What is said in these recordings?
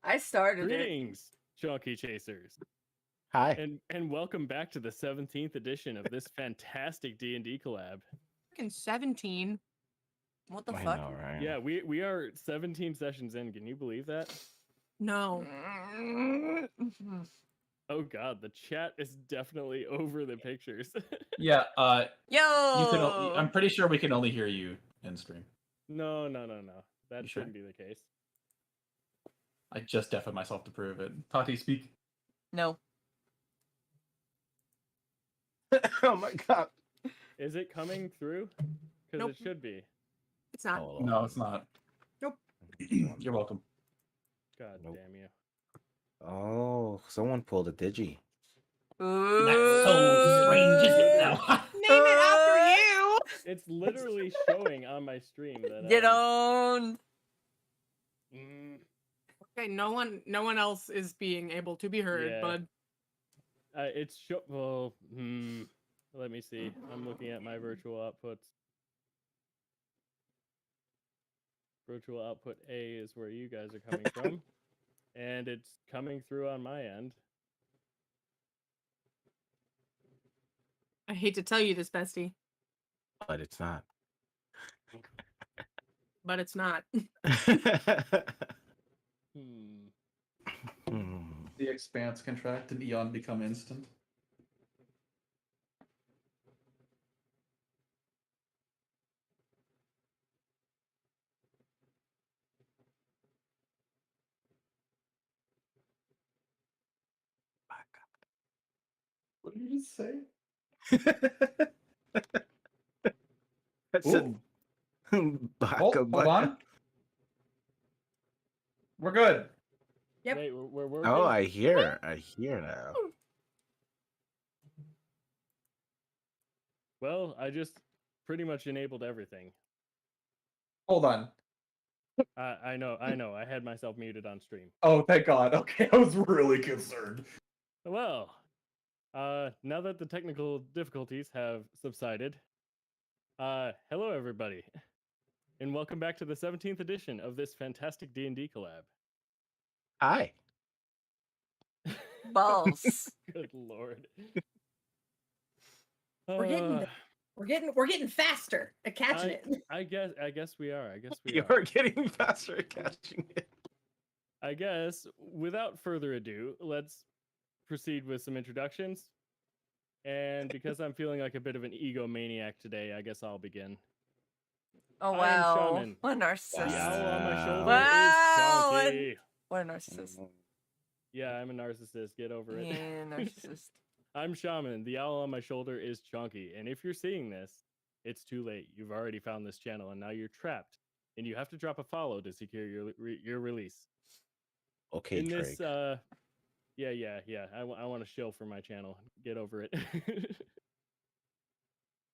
I started Greetings, Chunky Chasers, Hi. and welcome back to the 17th edition of this fantastic D&D collab. Freaking 17. What the I fuck? know, right? Yeah, we are 17 sessions in. Can you believe that? No. Oh god, the chat is definitely over the pictures. Yeah, Yo! you can. I'm pretty sure we can only hear you in stream. No. That You sure? shouldn't be the case. I just deafened myself to prove it. Tati, speak. No. Oh my god. Is it coming through? Because Nope. it should be. It's not. Oh, No, it's not. Nope. You're welcome. God Nope. damn you. Oh, someone pulled a digi. Ooh. That's so strange, isn't it now? Name it after you! It's literally showing on my stream that Get on! Mm, Okay, no one else is being able to be heard, Yeah. bud. it's let me see. I'm looking at my virtual outputs. Virtual output A is where you guys are coming from, and it's coming through on my end. I hate to tell you this, bestie, But it's not. but it's not. The expanse contract and Eon become instant. What did you just say? I said, back Hold on. We're good. Yep. Wait, we're working. Oh, I hear now. Well, I just pretty much enabled everything. Hold on. I know. I had myself muted on stream. Oh, thank God. Okay, I was really concerned. Well, now that the technical difficulties have subsided, hello everybody, and welcome back to the 17th edition of this fantastic D&D collab. Hi. Balls. Good lord. We're getting faster at catching it. I guess we are. You're getting faster at catching it. I guess without further ado, let's proceed with some introductions. And because I'm feeling like a bit of an egomaniac today, I guess I'll begin. Oh I am wow. Shaman. What a narcissist. The owl on my shoulder Wow, is Chunky. What a narcissist. Yeah, I'm a narcissist. Get over it. Yeah, narcissist. I'm Shaman. The owl on my shoulder is Chunky. And if you're seeing this, it's too late. You've already found this channel, and now you're trapped. And you have to drop a follow to secure your release. Okay, In Drake. this, yeah. I want to shill for my channel. Get over it.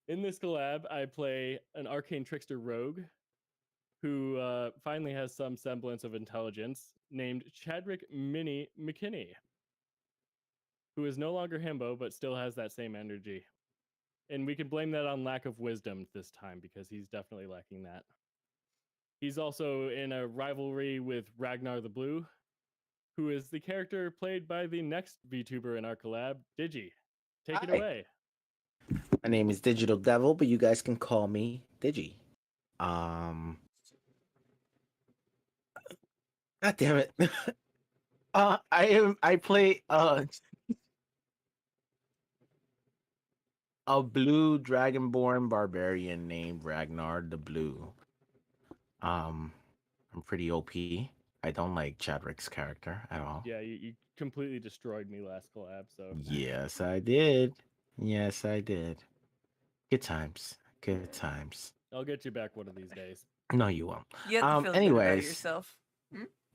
In this collab, I play an arcane trickster rogue who finally has some semblance of intelligence, named Chadrick Minnie McKinney, who is no longer himbo, but still has that same energy. And we can blame that on lack of wisdom this time, because he's definitely lacking that. He's also in a rivalry with Ragnar the Blue, who is the character played by the next VTuber in our collab, Digi. Take it Hi. away. My name is Digital Devil, but you guys can call me Digi. God damn it. I play a blue dragonborn barbarian named Ragnar the Blue. I'm pretty OP. I don't like Chadrick's character at all. Yeah, you completely destroyed me last collab, so Yes, I did. Yes, I did. Good times. Good times. I'll get you back one of these days. No, you won't. You have to feel good about anyways. yourself.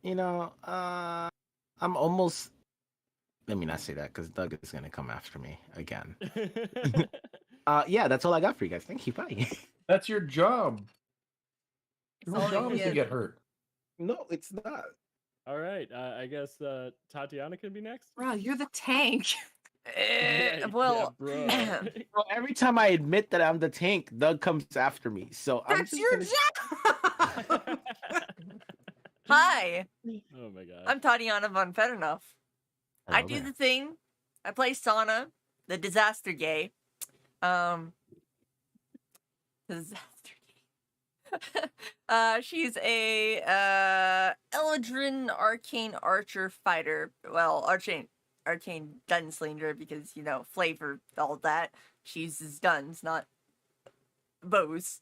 You know, I'm almost. Let me not say that because Doug is gonna come after me again. Yeah, that's all I got for you guys. Thank you. Bye. That's your job. It's Your all job you is to get. get hurt. No, it's not. All right, I guess Tatiana can be next. Bro, you're the tank. Yeah, Well, bro. Well, every time I admit that I'm the tank, Doug comes after me. So I'm That's just your gonna- job. Hi, Oh my god. I'm Tatiana von Fedenoff. I Hello do there. the thing. I play Sana, the disaster gay. Disaster gay. She's a Eldrin arcane archer fighter. Well, arcane gunslinger because flavor, all that. She uses guns, not bows.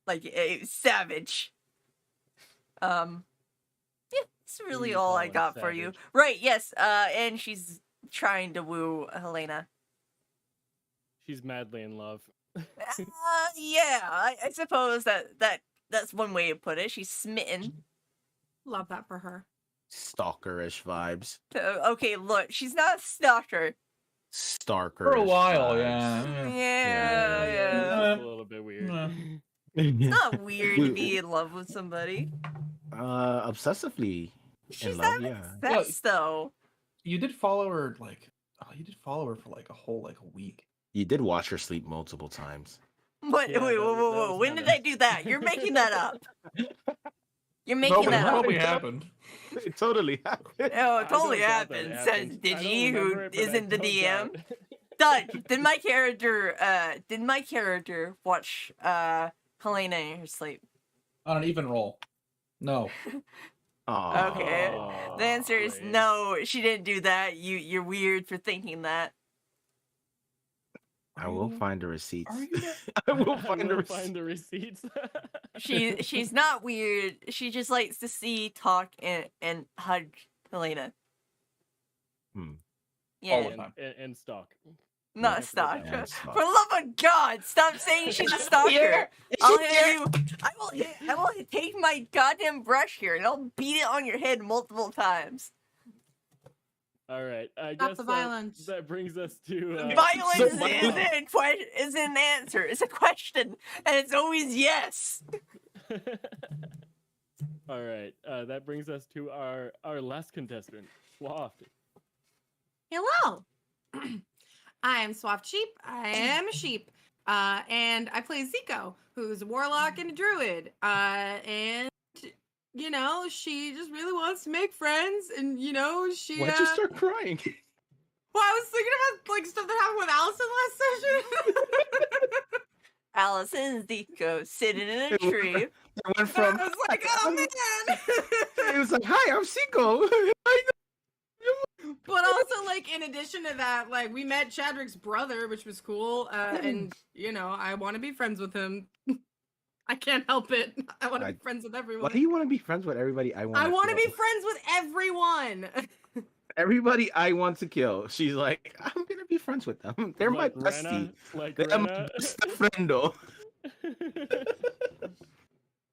Like a savage. Yeah, that's really you all call I a got for you. savage? Right, yes. And she's trying to woo Helena. She's madly in love. Yeah, I suppose that's one way to put it. She's smitten. Love that for her. Stalkerish vibes. Okay, look, she's not a stalker. Starker. For a while, Yeah, yeah. yeah. It's a little bit weird. It's not weird to be in love with somebody. Obsessively She's in love, not yeah. obsessed, though. You did follow her for like a whole week. You did watch her sleep multiple times. What? Yeah, wait, that whoa, was- whoa, that whoa. was When did kinda- I do that? You're making that up. You're making Nobody that up. probably happened. It totally happened. Oh, I it totally don't doubt that happened. it Says happened. I don't Digi, who remember it, but I isn't the don't DM. doubt. Doug, did my character watch Helena in her sleep? On an even roll. No. Aw. Okay. Aw, The answer is Blaze. no, she didn't do that. You're weird for thinking that. I will find the receipts. Are you? I will I find the will receipts. find the receipts. She's not weird. She just likes to see, talk, and hug Helena. Hmm. Yeah, All the time. and stalk. not a Yeah, stalker. and For stalk. the love of God, stop saying she's a stalker. I'll hit you. I will take my goddamn brush here and I'll beat it on your head multiple times. All right. I Stop guess the violence. that brings us to Violence so isn't violent. isn't an answer. It's a question, and it's always yes. All right. That brings us to our last contestant, Swaft. Hello. I am Swaft Sheep. I am a sheep. And I play Zico, who's a warlock and a druid. And she just really wants to make friends, and she. Why'd you start crying? Well, I was thinking about like stuff that happened with Allison last session. Allison and Zico sitting in a tree. It went I from. was like, oh man. It was like, hi, I'm Seiko. But also, like, in addition to that, like, we met Chadrick's brother, which was cool. And, I want to be friends with him. I can't help it. I want to be friends with everyone. Why do you want to be friends with everybody I want? I want to be friends with everyone. Everybody I want to kill. She's like, I'm gonna be friends with them. They're my Like bestie. Rena, like They're my Rena. best friendo.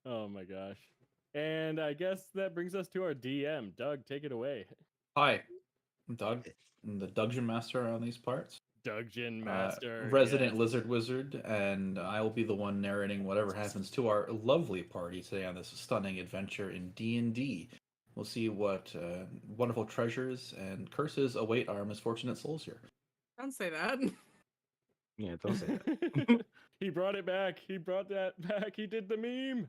Oh my gosh. And I guess that brings us to our DM. Doug, take it away. Hi, I'm Doug. I'm the Dungeon Master on these parts. Dungeon Master. Resident yes. Lizard Wizard, and I will be the one narrating whatever happens to our lovely party today on this stunning adventure in D&D. We'll see what wonderful treasures and curses await our misfortunate souls here. Don't say that. Yeah, don't say that. He brought it back. He brought that back. He did the meme.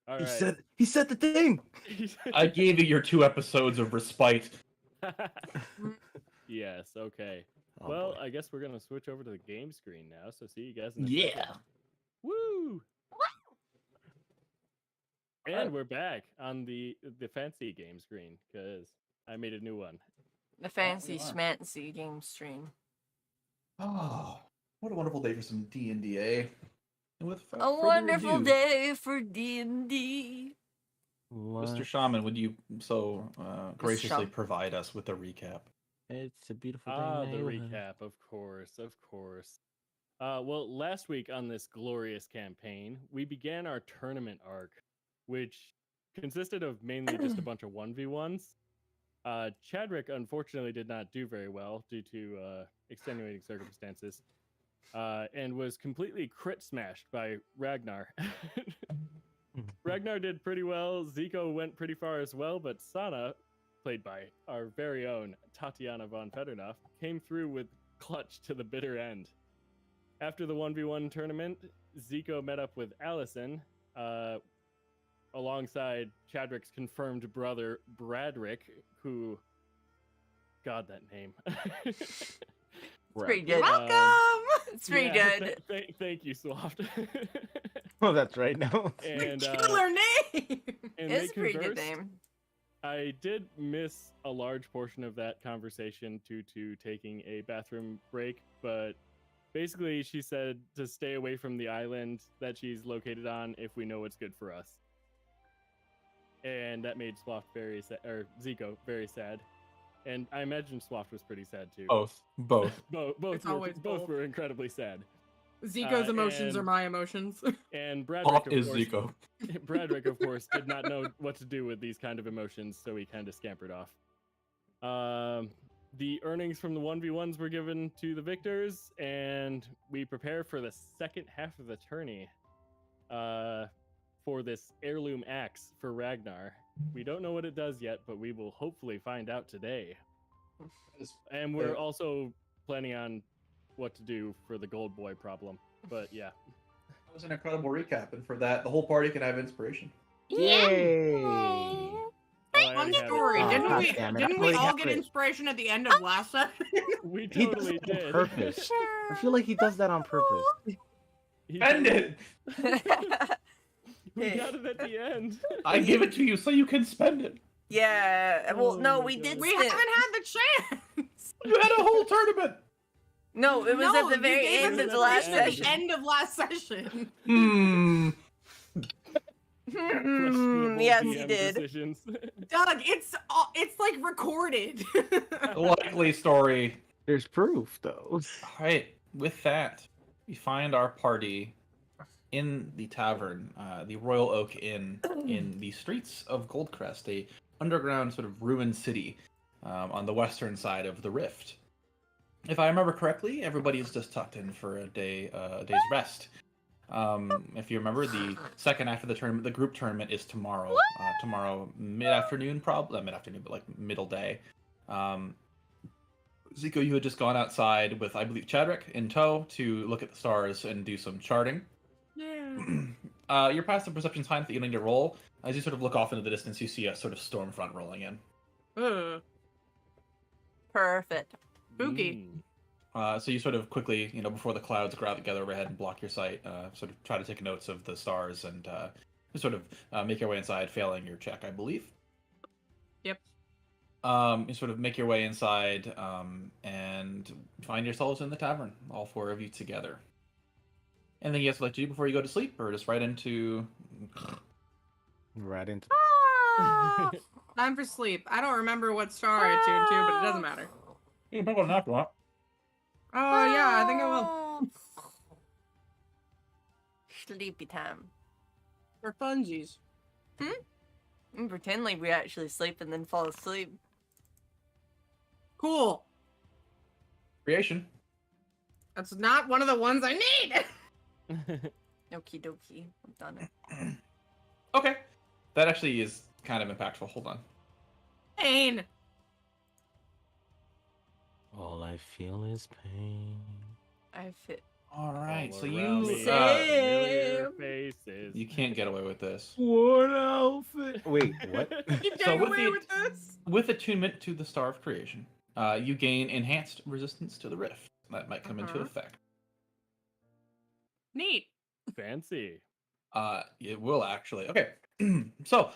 All right. He said the thing. I gave you your 2 episodes of respite. Yes, okay. Oh, well, boy. I guess we're gonna switch over to the game screen now. So see you guys in a Yeah. second. Woo! And we're back on the fancy game screen because I made a new one. The fancy we are. schmancy game stream. Oh, what a wonderful day for some D&D, eh? And with A wonderful day for D&D. Mr. Shaman, would you so graciously Shaman. provide us with a recap? It's a beautiful day. Ah, in the neighborhood. recap, of course, of course. Well, last week on this glorious campaign, we began our tournament arc, which consisted of mainly just a bunch of 1v1s. Chadrick unfortunately did not do very well due to extenuating circumstances, and was completely crit smashed by Ragnar. Ragnar did pretty well. Zico went pretty far as well, but Sana, played by our very own Tatiana von Fedenoff, came through with clutch to the bitter end. After the 1v1 tournament, Zico met up with Allison, alongside Chadrick's confirmed brother, Bradrick, who... God, that name. It's pretty good. Welcome. It's pretty Yeah, good. thank you, Swaft. Oh, that's right. No. and, Killer name. and It's they a pretty good conversed. name. I did miss a large portion of that conversation due to taking a bathroom break, but basically she said to stay away from the island that she's located on if we know what's good for us. And that made Swaft very sad, or Zico very sad. And I imagine Swaft was pretty sad too. Both. Both It's always both. were incredibly sad. Zico's emotions and- are my emotions. And Bradrick, What of is course, Zico? Bradrick, of course, did not know what to do with these kind of emotions, so he kind of scampered off. The earnings from the 1v1s were given to the victors, and we prepare for the second half of the tourney for this heirloom axe for Ragnar. We don't know what it does yet, but we will hopefully find out today. And we're also planning on what to do for the gold boy problem. But yeah. That was an incredible recap, and for that, the whole party can have inspiration. Yay! Oh, I Fun already have it. story. Oh, Didn't we? goddamn it, Didn't I we already all have get it. inspiration at the end of last session? We He does totally it on did. purpose. I feel like he does that on purpose. He Spend did. it! We got it at the end. I give it to you so you can spend it. Yeah. Well, Oh no, my we God. did. We spend- haven't had the chance. You had a whole tournament! No, it was No, at the you very gave end us of the last inspiration at session. the end of last session. Hmm. Questionable Yes, DM you did. Decisions. Doug, it's like recorded. The likely story. There's proof, though. All right, with that, we find our party in the tavern, the Royal Oak Inn, in the streets of Goldcrest, a underground sort of ruined city on the western side of the Rift. If I remember correctly, everybody's just tucked in for a day's rest. If you remember, the second after the tournament, the group tournament is tomorrow. Tomorrow mid-afternoon, probably mid-afternoon, but like middle day. Zico, you had just gone outside with, I believe, Chadrick in tow to look at the stars and do some charting. Yeah. You're past the perception time that you need to roll. As you sort of look off into the distance, you see a sort of storm front rolling in. Perfect. Spooky. So you sort of quickly, before the clouds crowd together overhead and block your sight, sort of try to take notes of the stars and just sort of make your way inside, failing your check, I believe. Yep. You sort of make your way inside and find yourselves in the tavern, all four of you together. Anything you guys would like to do before you go to sleep, or just right into... Right into. Ah! Time for sleep. I don't remember what star I tuned to, but it doesn't matter. You can pick one after that. Oh yeah, I think I will. Sleepy time. For funsies. And pretend like we actually sleep and then fall asleep. Cool. Creation. That's not one of the ones I need. Okie dokie. I've done it. Okay. That actually is kind of impactful. Hold on. Pain. All I feel is pain. I fit. All right, All so around you... me, Same. familiar faces. You can't get away with this. What outfit? Wait, what? Keep So getting with away the- with this. With attunement to the Star of Creation, you gain enhanced resistance to the rift. That might come into Uh-huh. effect. Neat. Fancy. It will actually. Okay. So,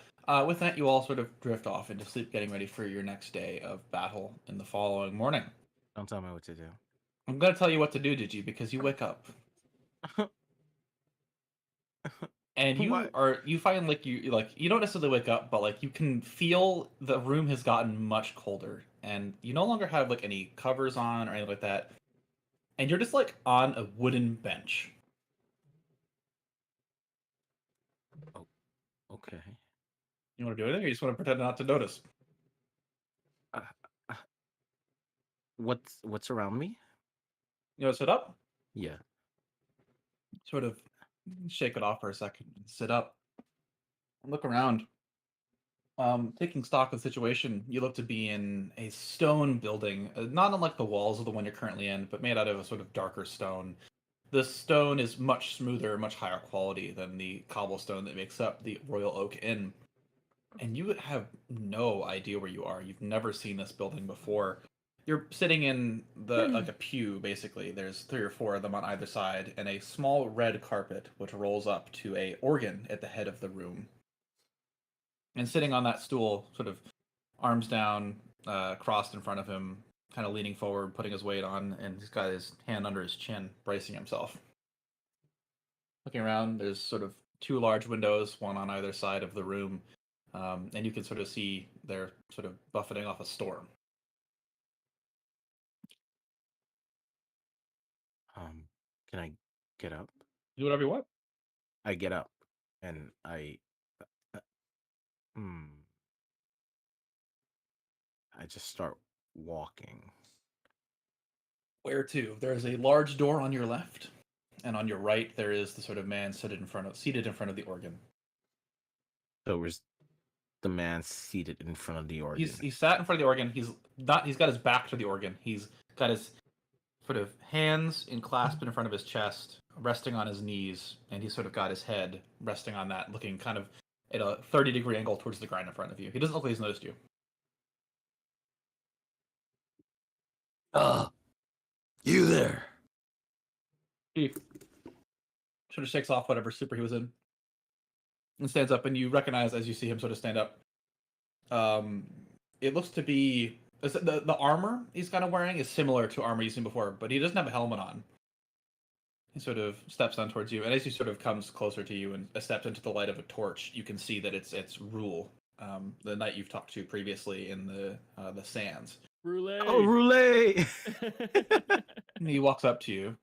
with that, you all sort of drift off into sleep, getting ready for your next day of battle in the following morning. Don't tell me what to do. I'm gonna tell you what to do, Digi, because you wake up. And What? you find you don't necessarily wake up, but like you can feel the room has gotten much colder, and you no longer have like any covers on or anything like that, and you're just like on a wooden bench. Okay. You want to do anything, or you just want to pretend not to notice? What's around me? You want to sit up? Yeah. Sort of shake it off for a second and sit up and look around. Taking stock of the situation, you look to be in a stone building, not unlike the walls of the one you're currently in, but made out of a sort of darker stone. The stone is much smoother, much higher quality than the cobblestone that makes up the Royal Oak Inn. And you have no idea where you are. You've never seen this building before. You're sitting in like a pew, basically. There's 3 or 4 of them on either side, and a small red carpet which rolls up to a organ at the head of the room. And sitting on that stool, sort of arms down, crossed in front of him, kind of leaning forward, putting his weight on, and he's got his hand under his chin, bracing himself. Looking around, there's sort of 2 large windows, one on either side of the room, and you can sort of see they're sort of buffeting off a storm. Can I get up? Do whatever you want. I get up and I hmm. I just start walking. Where to? There's a large door on your left, and on your right there is the sort of man seated in front of the organ. So where's the man seated in front of the organ? He's sat in front of the organ. He's got his back to the organ. He's got his sort of hands clasped in front of his chest, resting on his knees, and he's sort of got his head resting on that, looking kind of at a 30-degree angle towards the ground in front of you. He doesn't look like he's noticed you. You there? He sort of shakes off whatever stupor he was in and stands up, and you recognize as you see him sort of stand up. It looks to be the armor he's kind of wearing is similar to armor you've seen before, but he doesn't have a helmet on. He sort of steps down towards you, and as he sort of comes closer to you and steps into the light of a torch, you can see that it's Rule, the knight you've talked to previously in the sands. Roulette. Oh, roulette! And he walks up to you,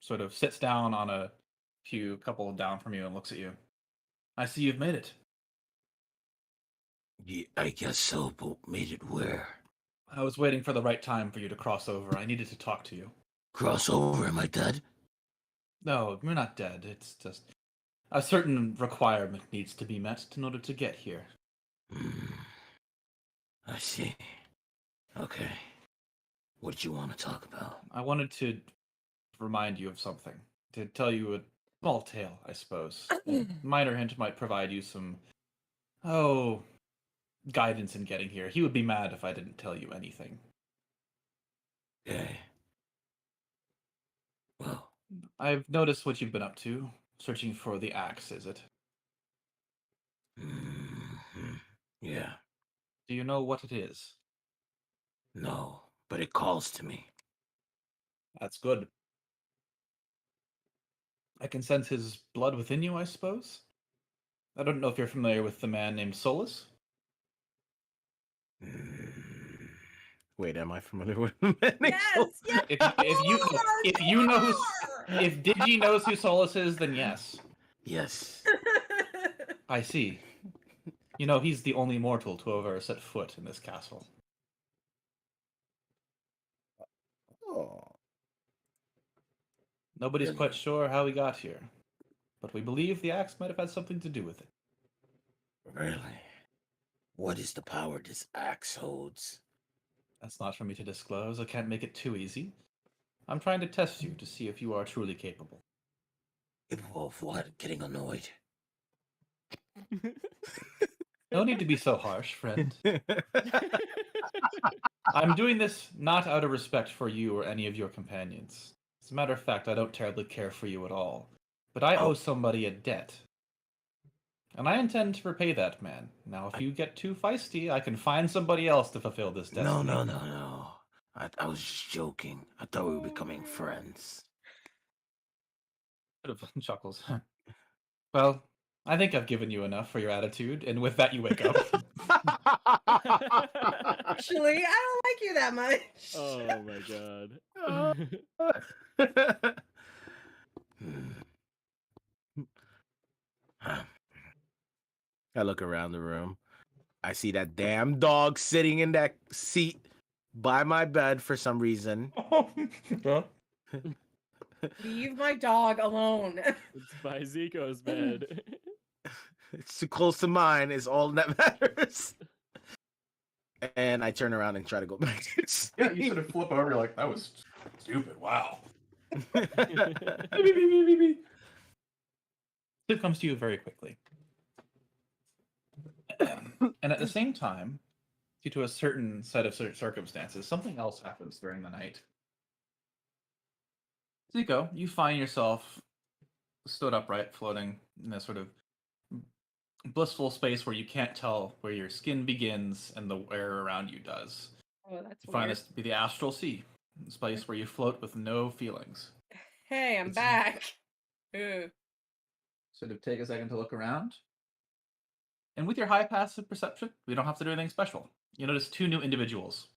sort of sits down on a pew, couple down from you, and looks at you. I see you've made it. Yeah, I guess so, but made it where? I was waiting for the right time for you to cross over. I needed to talk to you. Cross over, am I dead? No, you're not dead. It's just a certain requirement needs to be met in order to get here. I see. Okay. What do you want to talk about? I wanted to remind you of something. To tell you a small tale, I suppose. A minor hint might provide you some, guidance in getting here. He would be mad if I didn't tell you anything. Okay. Well, I've noticed what you've been up to. Searching for the axe, is it? yeah. Do you know what it is? No, but it calls to me. That's good. I can sense his blood within you, I suppose? I don't know if you're familiar with the man named Solus. Wait, am I familiar with him? Yes, yes. If you know if Digi knows who Solus is, then yes. Yes. I see. You know, he's the only mortal to ever set foot in this castle. Oh. Nobody's quite sure how he got here, but we believe the axe might have had something to do with it. Really? What is the power this axe holds? That's not for me to disclose. I can't make it too easy. I'm trying to test you to see if you are truly capable. Capable of what? Getting annoyed. No need to be so harsh, friend. I'm doing this not out of respect for you or any of your companions. As a matter of fact, I don't terribly care for you at all. But I owe somebody a debt. And I intend to repay that man. Now, if you get too feisty, I can find somebody else to fulfill this debt. No. I was just joking. I thought we were becoming friends. Sort of chuckles. Well, I think I've given you enough for your attitude, and with that you wake up. Actually, I don't like you that much. Oh my god. I look around the room. I see that damn dog sitting in that seat by my bed for some reason. Leave my dog alone. It's by Zico's bed. It's too close to mine is all that matters. And I turn around and try to go back to sleep. Yeah, you sort of flip over, you're like, that was stupid, wow. It comes to you very quickly. And at the same time, due to a certain set of circumstances, something else happens during the night. Zico, you find yourself stood upright, floating in a sort of blissful space where you can't tell where your skin begins and the air around you does. Oh, that's You find weird. this to be the astral sea, this place where you float with no feelings. Hey, I'm It's- back. Ugh. Sort of take a second to look around. And with your high passive perception, we don't have to do anything special. You notice two new individuals.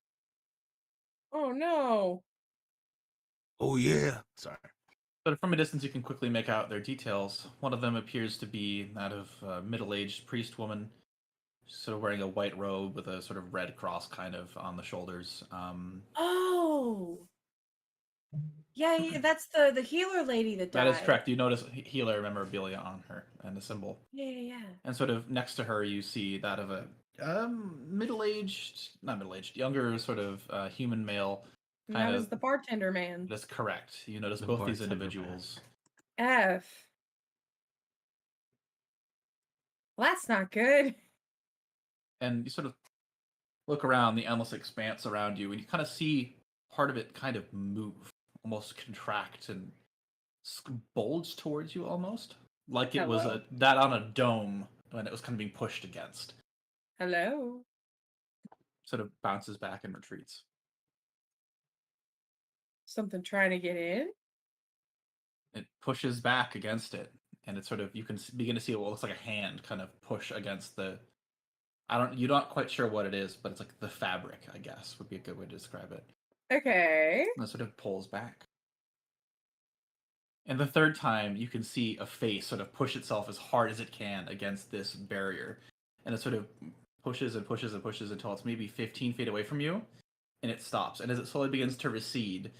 Oh no. Oh yeah. Sorry. But from a distance, you can quickly make out their details. One of them appears to be that of a middle-aged priest woman, sort of wearing a white robe with a sort of red cross kind of on the shoulders. Oh. Yeah, yeah, that's the healer lady that died. That is correct. You notice healer memorabilia on her and a symbol. Yeah, yeah, yeah. And sort of next to her, you see that of a middle-aged, not middle-aged, younger sort of human male. And that Kind was of. the bartender man. That's correct. You notice The both these bartender man. individuals. F. Well, that's not good. And you sort of look around the endless expanse around you, and you kind of see part of it kind of move, almost contract and bulge towards you, almost like it was Hello? that on a dome when it was kind of being pushed against. Hello. Sort of bounces back and retreats. Something trying to get in? It pushes back against it, and it's sort of you can begin to see what looks like a hand kind of push against the. You're not quite sure what it is, but it's like the fabric, I guess, would be a good way to describe it. Okay. And it sort of pulls back. And the third time, you can see a face sort of push itself as hard as it can against this barrier. And it sort of pushes and pushes and pushes until it's maybe 15 feet away from you, and it stops. And as it slowly begins to recede,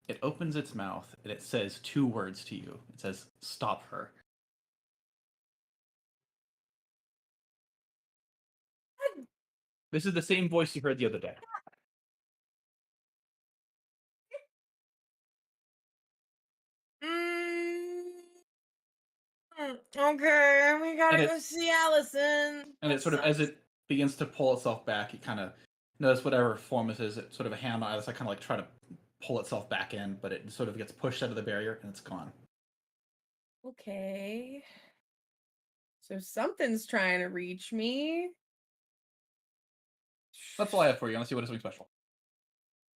it opens its mouth, and it says two words to you. It says, "Stop her." This is the same voice you heard the other day. Okay, we gotta And go it's- see Allison. And it sort of, as it begins to pull itself back, it kind of notice whatever form it is, it sort of a hand on it, so I kind of like try to pull itself back in, but it sort of gets pushed out of the barrier and it's gone. Okay. So something's trying to reach me. That's all I have for you. I want to see what is something special.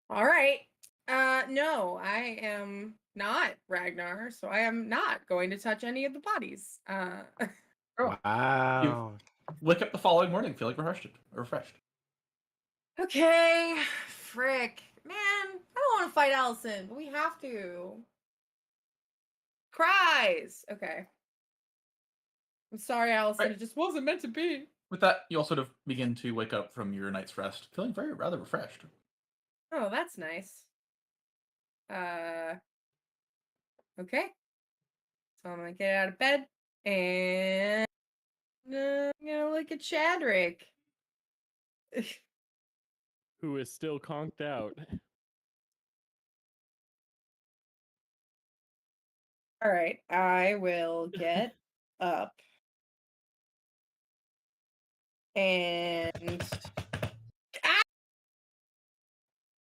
All right. No, I am not Ragnar, so I am not going to touch any of the bodies. Wow. Wake up the following morning, feel like refreshed. Okay. Frick. Man, I don't want to fight Allison, but we have to. Cries. Okay. I'm sorry, Allison. Right. It just wasn't meant to be. With that, you all sort of begin to wake up from your night's rest, feeling rather refreshed. Oh, that's nice. Okay. So I'm gonna get out of bed and I'm gonna look at Chadrick. Who is still conked out. All right, I will get up and ah!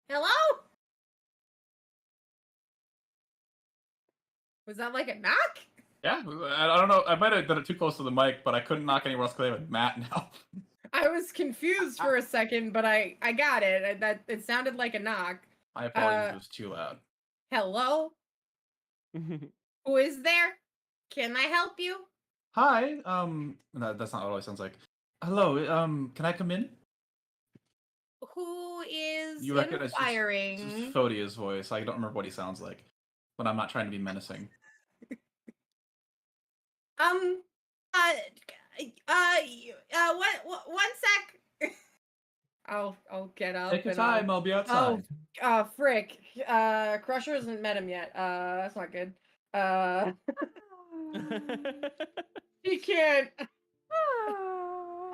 Hello? Was that like a knock? Yeah, I don't know. I might have done it too close to the mic, but I couldn't knock anywhere else because I have Matt now. I was confused for a second, but I got it. That it sounded like a knock. My apologies, it was too loud. Hello? Who is there? Can I help you? Hi, no, that's not what it always sounds like. Hello, can I come in? Who is You recognize this inquiring? is Phodia's voice. I don't remember what he sounds like, but I'm not trying to be menacing. What? One sec. I'll get up. Take your and time, I'll be outside. Frick. Crusher hasn't met him yet. That's not good. He can't. Oh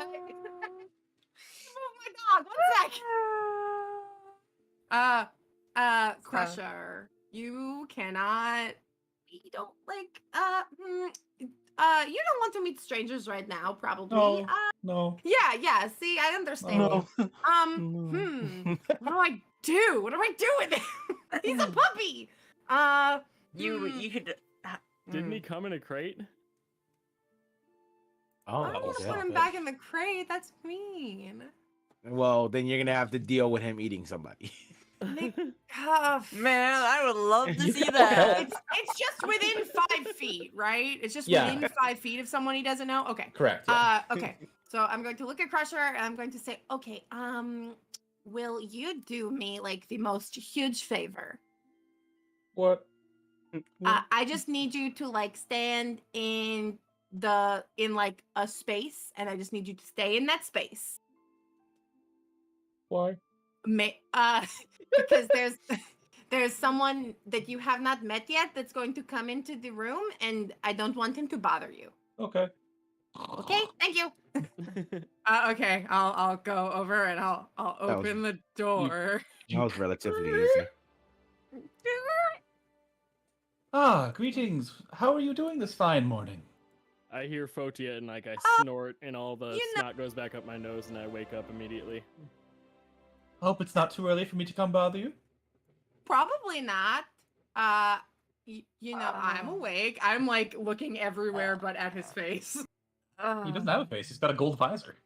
my god, one sec. Crusher. You cannot. You don't like. You don't want to meet strangers right now, probably. No. No. Yeah. See, I understand. No. What do I do? What do I do with him? He's a puppy. You could. Didn't he come in a crate? Oh, I don't want to yeah. put him back in the crate. That's mean. Well, then you're gonna have to deal with him eating somebody. Man, I would love to You see can't that. It's just within 5 feet, right? It's just Yeah. within 5 feet of someone he doesn't know. Okay. Correct. Yeah. Okay. So I'm going to look at Crusher and I'm going to say, okay, will you do me like the most huge favor? What? I just need you to like stand in like a space, and I just need you to stay in that space. Why? Because there's someone that you have not met yet that's going to come into the room, and I don't want him to bother you. Okay. Okay, thank you. Okay, I'll go over and I'll was- open the door. That was relatively easy. Ah, greetings. How are you doing this fine morning? I hear Fotia and like I snort and all the you know- snot goes back up my nose and I wake up immediately. Hope it's not too early for me to come bother you. Probably not. I'm awake. I'm like looking everywhere but at his face. He doesn't have a face. He's got a gold visor.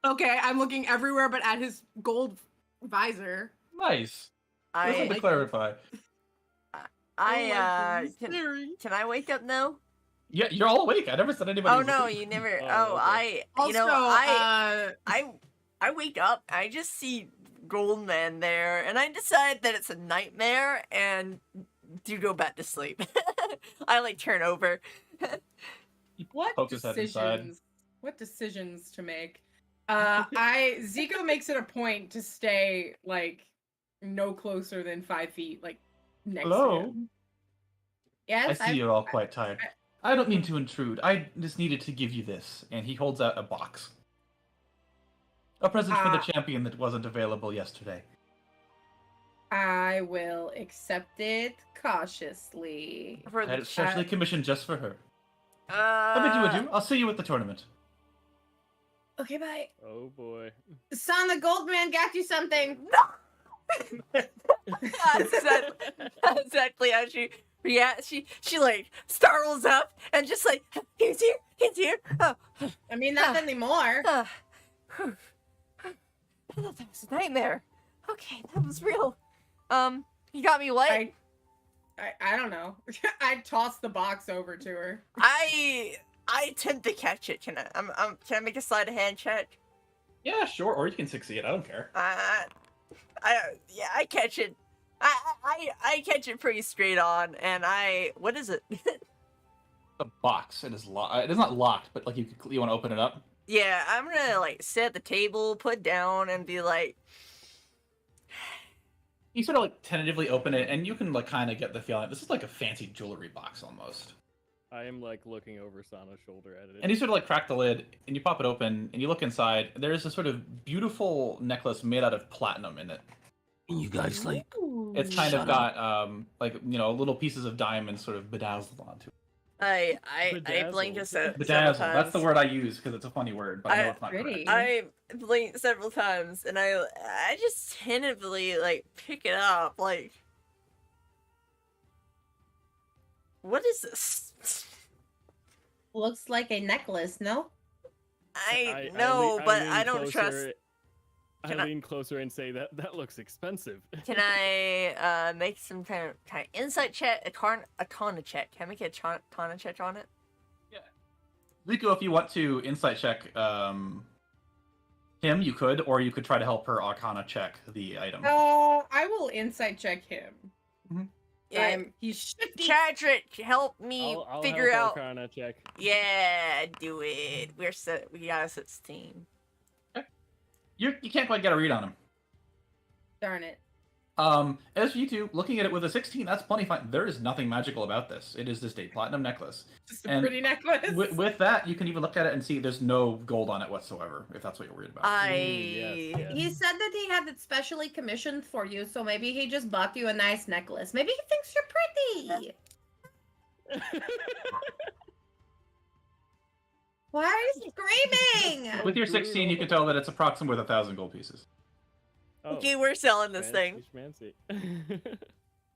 Okay, I'm looking everywhere but at his gold visor. Nice. Just wanted to clarify. Can I wake up now? Yeah, you're all awake. I never said anybody. Oh was no, asleep. you never. Oh, okay. I wake up. I just see Goldman there, and I decide that it's a nightmare, and do go back to sleep. I like turn over. What Poke his head inside. decisions? What decisions to make? Zico makes it a point to stay like no closer than 5 feet, like next to Hello. him. Yes, I see you're all quite tired. I don't mean to intrude. I just needed to give you this. And he holds out a box. A present for the champion that wasn't available yesterday. I will accept it cautiously. For I had the it specially chat. commissioned just for her. I bid you adieu. I'll see you at the tournament. Okay, bye. Oh boy. Son, the Goldman got you something. That's exactly how she reacts. She like startles up and just like, he's here. Oh, I mean, not anymore. whew. I thought that was a nightmare. Okay, that was real. You got me what? I don't know. I tossed the box over to her. I attempt to catch it. Can I make a sleight of hand check? Yeah, sure. Or you can succeed. I don't care. I catch it. I catch it pretty straight on, and what is it? The box. It is locked. It is not locked, but like you want to open it up. Yeah, I'm gonna like sit at the table, put down, and be like, You sort of like tentatively open it, and you can like kind of get the feeling this is like a fancy jewelry box almost. I am like looking over Sana's shoulder at it. And you sort of like crack the lid, and you pop it open, and you look inside. There is a sort of beautiful necklace made out of platinum in it. You guys like It's kind Shut of got like little pieces of diamonds sort of bedazzled onto it. I blinked Bedazzled. several Bedazzled. times. That's the word I use because it's a funny word, but I know it's not Pretty. correct. I blinked several times, and I just tentatively like pick it up, like, what is this? Looks like a necklace, no? I know, but I don't trust. Can I I- lean closer and say that looks expensive. Can I make some kind of insight check, a tana check? Can I make a tana check on it? Liko, if you want to insight check him, you could, or you could try to help her Arcana check the item. Oh, I will insight check him. Yeah, He should be. Chadrick, help me I'll figure help out. Arcana check. Yeah, do it. We're set. We got us as a team. You can't quite get a read on him. Darn it. As for you two, looking at it with a 16, that's plenty fine. There is nothing magical about this. It is just a platinum necklace. Just a And pretty necklace. With that, you can even look at it and see there's no gold on it whatsoever, if that's what you're worried about. Yes, yes. He said that he had it specially commissioned for you, so maybe he just bought you a nice necklace. Maybe he thinks you're pretty. Why are you screaming? With your 16, you can tell that it's approximately worth 1,000 gold pieces. Oh, Okay, we're selling this thing. Schmancy.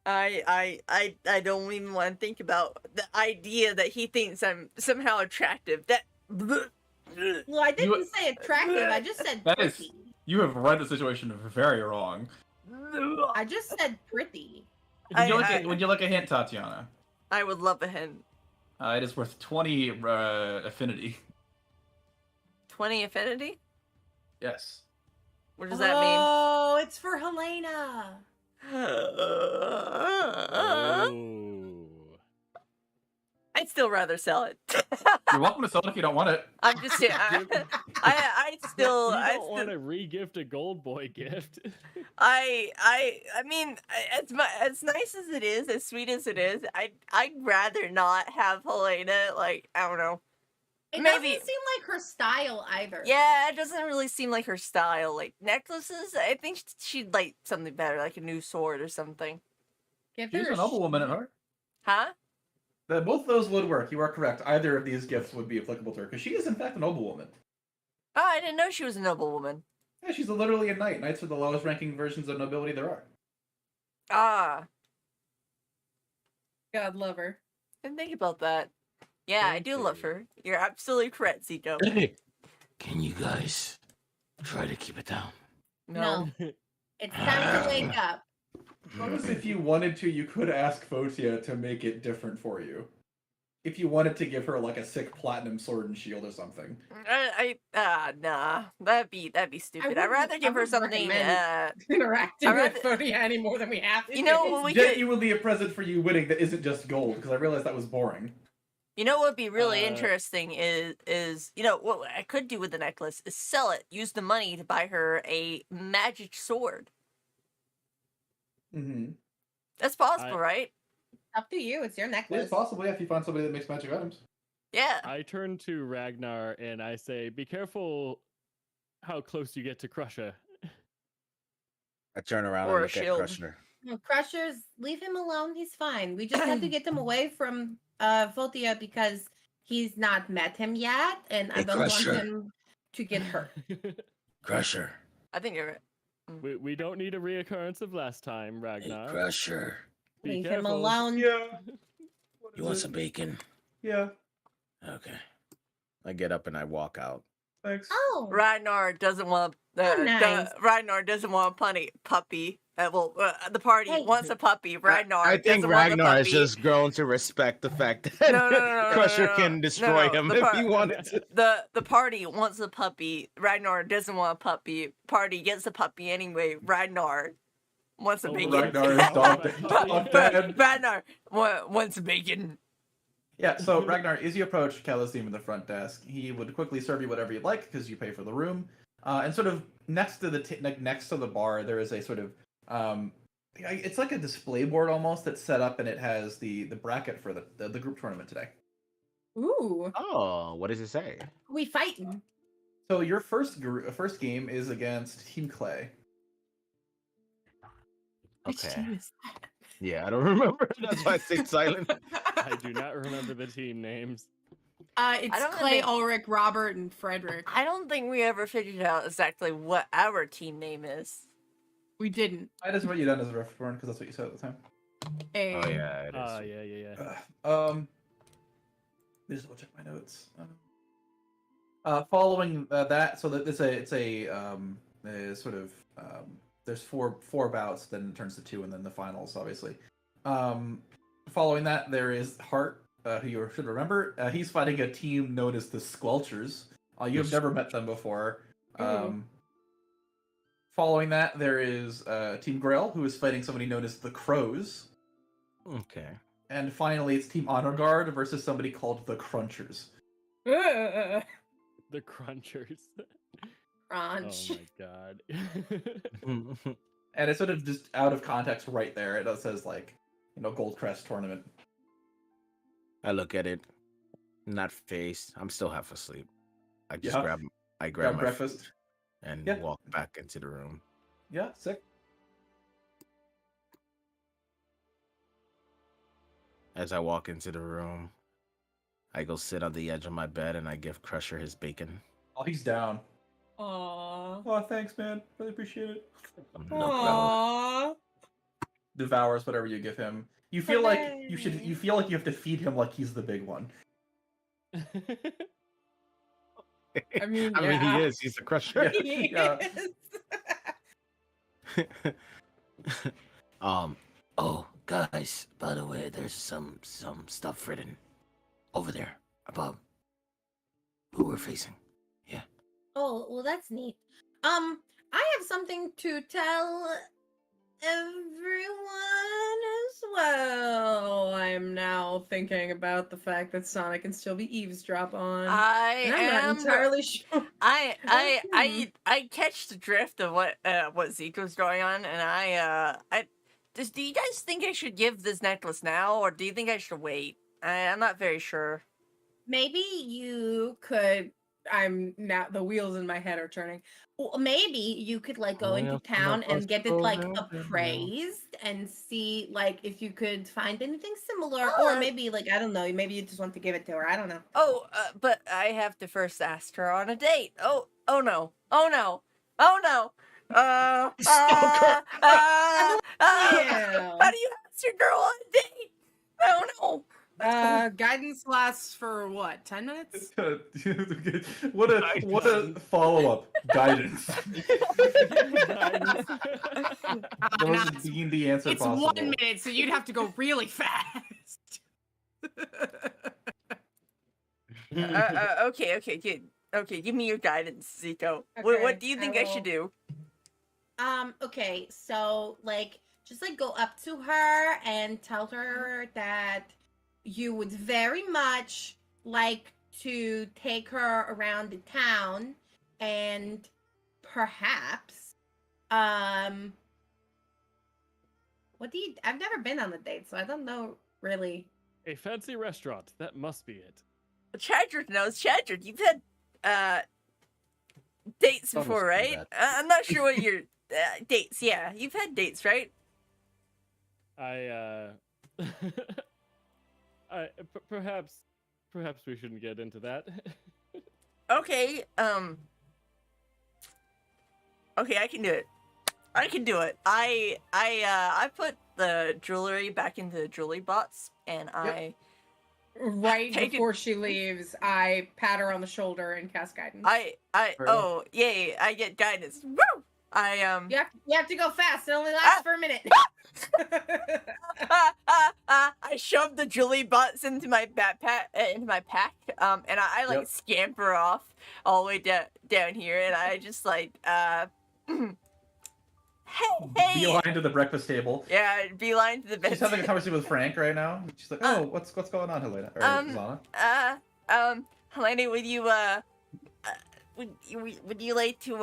I don't even want to think about the idea that he thinks I'm somehow attractive. That. Well, I didn't say attractive. I just said That is- pretty. You have read the situation very wrong. I just said pretty. Would you like a hint, Tatiana? I would love a hint. It is worth 20 affinity. 20 affinity? Yes. What does that mean? Oh, it's for Helena. Oh. I'd still rather sell it. You're welcome to sell it if you don't want it. I'm just saying. I still. You I don't want still. to re-gift a gold boy gift. I mean, as nice as it is, as sweet as it is, I'd rather not have Helena. Like, I don't know. It Maybe- doesn't seem like her style either. Yeah, it doesn't really seem like her style. Like necklaces, I think she'd like something better, like a new sword or something. Give She's her a noblewoman at heart. Huh? Both those would work. You are correct. Either of these gifts would be applicable to her, because she is, in fact, a noblewoman. Oh, I didn't know she was a noblewoman. Yeah, she's literally a knight. Knights are the lowest ranking versions of nobility there are. Ah, God love her. didn't think about that. Yeah, I do love Okay. her. You're absolutely correct, Zico. Can you guys try to keep it down? No. It's time to wake up. Notice if you wanted to, you could ask Fotia to make it different for you. If you wanted to give her like a sick platinum sword and shield or something. Nah, that'd be stupid. I'd wouldn't- rather give I her wouldn't something. recommend interacting I'd with rather- Fodia any more than we have to. You know what we It's could? genuinely a present for you winning that isn't just gold, because I realized that was boring. You know what would be really Uh, interesting is you know what I could do with the necklace is sell it, use the money to buy her a magic sword. Mm-hmm. That's possible, I- right? Up to you. It's your It necklace. is possible, yeah, if you find somebody that makes magic items. Yeah. I turn to Ragnar and I say, "Be careful how close you get to Crusher." I turn around Or a and look shield. at Crusher. No, Crushers, leave him alone. He's fine. We just have to get him away from Fotia because he's not met him yet, and I Hey, don't want Crusher. him to get hurt. Crusher. I think you're right. we don't need a reoccurrence of last time, Ragnar. Crusher. Be Leave him careful. alone. Yeah. You want some bacon? Yeah, Okay. I get up and I walk out. thanks. Oh, Ragnar doesn't want Oh, nice. Ragnar doesn't want a puppy. The party Hey. wants a puppy. Ragnar. I think doesn't want the Ragnar has puppy. just grown to respect the fact that No, Crusher no, can destroy him the if par- he wanted to. The party wants a puppy. Ragnar doesn't want a puppy. Party gets a puppy anyway. Ragnar wants a Oh, bacon. Ragnar is dog dead. Ragnar wants a bacon. Yeah, so Ragnar, as you approach Calisim in the front desk, he would quickly serve you whatever you'd like because you pay for the room. And sort of next to the bar, there is a sort of it's like a display board almost that's set up, and it has the bracket for the group tournament today. Ooh. Oh, what does it say? we fighting. So your first game is against Team Clay. Okay. Yeah, I don't remember. That's why I stayed silent. I do not remember the team names. It's don't Clay, think- Ulrich, Robert, and Frederick. I don't think we ever figured out exactly what our team name is. We didn't. I just wrote you down as a reference because that's what you said at the time. Oh yeah, it is. Yeah. Let me just double check my notes. Following that, so that it's a sort of there's four bouts, then it turns to two, and then the finals, obviously. Following that, there is Hart, who you should remember. He's fighting a team known as the Squelchers. You've never met them before. Following that, there is Team Grail, who is fighting somebody known as the Crows. Okay. And finally, it's Team Honor Guard versus somebody called the Crunchers. Ugh. The Crunchers. Crunch. Oh my god. And it's sort of just out of context right there. It says like, Goldcrest tournament. I look at it, not phased. I'm still half asleep. I just Yeah. grab Grab my breakfast. food and Yeah. walk back into the room. Yeah, sick. As I walk into the room, I go sit on the edge of my bed and I give Crusher his bacon. Oh, he's down. Aww. Oh, thanks, man. Really appreciate it. No problem. Aww. Devours whatever you give him. You feel like you feel like you have to feed him like he's the big one. I mean, I mean, yeah. he is. He's a Crusher. He Yeah. is. Oh, guys, by the way, there's some stuff written over there about who we're facing. Oh, well, that's neat. I have something to tell everyone as well. I'm now thinking about the fact that Sonic can still be eavesdrop on. I and I'm am not entirely sure. I catch the drift of what Zico's going on, and do you guys think I should give this necklace now, or do you think I should wait? I'm not very sure. Maybe you could. I'm now the wheels in my head are turning. Well, maybe you could like go Oh, into yeah, town some of and us get it go like around there, yeah. appraised and see like if you could find anything similar, Oh, or maybe like I don't know, maybe you just want to give it to her. I don't know. Oh, but I have to first ask her on a date. Oh no. Stalker. How Yeah. do you ask your girl on a date? Oh no. Guidance lasts for what? 10 minutes? what a follow up guidance. The most D&D answer It's possible. 1 minute, so you'd have to go really fast. Okay, good. Okay, give me your guidance, Zico. What Okay, do you I think I should will. do? Okay, so like just like go up to her and tell her that you would very much like to take her around the town and perhaps I've never been on a date, so I don't know really. A fancy restaurant. That must be it. Chadrick knows. Chadrick, you've had dates Someone's before, do right? that. I'm not sure what your dates. Yeah, you've had dates, right? Perhaps we shouldn't get into that. Okay. Okay, I can do it. I put the jewelry back into the jewelry box, and Right Take it- before she leaves, I pat her on the shoulder and cast guidance. Very well. oh yay! I get guidance. Woo! You have to go fast. It only lasts for a minute. I shoved the jewelry box into my backpack, into my pack, and I like Yep. scamper off all the way down here, and I just like, hey, Beeline to the breakfast table. yeah, beeline to the bed. She's having a conversation with Frank right now. She's like, "Oh, what's going on, Helena?" Or Zana. Helena, would you like to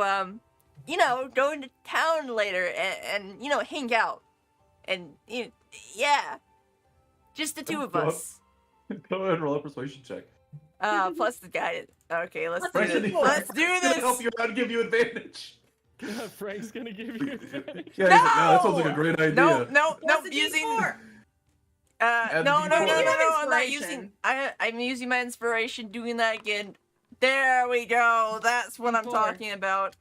go into town later and hang out, and yeah, just the two of Go up. us. Go ahead and roll a persuasion check. Plus the guidance. Okay, let's do Frank's this. gonna- Let's do Frank's gonna help this. you out and give you advantage. Yeah, Frank's gonna give you advantage. Yeah, he's like, "No, that sounds like a great idea." No, What's the using. D4? Add No, the no, no, D4. no, no, I'm not Inspiration. using. I'm using my inspiration. Doing that again. There we go. That's what I'm D4. talking about.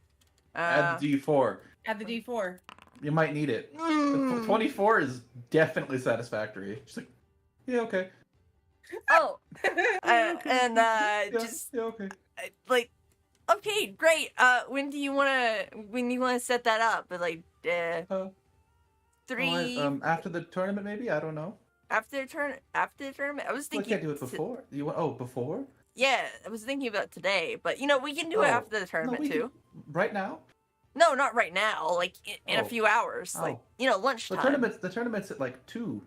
Add the D4. Add the D4. You might need it. mm. 24 is definitely satisfactory. She's like, "Yeah, okay. Oh, and Yeah, just yeah, okay." like, okay, great. When do you wanna set that up? Like, Uh, 3 after the tournament, maybe. I don't know. after the tournament. I was Well, I thinking. can't do it before. You want? Oh, before? Yeah, I was thinking about today, but we can do it Oh, after the tournament we can- too. Right now? No, not right now. Like in a Oh. few hours. Like The lunchtime. tournament's at like 2.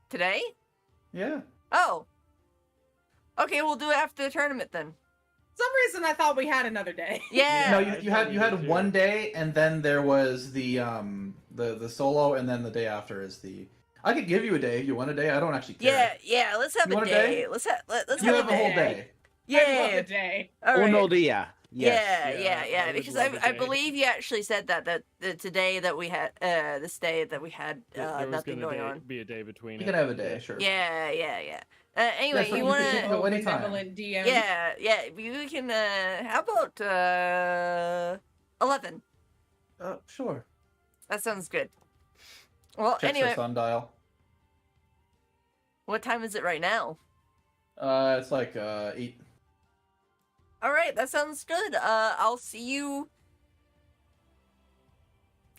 Today? Yeah. Oh. Okay, we'll do it after the tournament then. some reason I thought we had another day. Yeah. No, I you thought had did too. one day, and then there was the solo, and then the day after is the. I could give you a day. You want a day? I don't actually care. Yeah. Let's have You a want a day. day? Let's You have have a whole day. day. I love Yeah. the day. All right. Uno dia. Yeah, Yes. Yeah, I would because love a I day. believe you actually said that today that we had this day that we had There was nothing gonna going on. be a day between. You it. can have a day, sure. Yeah. Anyway, so you you wanna? can go anytime. Benevolent DM. Yeah. You can. How about 11? Sure. That sounds good. Well, Checks anyway, her sundial. what time is it right now? It's like 8. All right, that sounds good. I'll see you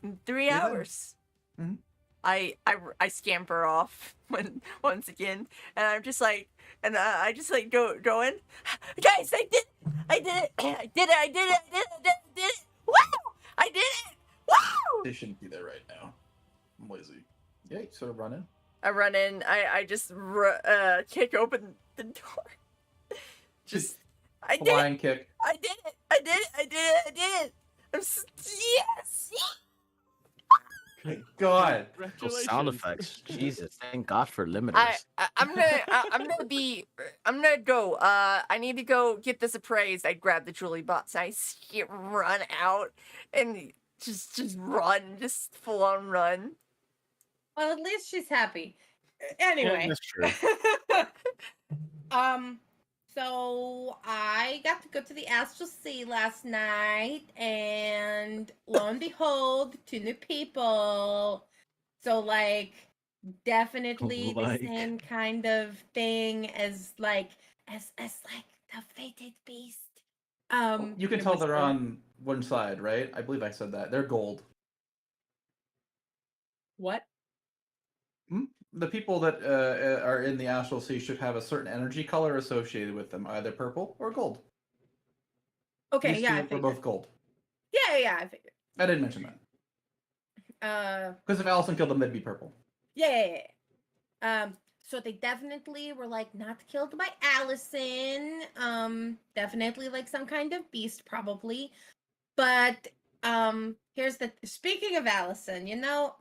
in 3 Yeah. hours. Mhm. I scamper off once again, and I'm just like, and I just like go in. Guys, I did it! I did it! Wow! I did it! Wow! They shouldn't be there right now. I'm lazy. Yeah, you sort of run in. I run in. I just kick open the door. Just I did it! Flying kick. I did it! I did it! I did it! I did it! Yes! Thank God. Those sound Congratulations. effects. Jesus, thank God for limiters. I'm gonna go. I need to go get this appraised. I grab the jewelry box. I see it run out and just run, just full on run. Well, at least she's happy. Anyway. That's true. So I got to go to the Astral Sea last night, and lo and behold, 2 new people. So like, definitely the Like. same kind of thing as like the fated beast. You can it tell was they're fun. on one side, right? I believe I said that. They're gold. What? The people that are in the Astral Sea should have a certain energy color associated with them, either purple or gold. Okay, These yeah, I two were figured. both gold. Yeah, I figured. I didn't mention that. Because if Allison killed them, they'd be purple. Yeah. So they definitely were like not killed by Allison. Definitely like some kind of beast, probably. But here's the speaking of Allison,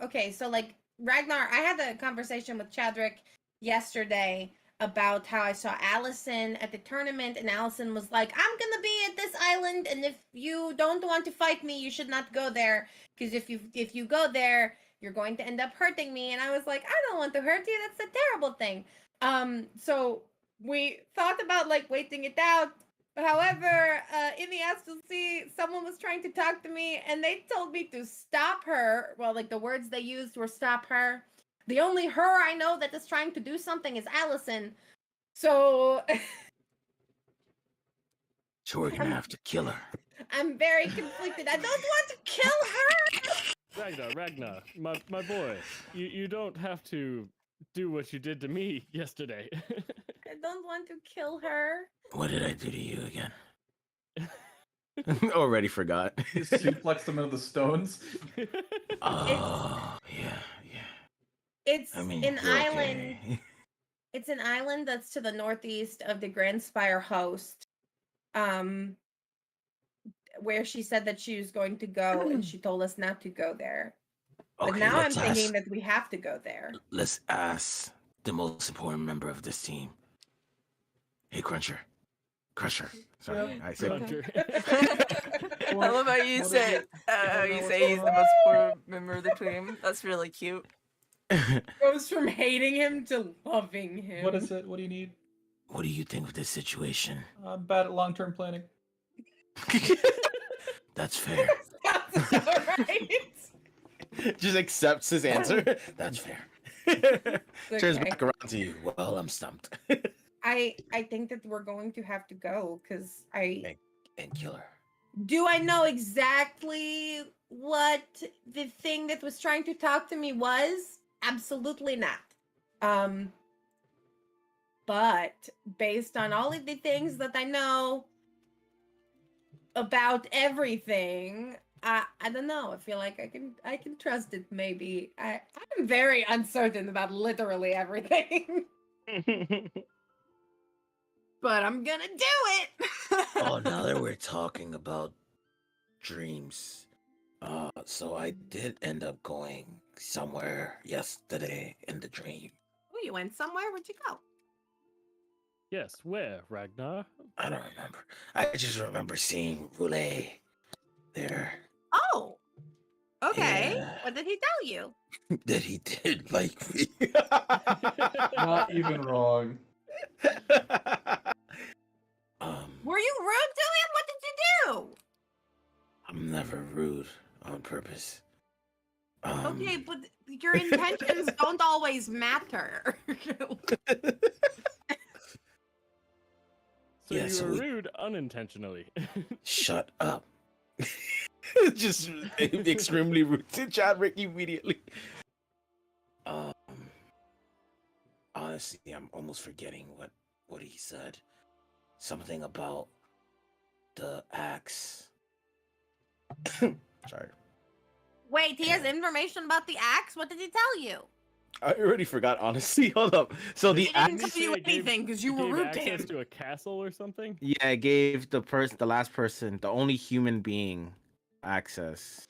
okay, so like Ragnar, I had a conversation with Chadrick yesterday about how I saw Allison at the tournament, and Allison was like, I'm gonna be at this island, and if you don't want to fight me, you should not go there, because if you go there, you're going to end up hurting me. And I was like, I don't want to hurt you, that's a terrible thing. So we thought about like waiting it out. However, in the Astral Sea, someone was trying to talk to me, and they told me to stop her. Well, like the words they used were stop her. The only her I know that is trying to do something is Allison. So So we're gonna have to kill her. I'm very conflicted. I don't want to kill her. Ragnar, my boy, you don't have to do what you did to me yesterday. I don't want to kill her. What did I do to you again? Already forgot. He suplexed them into the stones. Oh, yeah. It's I mean, an you're island. okay. It's an island that's to the northeast of the Grand Spire host. Where she said that she was going to go, and she told us not to go there. But Okay, now I'm let's thinking ask- that we have to go there. Let's ask the most important member of this team. Hey, Crusher. Sorry, I said. Cruncher. I love how you What is say it? you say he's the most important member of the team. That's really cute. Goes from hating him to loving him. What is it? What do you need? What do you think of this situation? I'm bad at long-term planning. That's fair. That's alright. Just accepts his answer. That's fair. Turns Okay. back around to you. Well, I'm stumped. I think that we're going to have to go because and kill her. do I know exactly what the thing that was trying to talk to me was? Absolutely not. But based on all of the things that I know about everything, I don't know. I feel like I can trust it. Maybe I'm very uncertain about literally everything. but I'm gonna do it. Oh, now that we're talking about dreams, so I did end up going somewhere yesterday in the dream. Oh, you went somewhere? Where'd you go? Yes, where, Ragnar? I don't remember. I just remember seeing Roulette there. Oh, okay. Yeah. What did he tell you? That he did like me. Not even wrong. Were you rude to him? What did you do? I'm never rude on purpose. Okay, but your intentions don't always matter. So Yeah, you so were we- rude unintentionally. Shut up. Just extremely rude to Chadwick immediately. Honestly, I'm almost forgetting what he said. Something about the axe. Sorry. Wait, he has information about the axe? What did he tell you? I already forgot, honestly. Hold up. So He the didn't axe. tell you It gave- anything because you It were gave rude to access him. to a castle or something? Yeah, it gave the last person, the only human being, access.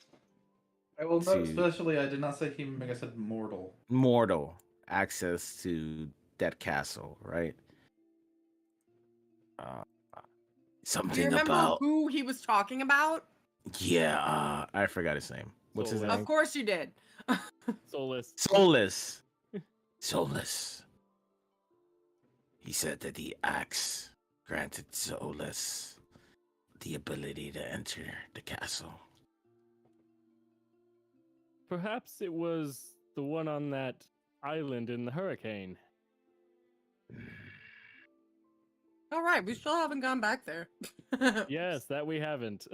I will note, To- especially, I did not say human being, I said mortal. Mortal access to that castle, right? Do you Something remember about who he was talking about? yeah. I forgot his name. What's his Solus. name? Of course you did. Soulless. Solus. Solus. He said that the axe granted Solus the ability to enter the castle. Perhaps it was the one on that island in the hurricane. All right, we still haven't gone back there. Yes, that we haven't.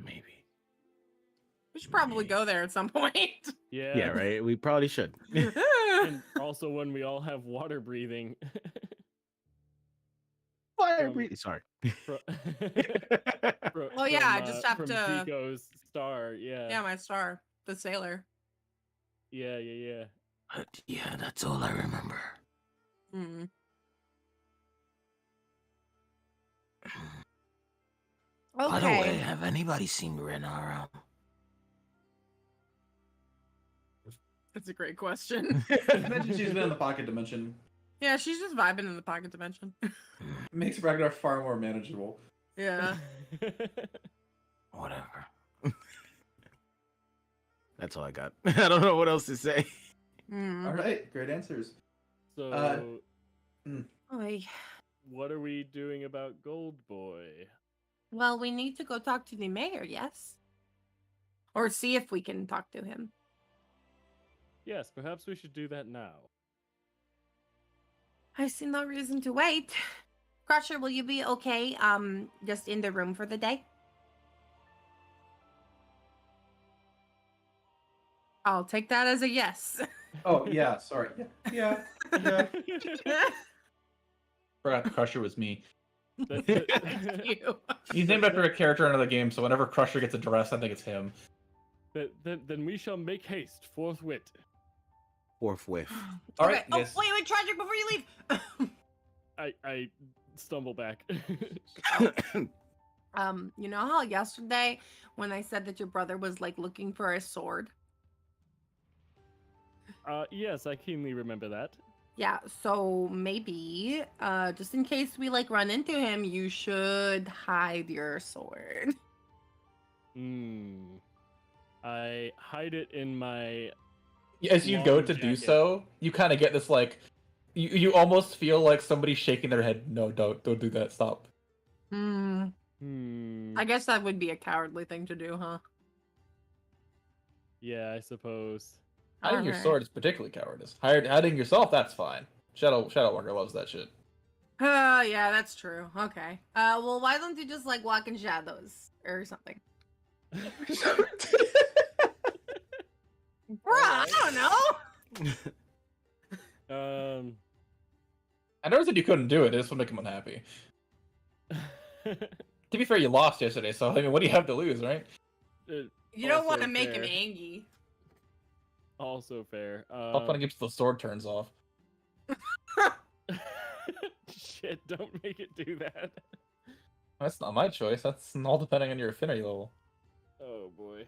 Maybe. We should probably go there at some point. Yeah. Yeah, right. We probably should. And also when we all have water breathing. Fire From- breathing. Sorry. Oh, yeah, I just have from to- Zico's star. Yeah. Yeah, my star, the sailor. Yeah. But yeah, that's all I remember. Hmm. By the way, Okay. have anybody seen Rena around? That's a great question. I mentioned she's been in the pocket dimension. Yeah, she's just vibing in the pocket dimension. Makes Ragnar far more manageable. Yeah. Whatever. That's all I got. I don't know what else to say. Mm. All right, great answers. So, Oy. what are we doing about Gold Boy? Well, we need to go talk to the mayor, yes? Or see if we can talk to him. Yes, perhaps we should do that now. I see no reason to wait. Crusher, will you be okay? Just in the room for the day? I'll take that as a yes. Oh, yeah, sorry. Yeah. Forgot Crusher was me. Thank you. He's named after a character in another game, so whenever Crusher gets addressed, I think it's him. Then we shall make haste forthwith. Forthwith. All Okay. right, Oh, yes. wait, Tragic, before you leave. I stumble back. You know how yesterday when I said that your brother was like looking for a sword? Yes, I keenly remember that. Yeah, so maybe, just in case we like run into him, you should hide your sword. I hide it in my. As you go long to do jacket. so, you kind of get this like, you almost feel like somebody's shaking their head. No, don't do that. Stop. Hmm. I guess that would be a cowardly thing to do, huh? Yeah, I suppose. Hiding your Alright. sword is particularly cowardice. Hiding yourself, that's fine. Shadowwalker loves that shit. Yeah, that's true. Okay. Well, why don't you just like walk in shadows or something? Bruh, I don't know. I never said you couldn't do it. This would make him unhappy. To be fair, you lost yesterday, so I mean, what do you have to lose, right? You don't want to Also make him fair. angry. Also fair. All fun and games till the sword turns off. Shit, don't make it do that. That's not my choice. That's all depending on your affinity level. Oh boy.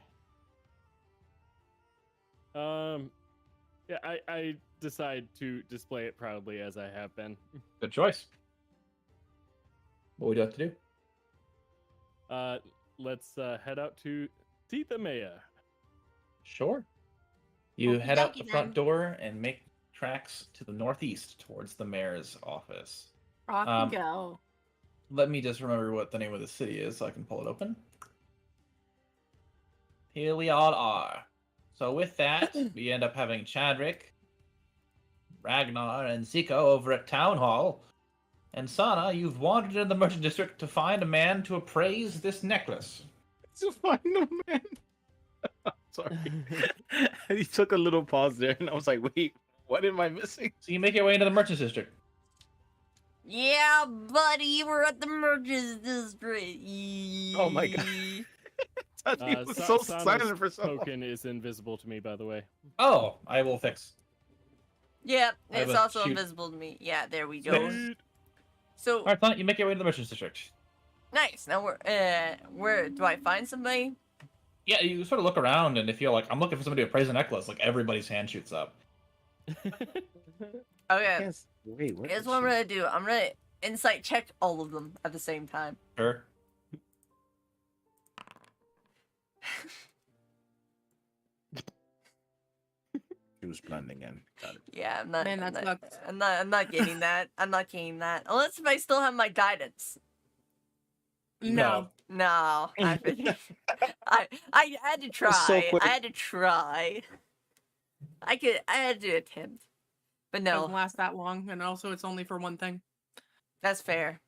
Yeah, I decide to display it proudly as I have been. Good choice. What would you have to do? Let's head out to see the mayor. Sure. You Okie head out the dokie front then. door and make tracks to the northeast towards the mayor's office. Off Um, we go. Let me just remember what the name of the city is so I can pull it open. Here we all are. So with that, we end up having Chadrick, Ragnar, and Zico over at Town Hall. And Sana, you've wandered in the merchant district to find a man to appraise this necklace. To find a man. Sorry. He took a little pause there, and I was like, wait, what am I missing? So you make your way into the merchant district. Yeah, buddy, we're at the merchants district. Oh my God. He was so silent for so long. Token is invisible to me, by the way. Oh, I will fix. Yeah, I it's will also shoot. invisible to me. Yeah, there we go. Sweet. So Alright, Sana, you make your way to the merchant district. nice. Now where do I find somebody? Yeah, you sort of look around, and if you're like, I'm looking for somebody to appraise a necklace, like everybody's hand shoots up. Okay, Yes. Wait, what? here's what I'm gonna do. I'm gonna insight check all of them at the same time. Sure. She was blending in. Got it. Yeah, I'm not. Man, I'm that not, sucks. I'm not getting that. I'm not getting that. Unless if I still have my guidance. No. No, I figured. I had to try. so quick. I had to try. I had to attempt. But no, Doesn't last that long, and also it's only for one thing. that's fair.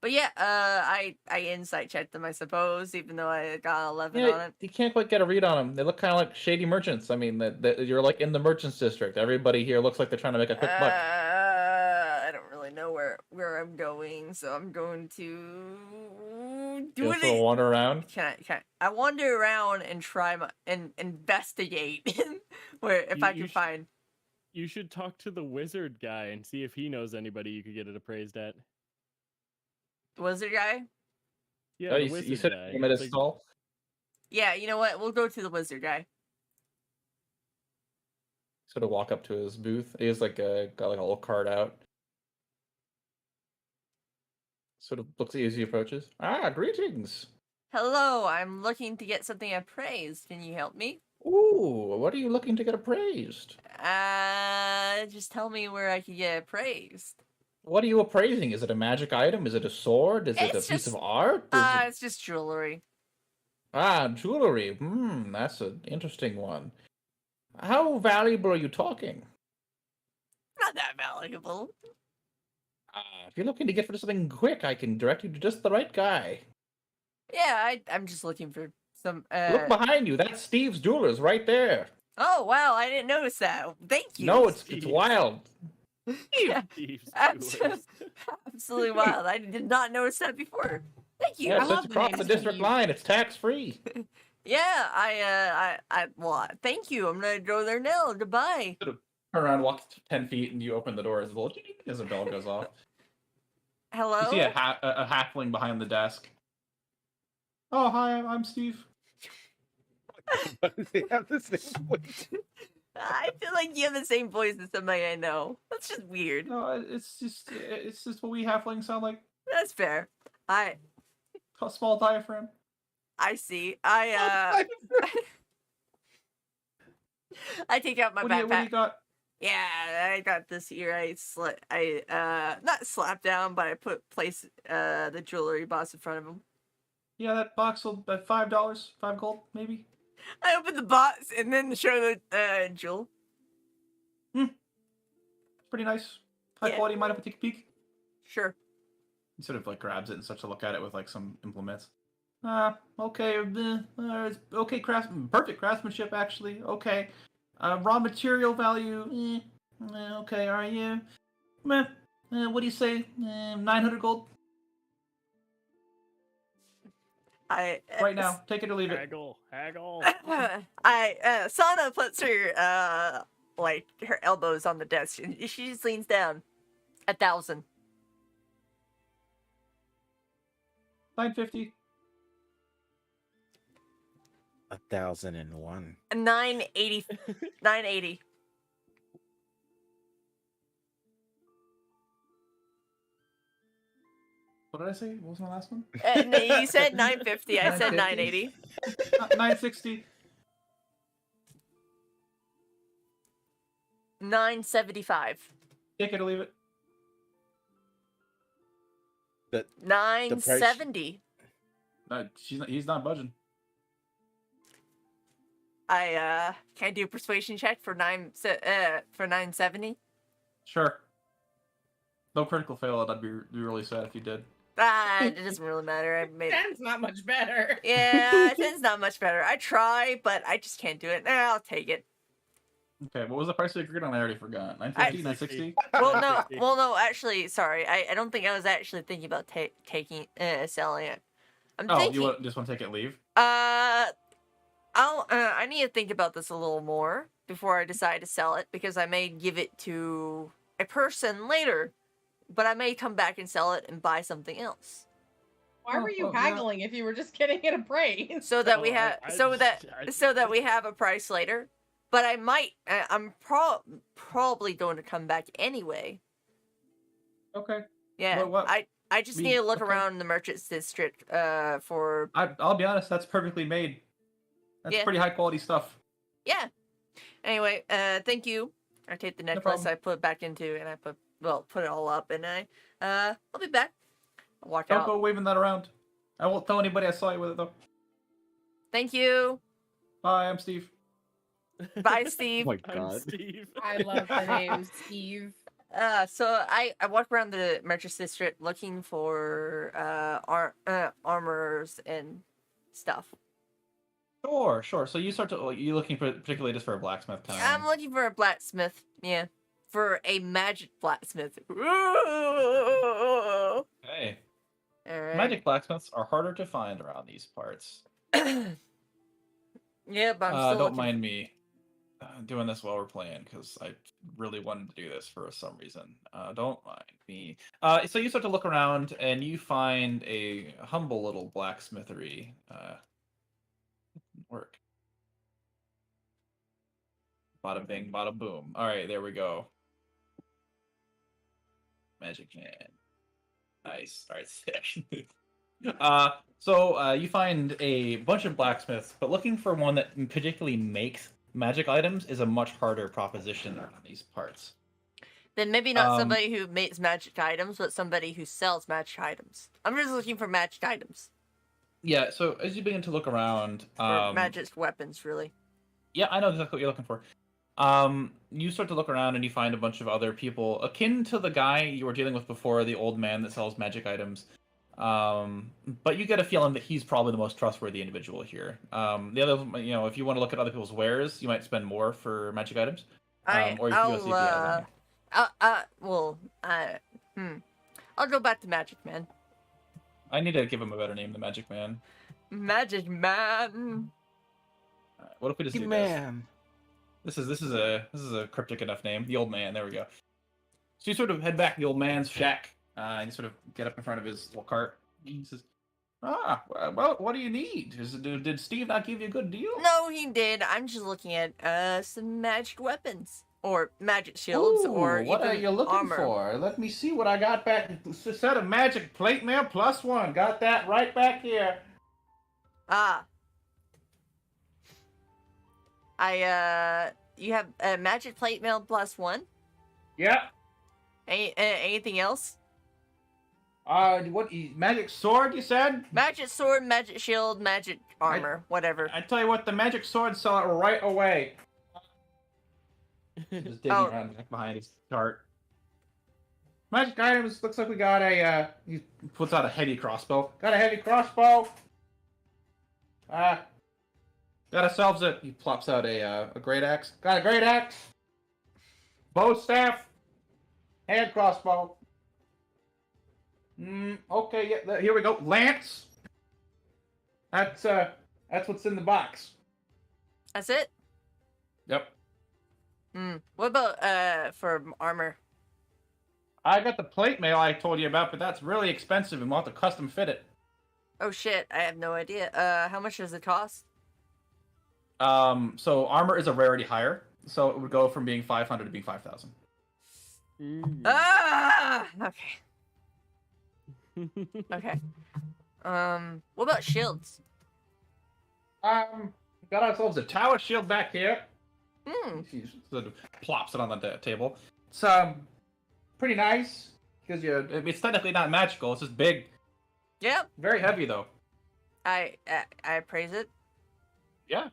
But yeah, I insight checked them, I suppose, even though I got 11 on Yeah, it. you can't quite get a read on them. They look kind of like shady merchants. I mean, that you're like in the merchants district. Everybody here looks like they're trying to make a quick buck. I don't really know where I'm going, so I'm going to do Just a it. wander around. Can I wander around and try and investigate where if You- I you can sh- find. You should talk to the wizard guy and see if he knows anybody you could get it appraised at. The wizard guy? Yeah, Oh, the you wizard said guy. him at his It's like- stall. Yeah, you know what? We'll go to the wizard guy. Sort of walk up to his booth. He has got like a little card out. Sort of looks at you as he approaches. Ah, greetings. Hello, I'm looking to get something appraised. Can you help me? Ooh, what are you looking to get appraised? Just tell me where I can get appraised. What are you appraising? Is it a magic item? Is it a sword? Is it a It's piece of just- art? Is it... It's just jewelry. Ah, jewelry. That's an interesting one. How valuable are you talking? Not that valuable. If you're looking to get for something quick, I can direct you to just the right guy. Yeah, I'm just looking for some. Look behind you. That's Steve's Jewelers right there. Oh wow, I didn't notice that. Thank you. No, it's Steve. wild. Yeah, Thieves' abs- jewelers. absolutely wild. I did not notice that before. Thank you. Yeah, I it love sits the across name the Steve. district line. It's tax free. Yeah, well, thank you. I'm gonna go there now. Goodbye. Turn around, walk 10 feet, and you open the door as a bell goes off. Hello. You see a halfling behind the desk. Oh, hi, I'm Steve. They have the same voice. I feel like you have the same voice as somebody I know. That's just weird. No, it's just what we halflings sound like. That's fair. I A small diaphragm. see. I take out my What do you backpack. got? Yeah, I got this here. I not slap down, but I place the jewelry box in front of him. Yeah, that box will be $5, 5 gold, maybe. I open the box and then show the jewel. Pretty nice. High Yeah. quality. Mind if I take a peek? Sure. He sort of like grabs it and starts to look at it with like some implements. Okay, it's okay, perfect craftsmanship actually. Okay, raw material value. Okay, are you? What do you say? 900 gold right now. Take it or leave it. Haggle. Sana puts her like her elbows on the desk and she just leans down. 1,000. 950. 1,001. 980. 980. What did I say? What was my last one? No, you said 950. I said 980. 960. 975. Take it or leave it. 970. No, he's not budging. I can I do a persuasion check for 970? Sure. No critical fail. I'd be really sad if you did. It doesn't really matter. I made. That's not much better. Yeah, it's not much better. I try, but I just can't do it. I'll take it. Okay, what was the price we agreed on? I already forgot. 950, 960? Well, no, 950. well, no. Actually, sorry. I don't think I was actually thinking about selling it. I'm Oh, thinking. you just want to take it and leave? I need to think about this a little more before I decide to sell it because I may give it to a person later, but I may come back and sell it and buy something else. Why were you well, yeah. haggling if you were just getting it appraised? So that we Oh, have, I so just- that we have a price later. But I might, I'm probably going to come back anyway. Okay. Yeah, What- I just me- need to look okay. around the Merchants District for I'll be honest, that's perfectly made. That's Yeah. pretty high quality stuff. yeah. Anyway, thank you. I take the necklace, problem. I put it back into, and I put it all up, and I'll be back. I'll walk Don't out. go waving that around. I won't tell anybody I saw you with it though. Thank you. Bye, I'm Steve. Bye, Oh Steve. my I'm god. Steve. I love the name Steve. So I walk around the Merchants District looking for armors and stuff. Sure. So you you looking for particularly just for a blacksmith kind of. I'm looking for a blacksmith. Yeah, for a magic blacksmith. Hey, Alright. magic blacksmiths are harder to find around these parts. Yeah, but I'm still Don't looking. mind me doing this while we're playing because I really wanted to do this for some reason. Don't mind me. So you start to look around and you find a humble little blacksmithery. Work. Bada bing, bada boom. All right, there we go. Magic man. Nice. All right, sick. So you find a bunch of blacksmiths, but looking for one that particularly makes magic items is a much harder proposition on these parts. Then maybe not Um, somebody who makes magic items, but somebody who sells magic items. I'm just looking for magic items. Yeah, so as you begin to look around, For magic weapons, really. yeah, I know exactly what you're looking for. You start to look around and you find a bunch of other people akin to the guy you were dealing with before, the old man that sells magic items. But you get a feeling that he's probably the most trustworthy individual here. The other, if you want to look at other people's wares, you might spend more for magic items. Or you can go see if you have one. I'll go back to Magic Man. I need to give him a better name, the Magic Man. Magic Man. What if we just do this? Man. This is a cryptic enough name. The Old Man. There we go. So you sort of head back to the old man's shack, and you sort of get up in front of his little cart. He says, well, what do you need? Did Steve not give you a good deal? No, he did. I'm just looking at some magic weapons or magic shields or what are even you looking armor. for? Let me see what I got back. It's a set of magic plate mail plus one. Got that right back here. You have a magic plate mail plus one. Yep. Anything else? Magic sword? You said? Magic sword, magic shield, magic armor, whatever. I tell you what, the magic sword sell it right away. Just digging around behind his cart. Magic items. Looks like we got a. He puts out a heavy crossbow. Got a heavy crossbow. Got ourselves a. He plops out a great axe. Got a great axe. Bow staff. Hand crossbow. Okay, yeah. Here we go. Lance. That's what's in the box. That's it. Yep. What about for armor? I got the plate mail I told you about, but that's really expensive and we'll have to custom fit it. Oh shit, I have no idea. How much does it cost? So armor is a rarity higher, so it would go from being 500 to being 5,000. Ah, okay. Okay. What about shields? Got ourselves a tower shield back here. Hmm. She sort of plops it on the table. It's pretty nice because it's technically not magical. It's just big, Yep. very heavy though. I praise it. Yeah.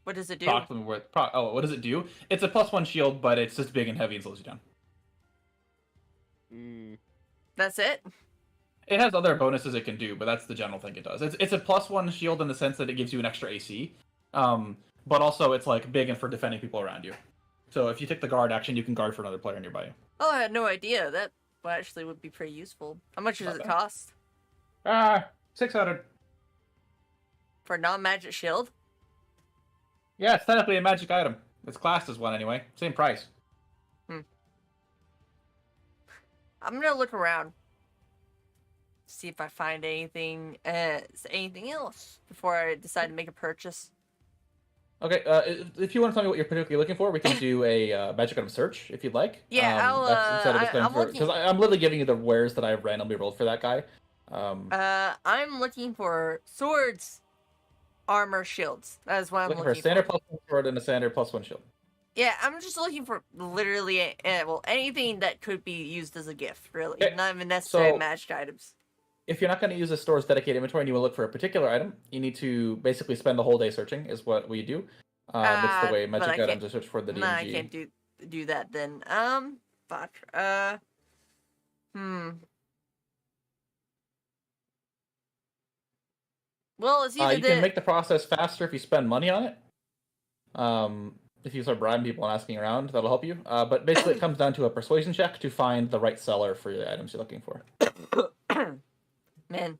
What does it do? Approximately what does it do? It's a +1 shield, but it's just big and heavy and slows you down. That's it? It has other bonuses it can do, but that's the general thing it does. It's a +1 shield in the sense that it gives you an extra AC, but also it's like big and for defending people around you. So if you take the guard action, you can guard for another player nearby you. Oh, I had no idea. That actually would be pretty useful. How much does it cost? 600. For a non-magic shield? Yeah, it's technically a magic item. It's classed as one anyway. Same price. I'm gonna look around. See if I find anything else before I decide to make a purchase. Okay, if you want to tell me what you're particularly looking for, we can do a magic item search if you'd like. Yeah, I'm looking. Because I'm literally giving you the wares that I randomly rolled for that guy. I'm looking for swords, armor, shields. That is what I'm looking looking for a standard +1 sword and a standard +1 shield. Yeah, I'm just looking for literally, anything that could be used as a gift, really. Okay, Not even necessarily so- magic items. If you're not going to use a store's dedicated inventory and you will look for a particular item, you need to basically spend the whole day searching, is what we do. It's the way but magic I items are searched for the DMG. Nah, I can't do that then. Fuck. Well, it's either You can make the process faster if you spend money on it. If you start bribing people and asking around, that'll help you. But basically, it comes down to a persuasion check to find the right seller for the items you're looking for. Man.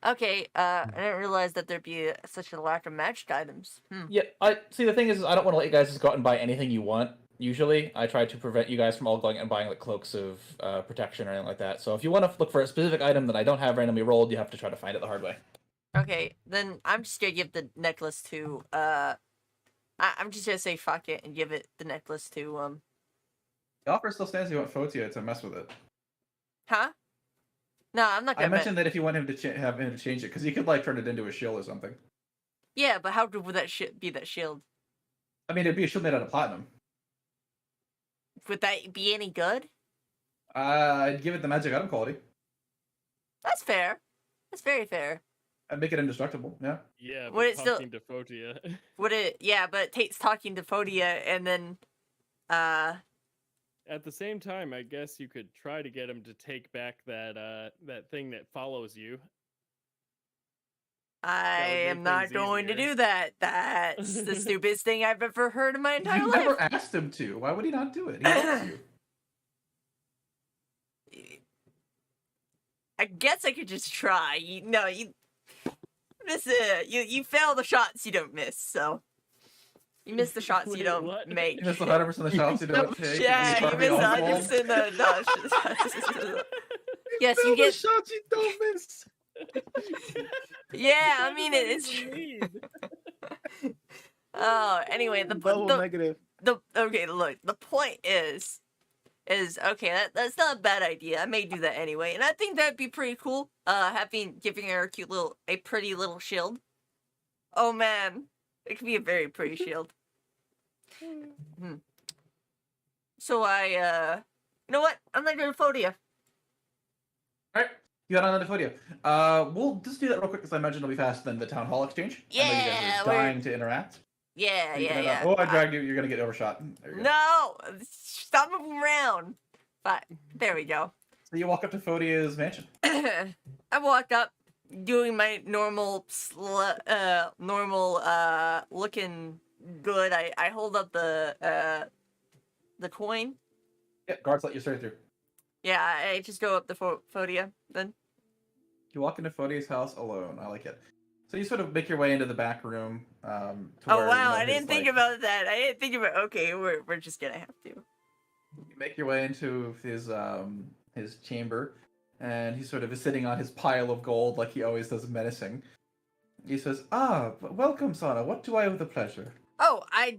Okay, I didn't realize that there'd be such a lack of magic items. Yeah, I see. The thing is, I don't want to let you guys just go out and buy anything you want. Usually, I try to prevent you guys from all going and buying like cloaks of protection or anything like that. So if you want to look for a specific item that I don't have randomly rolled, you have to try to find it the hard way. Okay, then I'm just gonna give the necklace to, I'm just gonna say fuck it and give it the necklace to, The offer still stands. You want Fotia to mess with it. Huh? No, I'm not I gonna. mentioned that if you want him to have him to change it, because he could like turn it into a shield or something. Yeah, but how good would that be that shield? I mean, it'd be a shield made out of platinum. Would that be any good? I'd give it the magic item quality. That's fair. That's very fair. I'd make it indestructible. Yeah. Yeah, Would but it still- talking to Fotia. Would it? Yeah, but Tate's talking to Fodia, and then, At the same time, I guess you could try to get him to take back that thing that follows you. I would am make not things going to easier. do that. That's the stupidest thing I've ever heard in my entire You life. never asked him to. Why would he not do it? He wants you. I guess I could just try. You miss it. You fail the shots you don't miss. So you miss the shots Wait, you don't what? make. You missed 100% of the shots you don't take. Yeah, you miss the 100% of the Yes, you The get. shots you don't miss. Yeah, I mean it's. Oh, anyway, Double negative. okay. Look, the point is okay. That's not a bad idea. I may do that anyway, and I think that'd be pretty cool. Giving her a pretty little shield. Oh man, it could be a very pretty shield. So you know what? I'm not gonna Fodia. Alright, you got another Fotia. We'll just do that real quick because I imagine it'll be faster than the town hall exchange. I know you Yeah, guys are we're- dying to interact. Yeah, You can yeah. Oh, I dragged you. You're gonna get overshot. There you go. No, stop moving around. But there we go. So you walk up to Fotia's mansion. I walk up, doing my normal, looking good. I hold up the coin. Yep, guards let you straight through. Yeah, I just go up the Fodia then. You walk into Fotia's house alone. I like it. So you sort of make your way into the back room. To Oh where, wow, I his, didn't think like- about that. I didn't think about. Okay, we're just gonna have to. You make your way into his chamber, and he sort of is sitting on his pile of gold like he always does, menacing. He says, welcome, Sana. What do I owe the pleasure? Oh, I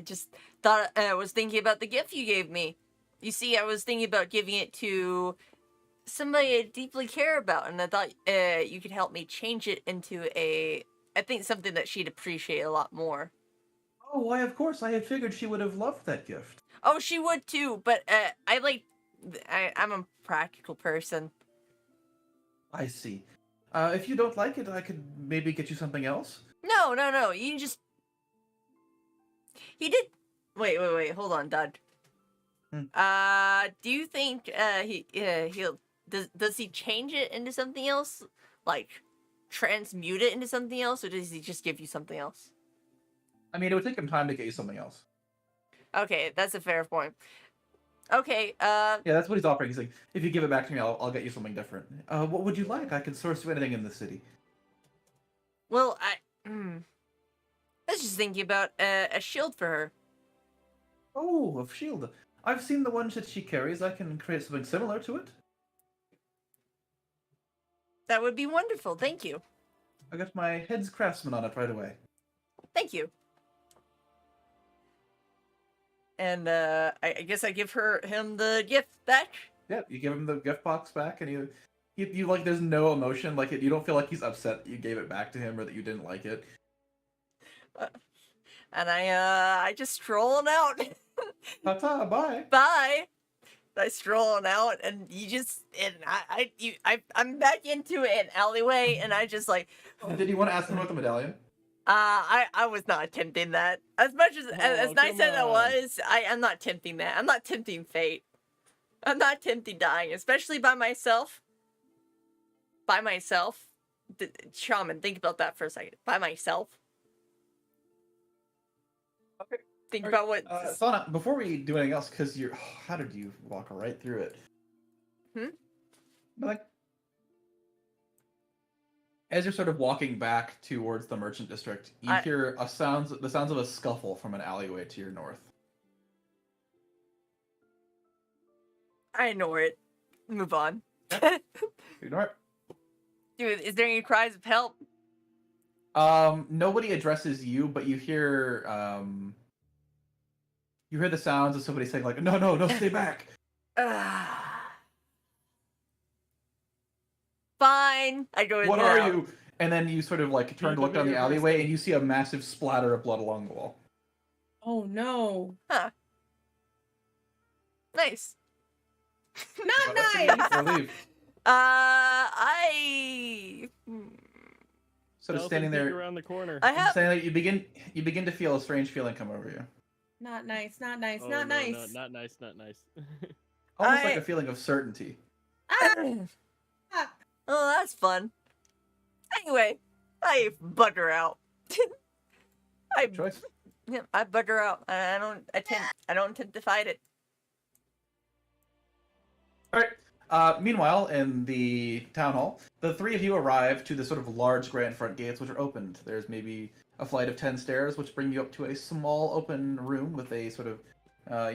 just thought I was thinking about the gift you gave me. You see, I was thinking about giving it to somebody I deeply care about, and I thought you could help me change it into I think something that she'd appreciate a lot more. Oh, why, of course. I had figured she would have loved that gift. Oh, she would too, but I'm a practical person. I see. If you don't like it, I could maybe get you something else. No. You can just. He did. Wait. Hold on, Dad. Do you think he'll does he change it into something else, like transmute it into something else, or does he just give you something else? I mean, it would take him time to get you something else. Okay, that's a fair point. Okay. Yeah, that's what he's offering. He's like, if you give it back to me, I'll get you something different. What would you like? I can source you anything in the city. Well, I was just thinking about a shield for her. Oh, a shield. I've seen the ones that she carries. I can create something similar to it. That would be wonderful. Thank you. I got my head's craftsman on it right away. Thank you. And I guess I give him the gift back. Yeah, you give him the gift box back, and you like. There's no emotion. Like you don't feel like he's upset that you gave it back to him or that you didn't like it. And I just stroll on out. Ta-ta, bye. Bye. I stroll on out, and I'm back into an alleyway, and I just like. Did you want to ask him about the medallion? I was not attempting that. As much as nice come as I on. was, I'm not tempting that. I'm not tempting fate. I'm not tempting dying, especially by myself. By myself. Shaman, think about that for a second. By myself. Okay. Think about what. Sana, before we do anything else, because how did you walk right through it? But like, as you're sort of walking back towards the merchant district, you hear the sounds of a scuffle from an alleyway to your north. I ignore it. Move on. Ignore it. Dude, is there any cries of help? Nobody addresses you, but you hear the sounds of somebody saying like, "No, stay back." Fine. I go in What there. are you? And then you sort of like turn to look down the alleyway, and you see a massive splatter of blood along the wall. Oh no. Nice. Not Well, nice. that's it. Or leave. I Sort of Stealth standing and peek there, around the corner. I have. saying that you begin to feel a strange feeling come over you, Not nice. Not nice. Oh, not no, nice. no, not nice. Not nice. almost like I- a feeling of certainty. Oh, that's fun. Anyway, I butter out. Choice. I butter out. I don't attempt to fight it. All right. Meanwhile, in the town hall, the three of you arrive to the sort of large grand front gates, which are opened. There's maybe a flight of 10 stairs, which bring you up to a small open room with a sort of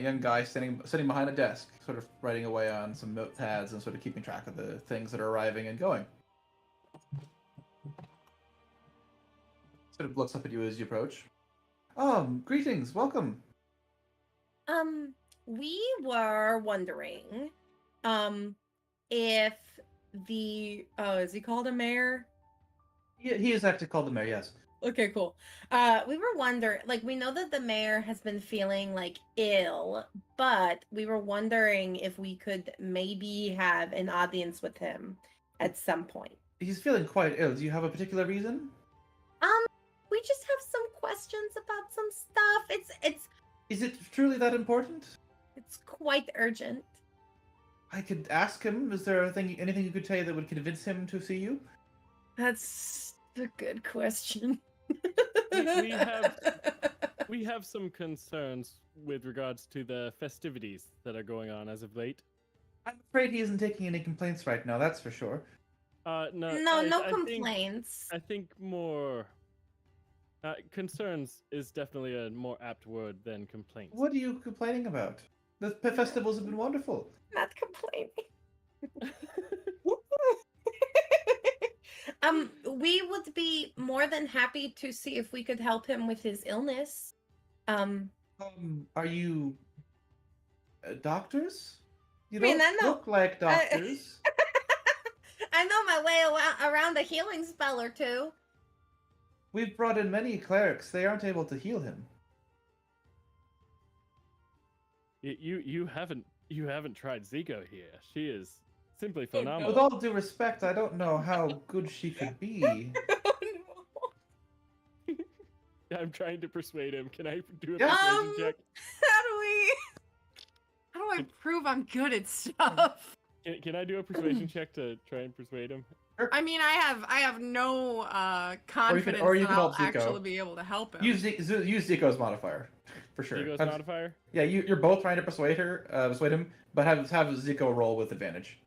young guy sitting behind a desk, sort of writing away on some notepads and sort of keeping track of the things that are arriving and going. Sort of looks up at you as you approach. Greetings, welcome. We were wondering, if the is he called a mayor? He is actually called the mayor, yes. Okay, cool. We were wondering, like, we know that the mayor has been feeling like ill, but we were wondering if we could maybe have an audience with him at some point. He's feeling quite ill. Do you have a particular reason? We just have some questions about some stuff. Is it truly that important? It's quite urgent. I could ask him. Is there anything you could say that would convince him to see you? That's a good question. We have some concerns with regards to the festivities that are going on as of late. I'm afraid he isn't taking any complaints right now, that's for sure. No, No I complaints. I think more concerns is definitely a more apt word than complaints. What are you complaining about? The festivals have been wonderful. Not complaining. We would be more than happy to see if we could help him with his illness. Are you doctors? You I mean, don't I know- look like doctors. I know my way around a healing spell or two. We've brought in many clerics. They aren't able to heal him. You haven't tried Zico here. She is simply Oh, no. phenomenal. With all due respect, I don't know how good she could be. I'm trying to persuade him. Can I do a Yeah. persuasion check? How do I prove I'm good at stuff? Can I do a persuasion check to try and persuade him? I mean, I have no confidence or you that can I'll help Zico. actually be able to help him. Use Zico's modifier, for sure. Zico's Have- modifier? Yeah, you're both trying to persuade him, but have Zico roll with advantage.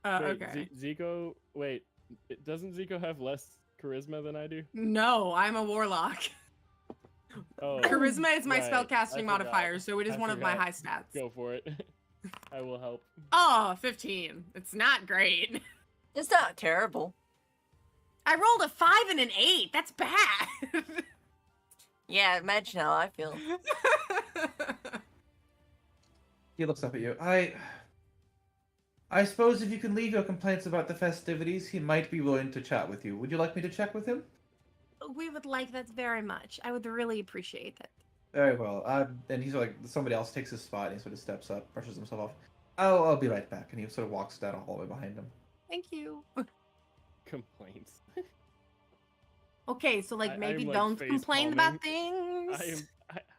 Wait, Okay. Zico. Wait, doesn't Zico have less charisma than I do? No, I'm a warlock. Oh, Charisma is my right, spellcasting I modifier, forgot. so it is I one of my forgot. high stats. Go for it. I will help. Oh, 15. It's not great. It's not terrible. I rolled a 5 and an 8. That's bad. Yeah, imagine how I feel. He looks up at you. I suppose if you can leave your complaints about the festivities, he might be willing to chat with you. Would you like me to check with him? We would like that very much. I would really appreciate it. Very well. And he's like, somebody else takes his spot, and he sort of steps up, brushes himself off. I'll be right back. And he sort of walks down a hallway behind him. Thank you. Complaints. Okay, so like I'm, maybe like, don't face complain palming. about things.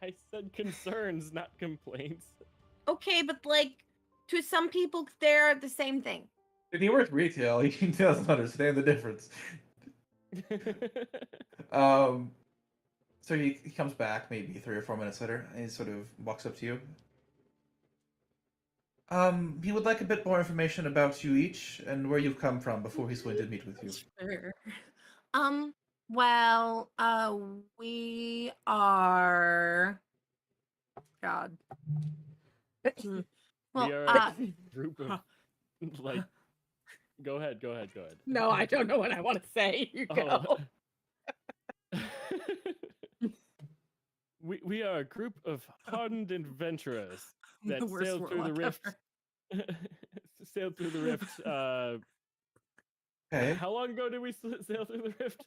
I said concerns, not complaints. Okay, but like to some people, they're the same thing. If he works retail, he doesn't understand the difference. So he comes back maybe 3 or 4 minutes later, and he sort of walks up to you. He would like a bit more information about you each and where you've come from before he's going to meet with you. Sure. Well, we are. God. Hmm. Well, We are uh, a group of like. Go ahead. No, I don't know what I want to say. You go. Oh. we are a group of hardened adventurers I'm the that worst sailed through the warlock rift. ever. Sailed through the rift. Okay. How long ago did we sail through the rift?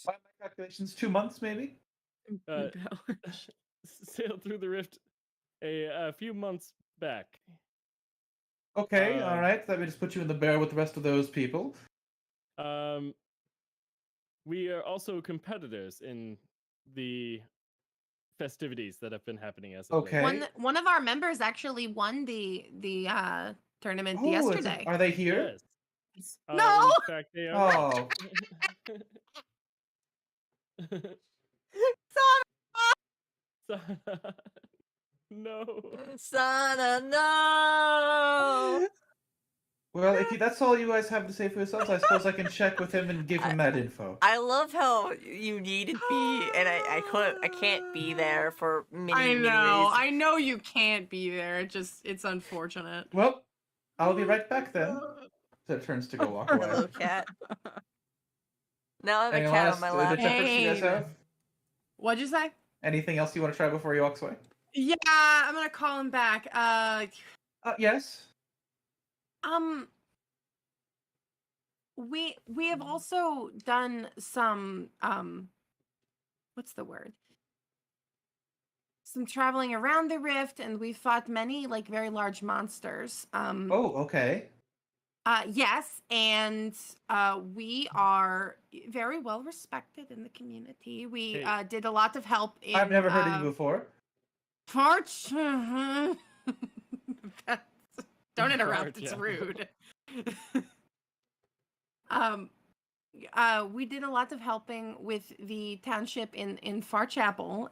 By my calculations, 2 months maybe? Uh, Sailed through the rift a few months back. Okay, Um, alright. Let me just put you in the bear with the rest of those people. We are also competitors in the festivities that have been happening as of late. Okay. one of our members actually won the tournament Oh, yesterday. are they here? Yes. No! In fact, they are. Oh, No. Sana, no! well, if that's all you guys have to say for yourselves, I suppose I can check with him and give him that info. I love how you needed me, and I can't be there for many, I many know. days. I know you can't be there. It's unfortunate. Well, I'll be right back then. So it turns to go walk away. Hello, cat. Now I have a Anyone cat else? on my The lap. checkers you guys Hey. have? What'd you say? Anything else you want to try before he walks away? Yeah, I'm gonna call him back. Yes. We have also done some what's the word? Some traveling around the rift, and we fought many like very large monsters. Oh, okay. Yes, and we are very well respected in the community. We Hey. did a lot of help in. I've never heard of you before. Parch. Don't interrupt. It's yeah. rude. We did a lot of helping with the township in Far Chapel,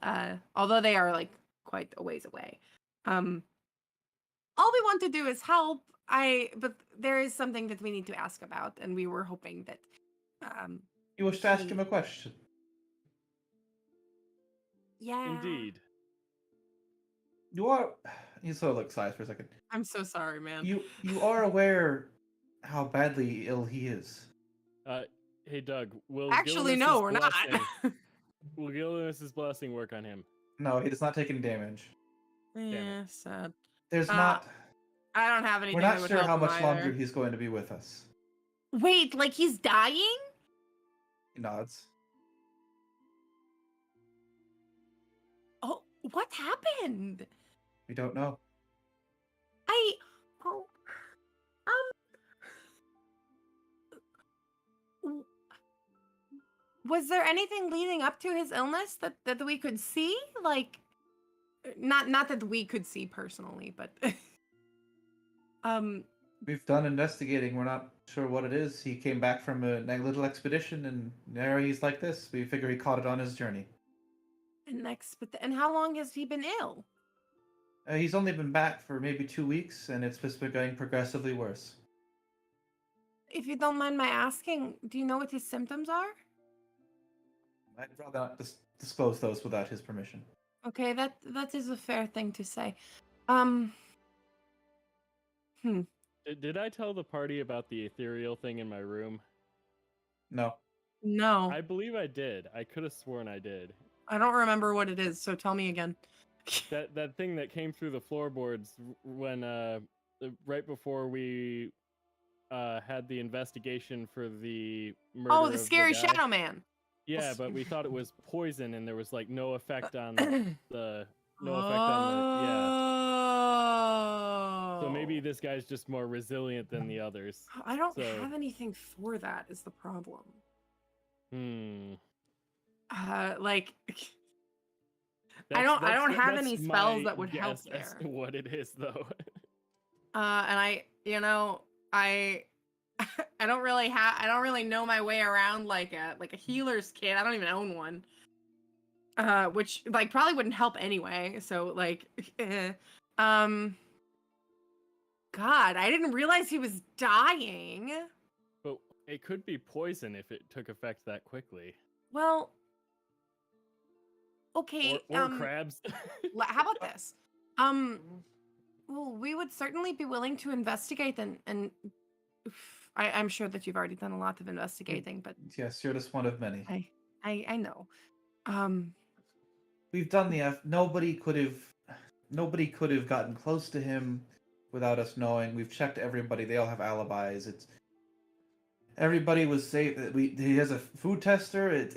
although they are like quite a ways away. All we want to do is help. But there is something that we need to ask about, and we were hoping that. You wish to ask him a question. Yeah. Indeed. You are. He sort of like sighs for a second. I'm so sorry, man. You are aware how badly ill he is. Hey Doug, will Actually, no, we're not. Will Gillimus's blessing work on him? No, he does not take any damage. Yeah, sad. There's Uh, not. I don't have anything. We're that not would sure help how him much either. longer he's going to be with us. Wait, like he's dying? He nods. Oh, what happened? We don't know. Oh, was there anything leading up to his illness that we could see? Like, not that we could see personally, but We've done investigating. We're not sure what it is. He came back from a little expedition, and now he's like this. We figure he caught it on his journey. and how long has he been ill? He's only been back for maybe 2 weeks, and it's just been getting progressively worse. If you don't mind my asking, do you know what his symptoms are? I'd rather not disclose those without his permission. Okay, that is a fair thing to say. Did I tell the party about the ethereal thing in my room? No. No, I believe I did. I could have sworn I did. I don't remember what it is. So tell me again. That thing that came through the floorboards when right before we had the investigation for the murder. Oh, the of scary guy. shadow man. Yeah, but we thought it was poison, and there was like no effect on the yeah. So maybe this guy's just more resilient than the others. I don't So- have anything for that. Is the problem? Hmm. Like, That's- don't that's- have that's any spells my that would help guess as to there. what it is, though. and I don't really know my way around like a healer's kit. I don't even own one. Which like probably wouldn't help anyway. So like, God, I didn't realize he was dying. But it could be poison if it took effect that quickly. Well, okay. Or crabs. How about this? Well, we would certainly be willing to investigate, and I'm sure that you've already done a lot of investigating, but Yes, you're just one of many. I know. We've done the nobody could have gotten close to him without us knowing. We've checked everybody. They all have alibis. Everybody was safe. He has a food tester.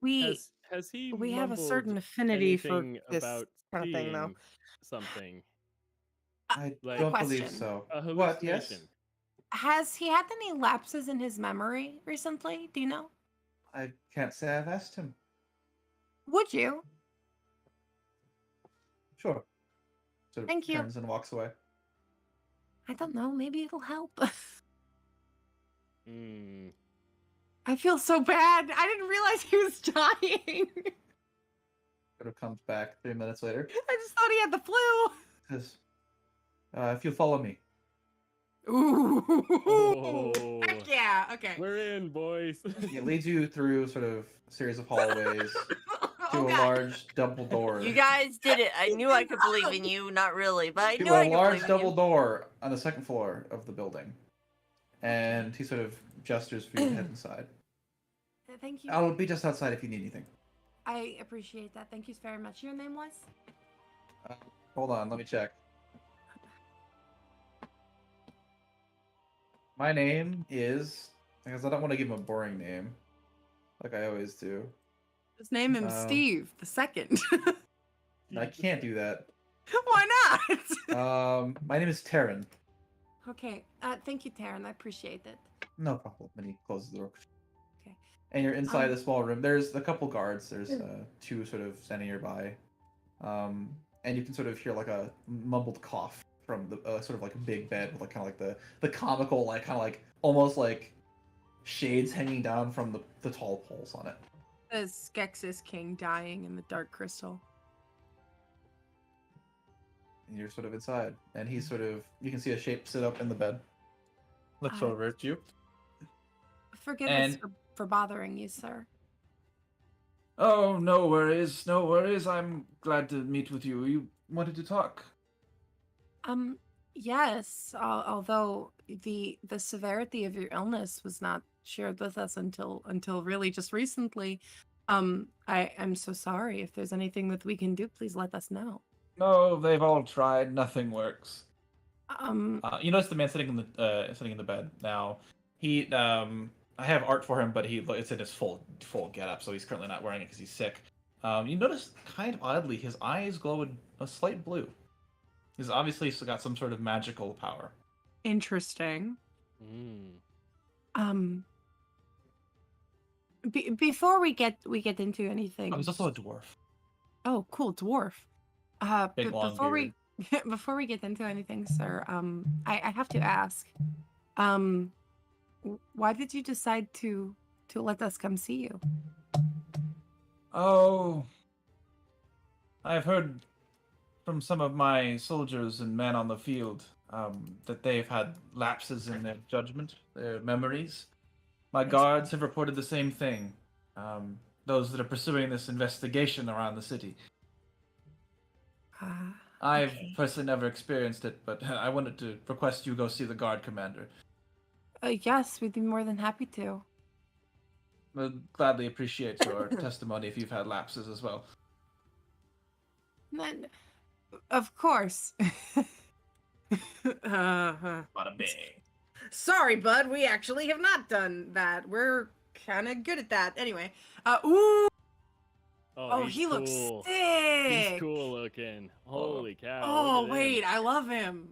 Has he we have a mumbled certain affinity for anything this about kind of thing, though. seeing something? I Like- don't Question. believe so. A What? Yes. hallucination. Has he had any lapses in his memory recently? Do you know? I can't say I've asked him. Would you? Sure. Sort of Thank you. turns and walks away. I don't know. Maybe it'll help. Hmm. I feel so bad. I didn't realize he was dying. Sort of comes back 3 minutes later. I just thought he had the flu. Says, if you follow me. Ooh. Oh. Heck yeah. Okay. We're in, boys. It leads you through sort of a series of hallways to Oh, a God. large double door. You guys did it. I knew I could believe in you. Not really, but I To knew I a could large believe in double you. door on the second floor of the building. And he sort of gestures for you to head inside. Thank you. I'll be just outside if you need anything. I appreciate that. Thank you very much. Your name was? Hold on, let me check. My name is, because I don't want to give him a boring name, like I always do. Just name him Um, Steve the second. I can't do that. Why not? My name is Taryn. Okay. Thank you, Taryn. I appreciate it. No problem. And he closes the door. Okay. And you're inside a small room. There's a couple guards. There's two sort of standing nearby. And you can sort of hear like a mumbled cough from the sort of like a big bed with like kind of like the comical like kind of like almost like shades hanging down from the tall poles on it. The Skeksis King dying in the Dark Crystal. And you're sort of inside, and he's sort of you can see a shape sit up in the bed. Looks Uh, over at you. Forgive us And- for bothering you, sir. Oh, no worries, no worries. I'm glad to meet with you. You wanted to talk. Yes, although the severity of your illness was not shared with us until really just recently. I'm so sorry. If there's anything that we can do, please let us know. No, they've all tried. Nothing works. Um, You notice the man sitting in the bed now. He I have art for him, but it's in his full getup, so he's currently not wearing it because he's sick. You notice kind of oddly his eyes glow a slight blue. He's obviously still got some sort of magical power. interesting. Mm. Um, before we get into Oh, anything. he's also a dwarf. Oh, cool, dwarf. Big long Before beard. we before we get into anything, sir, I have to ask, why did you decide to let us come see you? Oh, I've heard from some of my soldiers and men on the field that they've had lapses in their judgment, their memories. My guards have reported the same thing. Those that are pursuing this investigation around the city. I've Okay. personally never experienced it, but I wanted to request you go see the guard commander. Yes, we'd be more than happy to. I'd gladly appreciate your testimony if you've had lapses as well. Then, of course. Bada bing. Sorry, bud. We actually have not done that. We're kind of good at that. Anyway. Ooh. Oh, he's he looks cool. sick. He's cool looking. Holy cow. Oh, look at wait. him. I love him.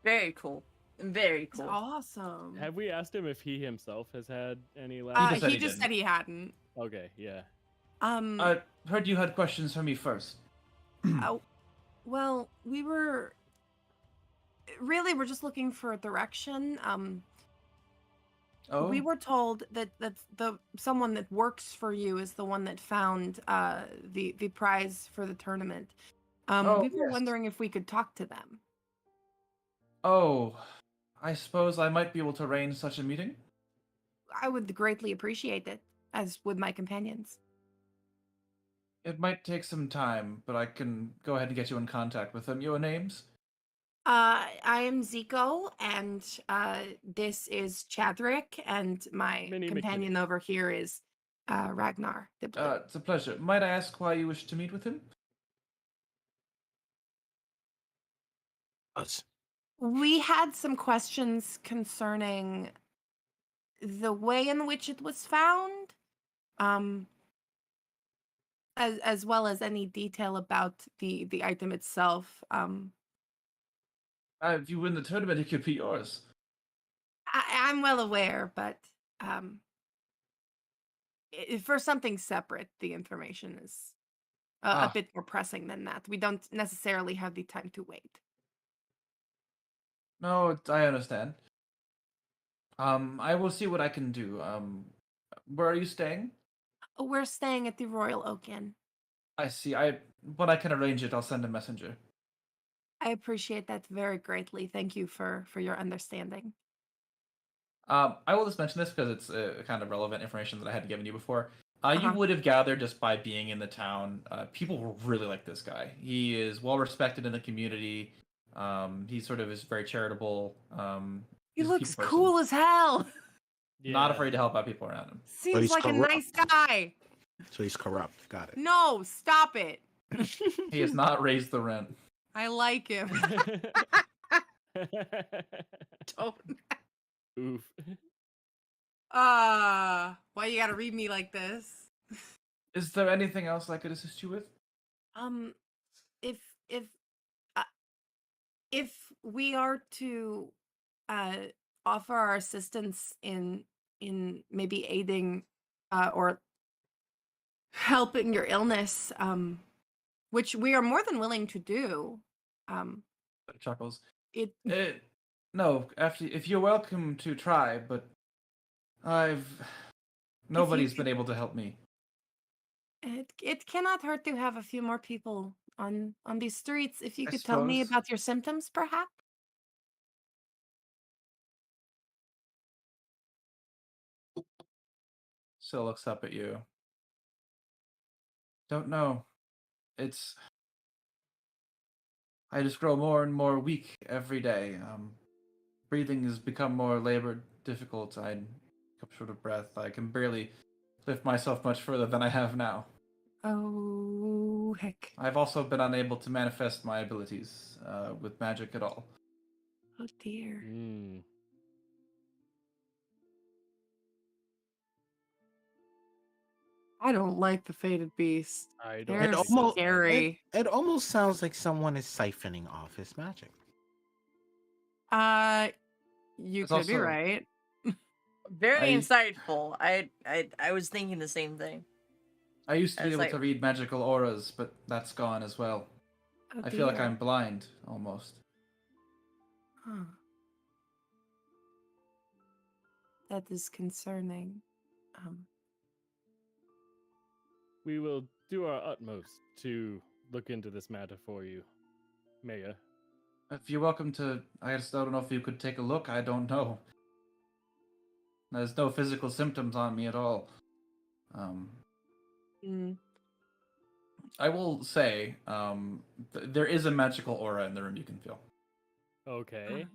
Very cool. Very It's cool. awesome. Have we asked him if he himself has had any lapses? said He he just didn't. said he hadn't. Okay, yeah. I heard you had questions for me first. Well, we're just looking for a direction. Oh, We were told that the someone that works for you is the one that found the prize for the tournament. We were yes. wondering if we could talk to them. Oh, I suppose I might be able to arrange such a meeting. I would greatly appreciate it, as would my companions. It might take some time, but I can go ahead and get you in contact with them. Your names? I am Zico, and this is Chadrick, and my Minnie companion over here is Ragnar. The blue. It's a pleasure. Might I ask why you wish to meet with him? Us. We had some questions concerning the way in which it was found, as well as any detail about the item itself. If you win the tournament, it could be yours. I'm well aware, but for something separate, the information is a bit more pressing than that. We don't necessarily have the time to wait. No, I understand. I will see what I can do. Where are you staying? We're staying at the Royal Oak Inn. I see. When I can arrange it, I'll send a messenger. I appreciate that very greatly. Thank you for your understanding. I will just mention this because it's kind of relevant information that I hadn't given you before. You would have gathered just by being in the town. People will really like this guy. He is well respected in the community. He sort of is very charitable. He he's a looks people cool as hell. Not Yeah. afraid to help out people around him. Seems he's like a corrupt. nice guy. So he's corrupt. Got it. No, stop it. He has not raised the rent. I like him. Don't. Oof. Why you gotta read me like this? Is there anything else I could assist you with? If if we are to offer our assistance in maybe aiding or helping your illness, which we are more than willing to do, Chuckles. it No, if you're welcome to try, but nobody's been able to help me. it cannot hurt to have a few more people on these streets. If you I could tell me suppose. about your symptoms, perhaps. Still looks up at you. Don't know. I just grow more and more weak every day. Breathing has become more labored, difficult. I come short of breath. I can barely lift myself much further than I have now. Oh, heck. I've also been unable to manifest my abilities with magic at all. Oh, dear. Mm. I don't like the fated beast. I don't. They're It think almost- scary. It almost sounds like someone is siphoning off his magic. You It's could be also- right. Very I- insightful. I was thinking the same thing. I used to I be was able like- to read magical auras, but that's gone as well. Oh, I feel like dear. I'm blind, almost. Huh. That is concerning. We will do our utmost to look into this matter for you, Maya. If you're welcome to, I just don't know if you could take a look. I don't know. There's no physical symptoms on me at all. Mm. I will say, there is a magical aura in the room you can feel. Okay.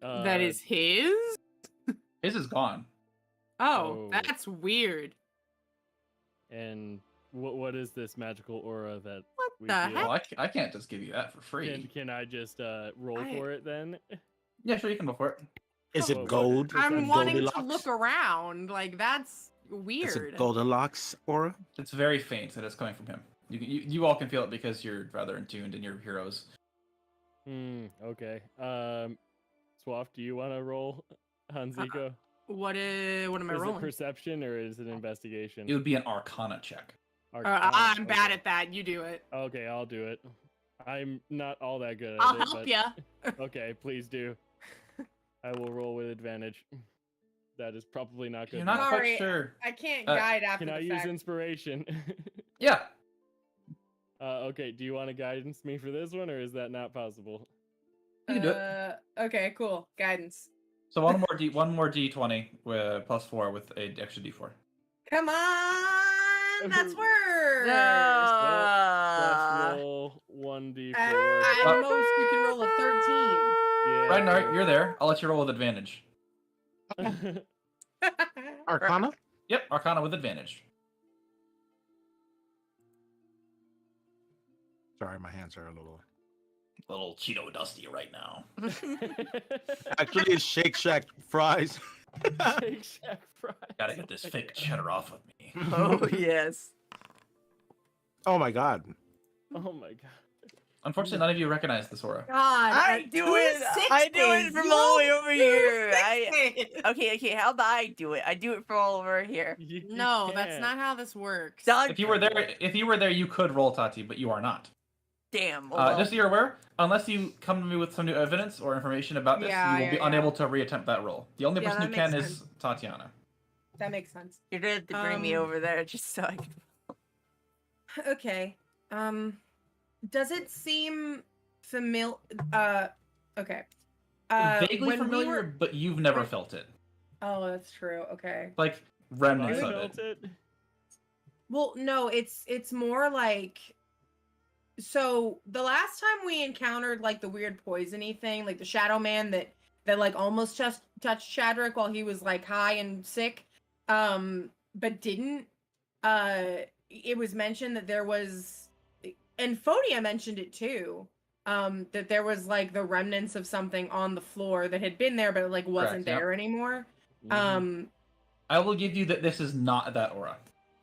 That is his? His is gone. Oh, Oh. that's weird. And what is this magical aura that What we the feel? heck? Well, I can't just give you that for free. Can I just roll I- for it then? Yeah, sure, you can go for it. Is What- it what- gold? Is I'm that wanting to Goldilocks? look around. Like, that's Is it weird. Goldilocks aura? It's very faint that it's coming from him. You all can feel it because you're rather in tuned in your heroes. Okay. Swaff, do you want to roll on Zico? What am I Is it rolling? perception or is it investigation? It would be an Arcana check. Arcana, I'm bad okay. at that. You do it. Okay, I'll do it. I'm not all that good at I'll it. help but- ya. Okay, please do. I will roll with advantage. That is probably not good. You're not enough. Sorry. quite sure. I can't Uh, guide after Can I the use fact. inspiration? Yeah. Okay, do you want to guidance me for this one, or is that not possible? You can do it. Okay, cool. Guidance. So one more d20 with +4 with an extra d4. Come on, that's Ooh. worse. Let's roll 1d4. At most, you can roll a 13. Yeah. Ragnar, you're there. I'll let you roll with advantage. Arcana? Yep, Arcana with advantage. Sorry, my hands are a little. A little Cheeto dusty right now. Actually, it's Shake Shack fries. Shake Shack fries. Gotta get this fake cheddar off of me. Oh yes. Oh my god. Oh my god. Unfortunately, none of you recognize this aura. God, I do it from all the way over here. Okay, how about I do it? I do it from all over here. You No, that's can't. not how this works. Dog. If you were there, you could roll Tati, but you are not. Damn. Just so you're aware, unless you come to me with some new evidence or information about this, Yeah, you will be yeah. unable to reattempt that roll. The only Yeah, person who that can makes is sense. Tatiana. That makes sense. You're gonna have to bring me over there just so I can. Okay. Does it seem familiar? Okay. Vaguely when we familiar, were- but you've never when- felt it. Oh, that's true. Okay. Like I remnants of felt it. it. Well, no, it's more like, so the last time we encountered like the weird poisony thing, like the shadow man that like almost just touched Chadrick while he was like high and sick, but didn't. It was mentioned that there was, and Phonia mentioned it too, that there was like the remnants of something on the floor that had been there but like wasn't Correct, yep. there anymore. Mhm. I will give you that this is not that aura.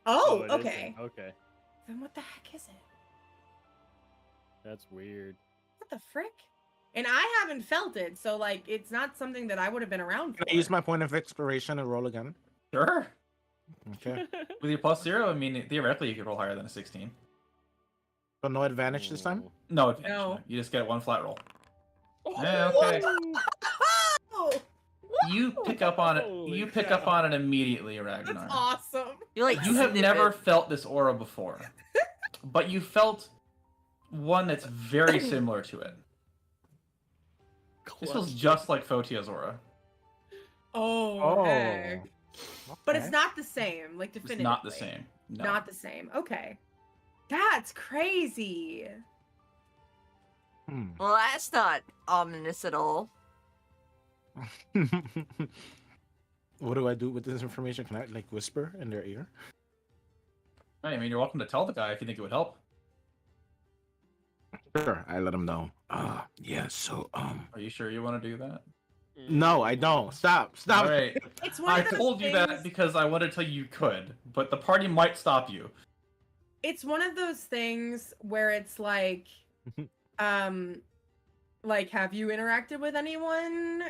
Oh, it isn't. okay. Okay. Then what the heck is it? That's weird. What the frick? And I haven't felt it, so like it's not something that I would have been around for. Can I use my point of inspiration and roll again? Sure. Okay. With your +0, I mean, theoretically, you could roll higher than a 16. So no advantage this time? Oh. No advantage. No. No. You just get one flat roll. Oh, Yeah, okay. Oh, You pick up on it. Holy You pick cow. up on it immediately, that's Ragnar. awesome. You like You have sniff never it. felt this aura before, but you felt one that's very similar to it. This feels Clutch. just like Photia's aura. Oh, heck. But it's okay. not the same, like It's definitively. not the same. No. Not the same. Okay. That's crazy. Hmm. Well, that's not ominous at all. What do I do with this information? Can I like whisper in their ear? I mean, you're welcome to tell the guy if you think it would help. Sure, I let him know. Yeah. So, Are you sure you want to do that? no, I don't. Stop. All right. It's one I of those told you things, that because I wanted to tell you could, but the party might stop you. it's one of those things where it's like have you interacted with anyone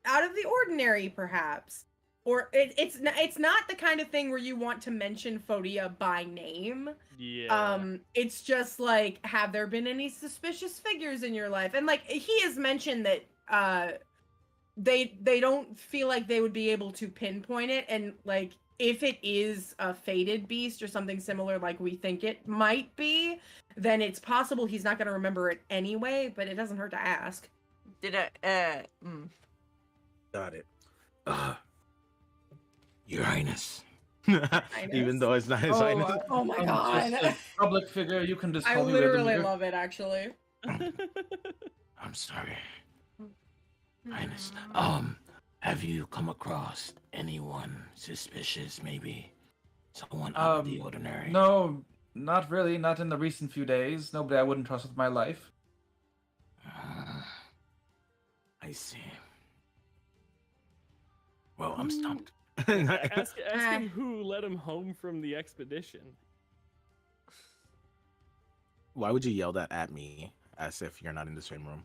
out of the ordinary, perhaps? Or it's not the kind of thing where you want to mention Photia by name. Yeah. It's just like, have there been any suspicious figures in your life? And like he has mentioned that they don't feel like they would be able to pinpoint it, and like if it is a fated beast or something similar like we think it might be, then it's possible he's not going to remember it anyway, but it doesn't hurt to ask. Did I? Got it. Your Highness. Even though it's not His Highness. Oh my I'm god. just a public figure. You can just I call me literally Rhythm. love it, actually. I'm sorry, Highness. Have you come across anyone suspicious? Maybe someone out of the ordinary. No, not really. Not in the recent few days. Nobody I wouldn't trust with my life. I see. Well, I'm stumped. Ask him who let him home from the expedition. Why would you yell that at me as if you're not in the same room?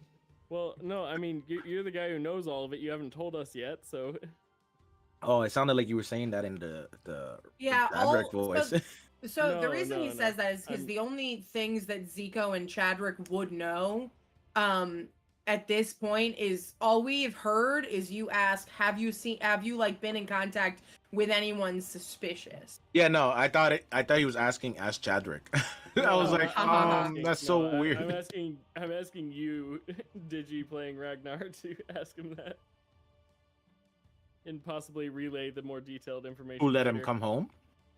Well, no, I mean, you're the guy who knows all of it. You haven't told us yet, so. Oh, it sounded like you were saying that in the Yeah, Chadrick voice. So the No, reason he no. says that is because I'm- the only things that Zico and Chadrick would know at this point is all we've heard is you ask, have you like been in contact with anyone suspicious? Yeah, no, I thought he was asking as Chadrick. I was No, like, I'm asking- that's so no, weird. I'm asking you, Digi playing Ragnar, to ask him that, and possibly relay the more detailed information. Who let him later. come home?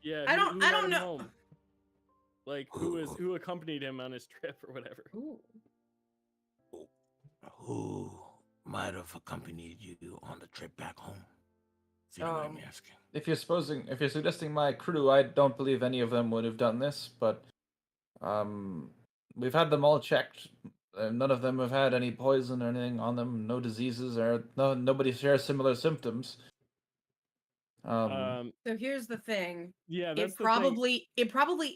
Yeah, I who don't let him know. home? Like who accompanied him on his trip or whatever. Ooh. Who might have accompanied you on the trip back home? If you don't mind me asking. If you're suggesting my crew, I don't believe any of them would have done this, but we've had them all checked. None of them have had any poison or anything on them. No diseases, or nobody shares similar symptoms. So here's the thing. Yeah, that's It probably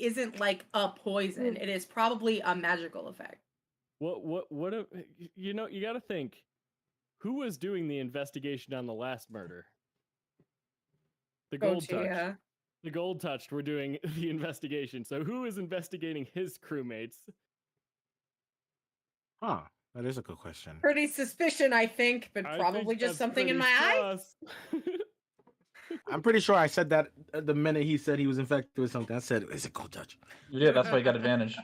isn't like a poison. It is probably a magical effect. What you know, you got to think, who was doing the investigation on the last murder? The Gold Touch. Yeah. The Gold Touched were doing the investigation. So who is investigating his crewmates? Huh. That is a good question. Pretty suspicion, I think, but I probably think just that's something in pretty my eye. sus. I'm pretty sure I said that the minute he said he was infected with something. I said, "Is it Gold Touch?" You did. That's why you got advantage.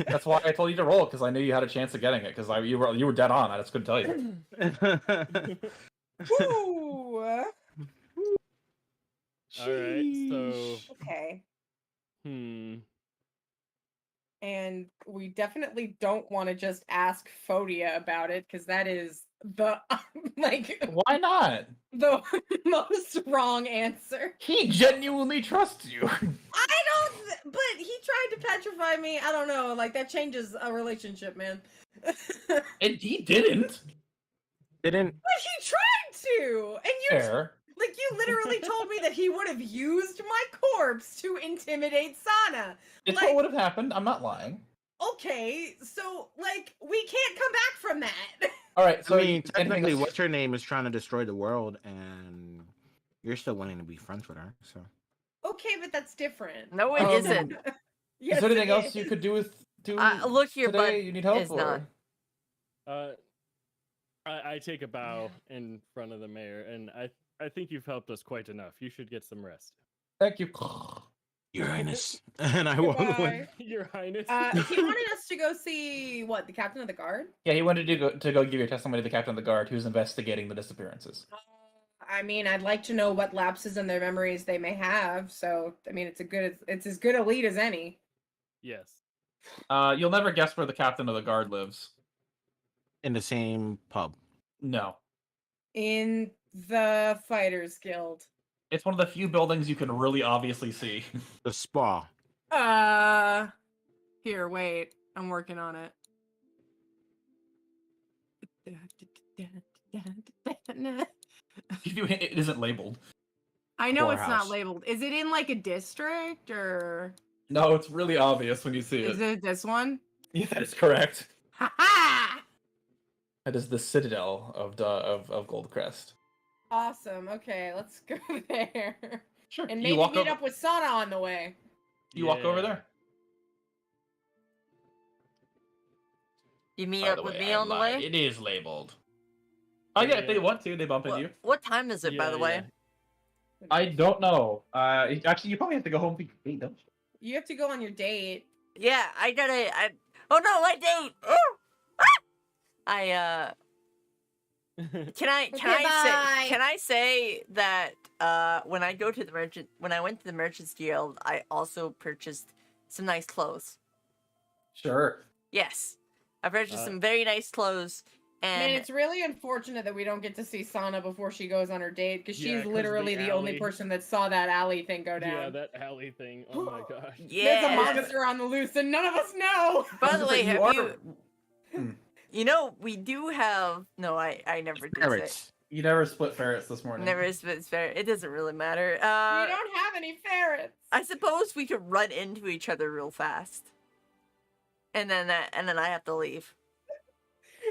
That's why I told you to roll, because I knew you had a chance of getting it. Because you were dead on. I just couldn't tell you. Ooh. All right, so Okay. And we definitely don't want to just ask Photia about it, because that is the Why not? the most wrong answer. He genuinely trusts you. But he tried to petrify me. I don't know. Like, that changes a relationship, man. But And he didn't. Didn't he tried to. And you Fair. like you literally told me that he would have used my corpse to intimidate Sana. It's Like- what would have happened. I'm not lying. Okay, so like we can't come back from that. All right. So I mean, anything technically, else? what's her name is trying to destroy the world, and you're still wanting to be friends with her. So Okay, but that's different. No, it Um, isn't. Yes, Is there it anything else you is. could do Look here, today? bud. You need help? It's not. I take a bow in front of the mayor, and I think you've helped us quite enough. You should get some rest. Thank you. Your Highness, and I walk away. Goodbye. Your Highness. He wanted us to go see what, the captain of the guard? Yeah, he wanted to go give your testimony to the captain of the guard who's investigating the disappearances. I mean, I'd like to know what lapses in their memories they may have. So, I mean, it's as good a lead as any. Yes. You'll never guess where the captain of the guard lives. In the same pub. No. In the Fighters Guild. It's one of the few buildings you can really obviously see. The spa. Here, wait. I'm working on it. It isn't labeled. I know it's not Whorehouse. labeled. Is it in like a district or No, it's really obvious when you see is it this one? Yeah, that is correct. Ha ha! That is the citadel of Goldcrest. Awesome. Okay, let's go there. Sure. And you maybe walk meet over, up with Sana on the way. You walk over Yeah. there. You meet By up the with way, me I on the lied. way? It is labeled. Oh yeah, if they Yeah. want to, they bump into you. What time is it, by Yeah, the way? I don't know. Actually, you probably have to go home for your date, don't you? You have to go on your date. Yeah, oh no, my date! Oh! Ah! Can I bye. say that when I went to the Merchants Guild, I also purchased some nice clothes. Sure. Yes. I purchased Uh, some very nice clothes, Man, and it's really unfortunate that we don't get to see Sana before she goes on her date because Yeah, she's 'cause literally the the only alley- person that saw that alley thing go down. Yeah, that alley thing. Oh my gosh. There's a yeah. monster on the loose and none of us know. By I the was way, gonna say, have you you? Hmm. You know, we do have. No, I never did say. Ferrets. You never split ferrets this morning. Never is, but it's fair. It doesn't really matter. We don't have any ferrets. I suppose we could run into each other real fast, and then I have to leave.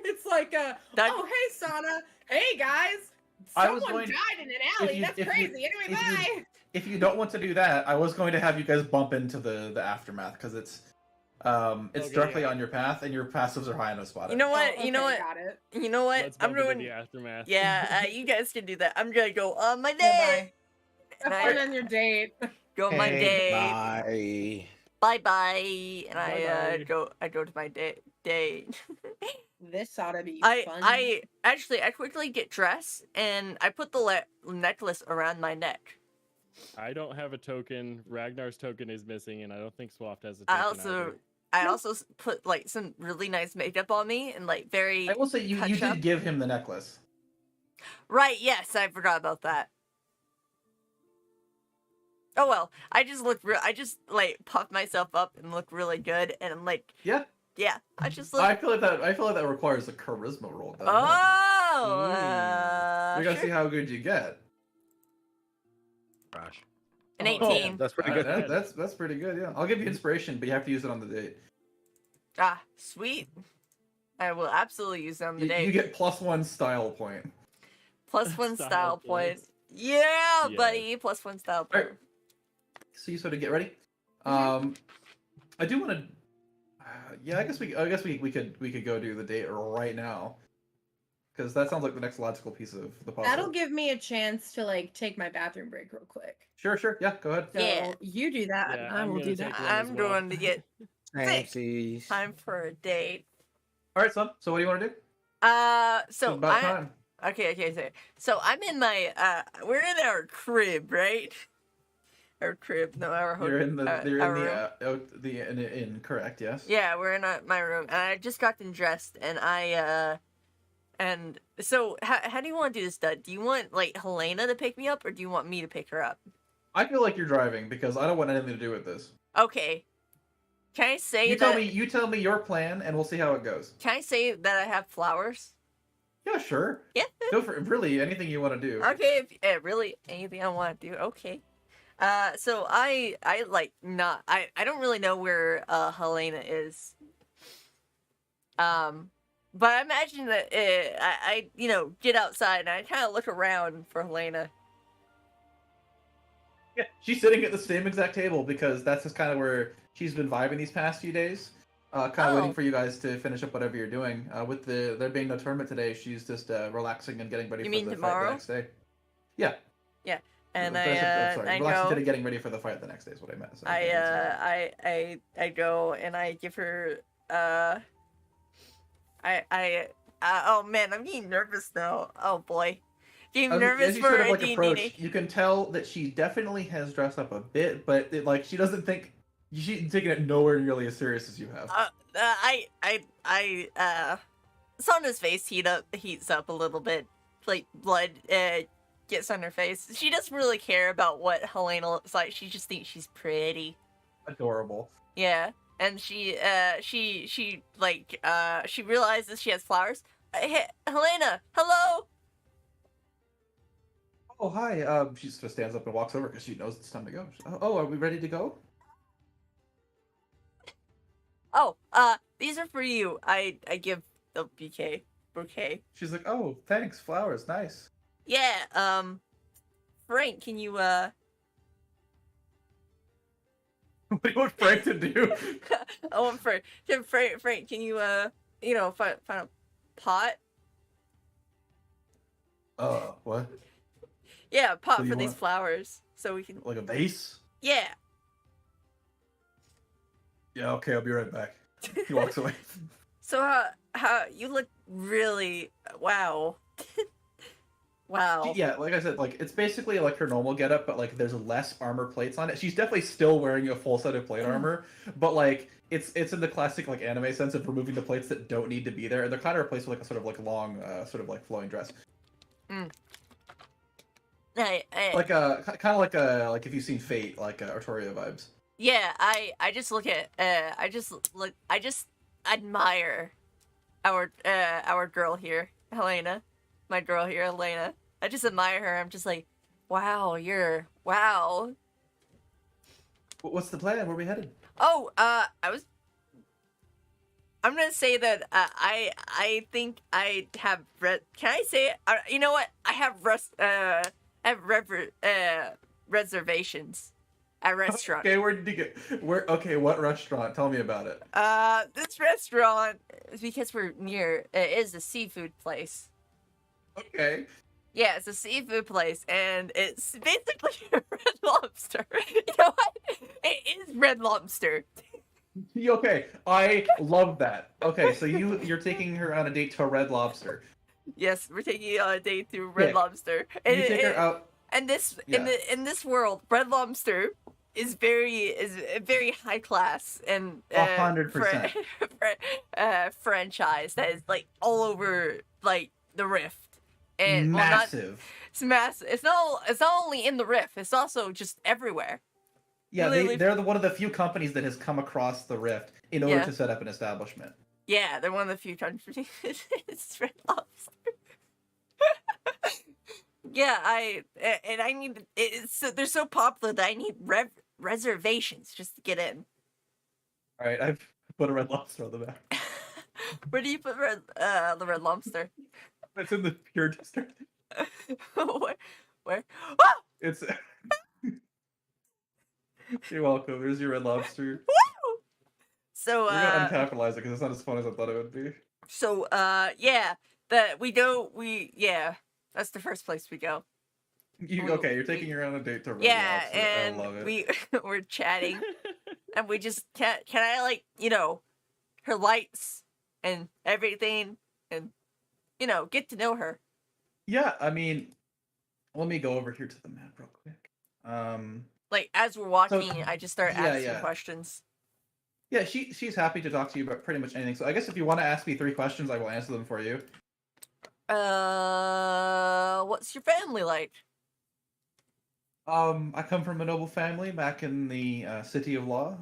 It's like That- oh hey Sana, hey guys, I was someone going- died in an alley. That's if you- crazy. Anyway, if you- bye. If you don't want to do that, I was going to have you guys bump into the aftermath because it's Okay, directly yeah. on your path and your passives are high enough spotted. You know what? Oh, You know okay, what? Got it. You know what? Let's I'm bump into doing. the aftermath. Yeah, you guys can do that. I'm gonna go on my Yeah, day. Have And fun I on your date. go on my day. Bye. Bye bye. And Bye-bye. I go to my day. This ought to be fun. I quickly get dressed and I put the necklace around my neck. I don't have a token. Ragnar's token is missing, and I don't think Swaft has a token. I also put like some really nice makeup on me and like very I will say you touch up. did give him the necklace. Right, yes, I forgot about that. Oh well, I just like puff myself up and look really good and I'm like, Yeah. I just look I feel like that requires a charisma roll. doesn't it? Oh, We gotta sure. see how good you get. Gosh. An Oh, 18. That's pretty good. That's pretty good. Yeah, I'll give you inspiration, but you have to use it on the date. Ah, sweet. I will absolutely use them You, today. you get +1 style point. +1 Style style point. points. Yeah, Yes. buddy. +1 style point. Alright. So you sort of get ready. Mm-hmm. I do want to. Yeah, I guess we could go do the date right now, because that sounds like the next logical piece of the puzzle. That'll give me a chance to like take my bathroom break real quick. Sure. Yeah, go ahead. So Yeah. you do that. Yeah, and I I'm will gonna do take that. one as I'm well. going to get Fancies. time for a date. All right, son. So what do you want to do? So It's about I time. okay. So I'm in my we're in our crib, right? Our crib, no, our You're in the room. inn, correct? Yes. Yeah, we're in my room, and I just got them dressed, and and so how do you want to do this, Dud? Do you want like Helena to pick me up, or do you want me to pick her up? I feel like you're driving because I don't want anything to do with this. Okay. Can I say You that? tell me your plan, and we'll see how it goes. Can I say that I have flowers? Yeah, sure. Yeah. Go for really anything you want to do. Okay, if really anything I want to do. Okay. So I like not I don't really know where Helena is. But I imagine that I get outside and I kind of look around for Helena. Yeah, she's sitting at the same exact table because that's just kind of where she's been vibing these past few days. Kind of waiting Oh. for you guys to finish up whatever you're doing. With there being no tournament today, she's just relaxing and getting ready You for mean the fight tomorrow? the next day. Yeah. And I'm sorry. I Relaxing go today, getting ready for the fight the next day is what I meant. So I go and I give her oh man, I'm getting nervous now. Oh boy. Getting nervous as you for sort of a like D&D. approach, you can tell that she definitely has dressed up a bit, but she doesn't think She's taking it nowhere nearly as serious as you have. Sana's face heats up a little bit, like blood gets on her face. She doesn't really care about what Helena looks like. She just thinks she's pretty. Adorable. Yeah, and she realizes she has flowers. Hey, Helena, hello. Oh, hi. She just stands up and walks over because she knows it's time to go. Oh, are we ready to go? Oh, these are for you. I give the bouquet. She's like, oh, thanks, flowers, nice. Yeah, Frank, can you, What do you want Frank to do? I want Frank, can you, find a pot? What? Yeah, a pot What do for you these want? flowers, so we can, Like a vase? yeah. Yeah, okay, I'll be right back. He walks away. So, how, you look really, wow. Wow. Yeah, like I said, like it's basically like her normal getup, but like there's less armor plates on it. She's definitely still wearing a full set of plate armor, but like it's in the classic like anime sense of removing the plates that don't need to be there, and they're kind of replaced with like a sort of like long, sort of like flowing dress, like kind of like if you've seen Fate, like Artoria vibes. Yeah, I just look at, I just admire our girl here, Helena. My girl here, Helena. I just admire her. I'm just like, wow, wow. What's the plan? Where are we headed? Oh, I'm gonna say that I think I have can I say it? You know what? I have reservations at restaurant. Okay, where did you get? Okay, what restaurant? Tell me about it. This restaurant is because we're near. It is a seafood place. Okay. Yeah, it's a seafood place, and it's basically a Red Lobster. You know what? It is Red Lobster. Okay, I love that. Okay, so you're taking her on a date to a Red Lobster. Yes, we're taking you on a date to Red Yeah. Lobster. You take her out. And this Yeah. in this world, Red Lobster is very high class and 100%. franchise that is like all over like the Rift. And Massive. it's massive. It's not only in the Rift. It's also just everywhere. Yeah, Literally- they're one of the few companies that has come across the Rift in order Yeah. to set up an establishment. Yeah, they're one of the few countries. It's Red Lobster. Yeah, I need they're so popular that I need reservations just to get in. All right, I've put a Red Lobster on the map. Where do you put the Red Lobster? It's in the Pure District. Where? Oh! It's. You're welcome. There's your Red Lobster. So We're gonna uncapitalize it because it's not as fun as I thought it would be. So yeah, that's the first place we go. Okay, you're taking her on a date to Red Yeah, Lobster. and I love it. we're chatting, and we just can I like her lights and everything, and get to know her. Yeah, I mean, let me go over here to the map real quick. Like as we're walking, I just start yeah, asking yeah. questions. Yeah, she's happy to talk to you about pretty much anything. So I guess if you want to ask me 3 questions, I will answer them for you. What's your family like? I come from a noble family back in the City of Law.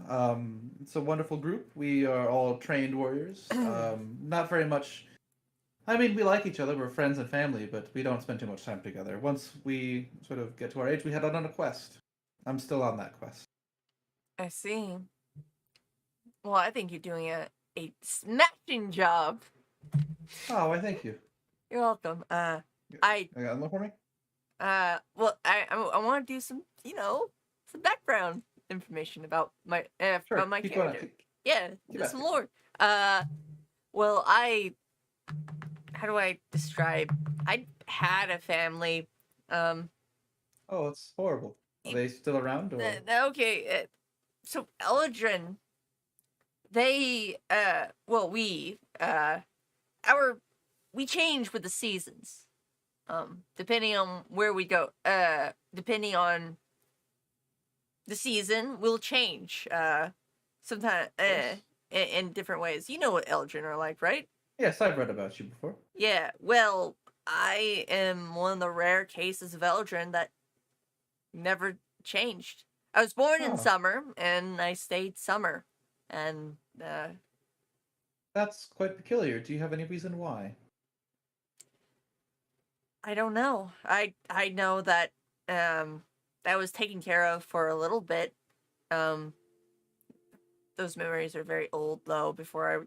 It's a wonderful group. We are all trained warriors. Not very much. I mean, we like each other. We're friends and family, but we don't spend too much time together. Once we sort of get to our age, we head out on a quest. I'm still on that quest. I see. Well, I think you're doing a smashing job. Oh, I thank you. You're welcome. I got one for me? well, I want to do some some background information about my Sure. about my keep going. character. Yeah, keep just some asking. lore. Well, how do I describe? I had a family. Oh, it's horrible. Are they still around? Or? Okay. So Eldrin, they we change with the seasons. Depending on where we go. Depending on the season will change. Sometime in different ways. You know what Eldrin are like, right? Yes, I've read about you before. Yeah. Well, I am one of the rare cases of Eldrin that never changed. I was born in Oh. summer, and I stayed summer, and That's quite peculiar. Do you have any reason why? I don't know. I know that that was taken care of for a little bit. Those memories are very old though. Before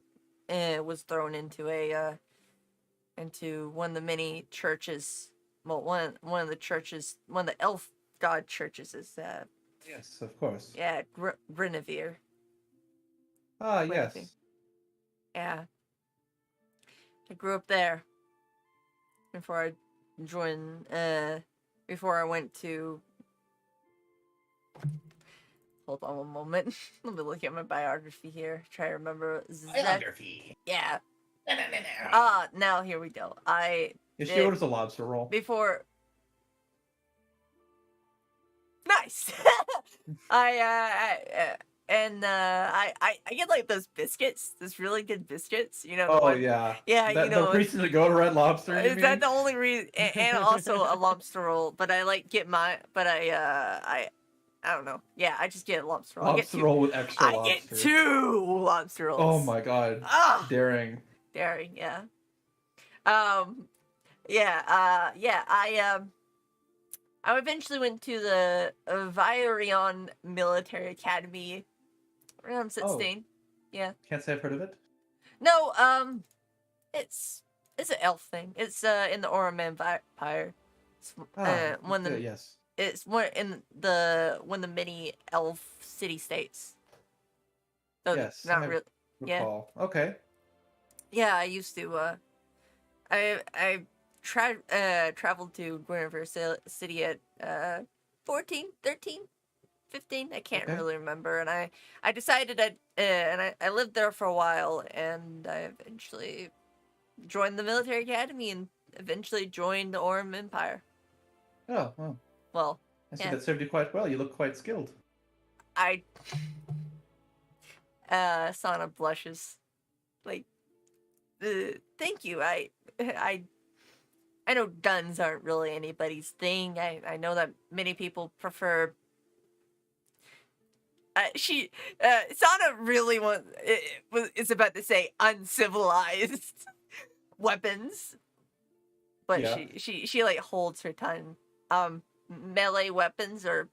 I was thrown into into one of the many churches. Well, one of the churches, one of the elf god churches is Yes, of course. yeah, Grinevere. Ah, Quite a yes. thing. Yeah. I grew up there before I joined before I went to hold on one moment. Let me look at my biography here. Try to remember Biography. Yeah. Now here we go. Yeah, she did- orders a lobster roll. Before Nice. I get like those biscuits, those really good biscuits, you know. the Oh one- yeah. Yeah, That, you know. the reason to go to Red Lobster. You Is that mean? the only reason? And also a lobster roll, but I like get my, but I don't know. Yeah, I just get a lobster roll. Lobster roll with extra I lobster. get 2 lobster rolls. Oh my god. Ah, Daring. daring, yeah. I eventually went to the Virion Military Academy around 16. Can't say I've heard of it. No, it's an elf thing. It's in the Aurum Empire. It's, one of the yes. it's one of the many elf city states. So Yes, not I really. Yeah. Recall. Okay. Yeah, I used to. I traveled to Guinevere City at 14, 13, 15. I can't Okay. really remember, and I decided I lived there for a while, and I eventually joined the military academy and eventually joined the Aurum Empire. Oh well. Well, I see Yeah. that served you quite well. You look quite skilled. I Sana blushes. Like, thank you. I know guns aren't really anybody's thing. I know that many people prefer. Sana really is about to say uncivilized weapons, but Yeah. she like holds her tongue. Melee weapons or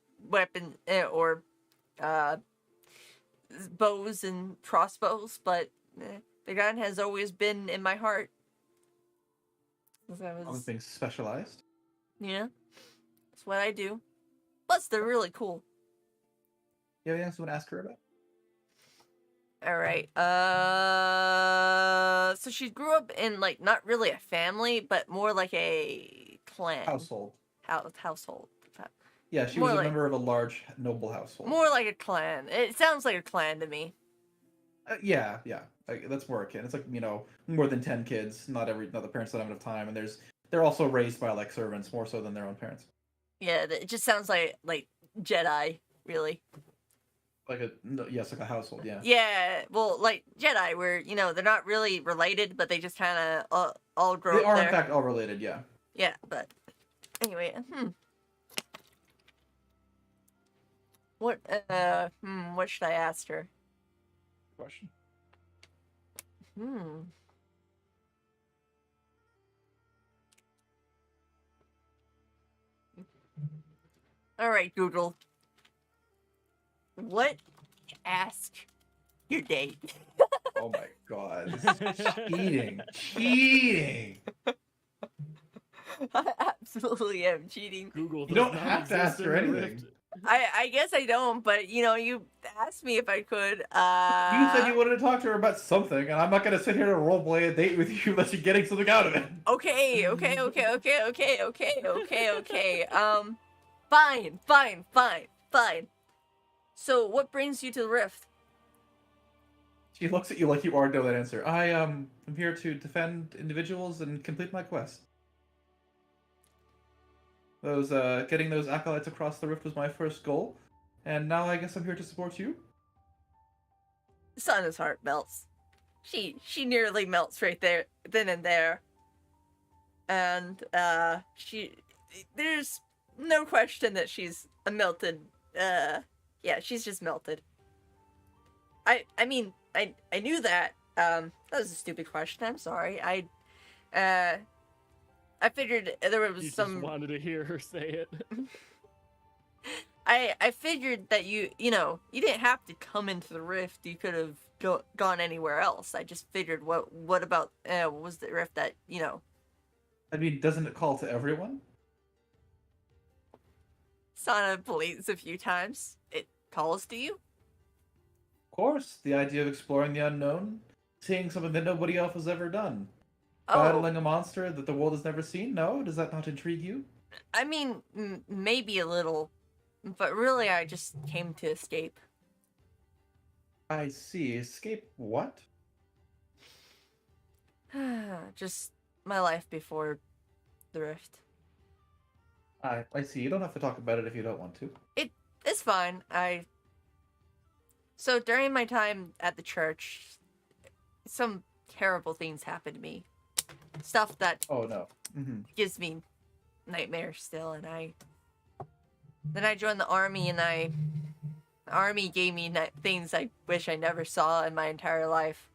bows and crossbows, but the gun has always been in my heart. 'Cause I Other was, things specialized. you know, that's what I do. Plus, they're really cool. You have anything else you want to ask her about? All right. So she grew up in like not really a family, but more like a clan Household. household. Yeah, she More was a like- member of a large noble household. More like a clan. It sounds like a clan to me. Yeah. Like, that's more akin. It's like, more than 10 kids. Not the parents don't have enough time, and they're also raised by like servants more so than their own parents. Yeah, it just sounds like Jedi, really. Like like a household. Yeah. Yeah, well, like Jedi, where they're not really related, but they just kind of all grow They up are there. in fact all related. Yeah. Yeah, but anyway, what what should I ask her? Question. All right, Google. What ask your date? Oh my god. This is cheating. Cheating. I absolutely am cheating. Google. You does don't not have to exist ask her in the anything. Rift. I guess I don't, but you asked me if I could. You said you wanted to talk to her about something, and I'm not going to sit here and roleplay a date with you unless you're getting something out of it. Okay. Fine. So, what brings you to the Rift? She looks at you like you already know that answer. I'm here to defend individuals and complete my quest. Getting those acolytes across the rift was my first goal, and now I guess I'm here to support you. Sana's heart melts. She nearly melts right there, then and there. And there's no question that she's a melted. Yeah, she's just melted. I mean, I knew that. That was a stupid question. I'm sorry. I figured there was You some. just wanted to hear her say it. I figured that you didn't have to come into the rift. You could have gone anywhere else. I just figured what about what was the rift that I mean, doesn't it call to everyone? Sana blinks a few times. It calls to you. Of course, the idea of exploring the unknown, seeing something that nobody else has ever done, battling a monster that the world has never seen. No, does that not intrigue you? I mean, maybe a little, but really, I just came to escape. I see. Escape what? Just my life before the rift. I see. You don't have to talk about it if you don't want to. It's fine. So during my time at the church, some terrible things happened to me. Stuff that Oh no. gives me nightmares still, and then I joined the army, and the army gave me things I wish I never saw in my entire life.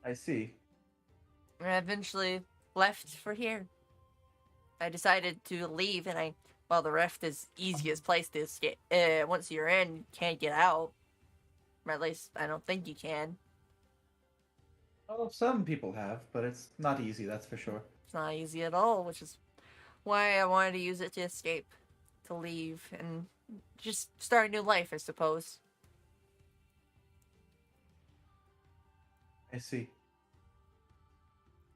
I see. And I eventually left for here. I decided to leave, and well, the rift is easiest place to escape. Once you're in, you can't get out. Or at least, I don't think you can. Well, some people have, but it's not easy, that's for sure. It's not easy at all, which is why I wanted to use it to escape. To leave, and just start a new life, I suppose. I see.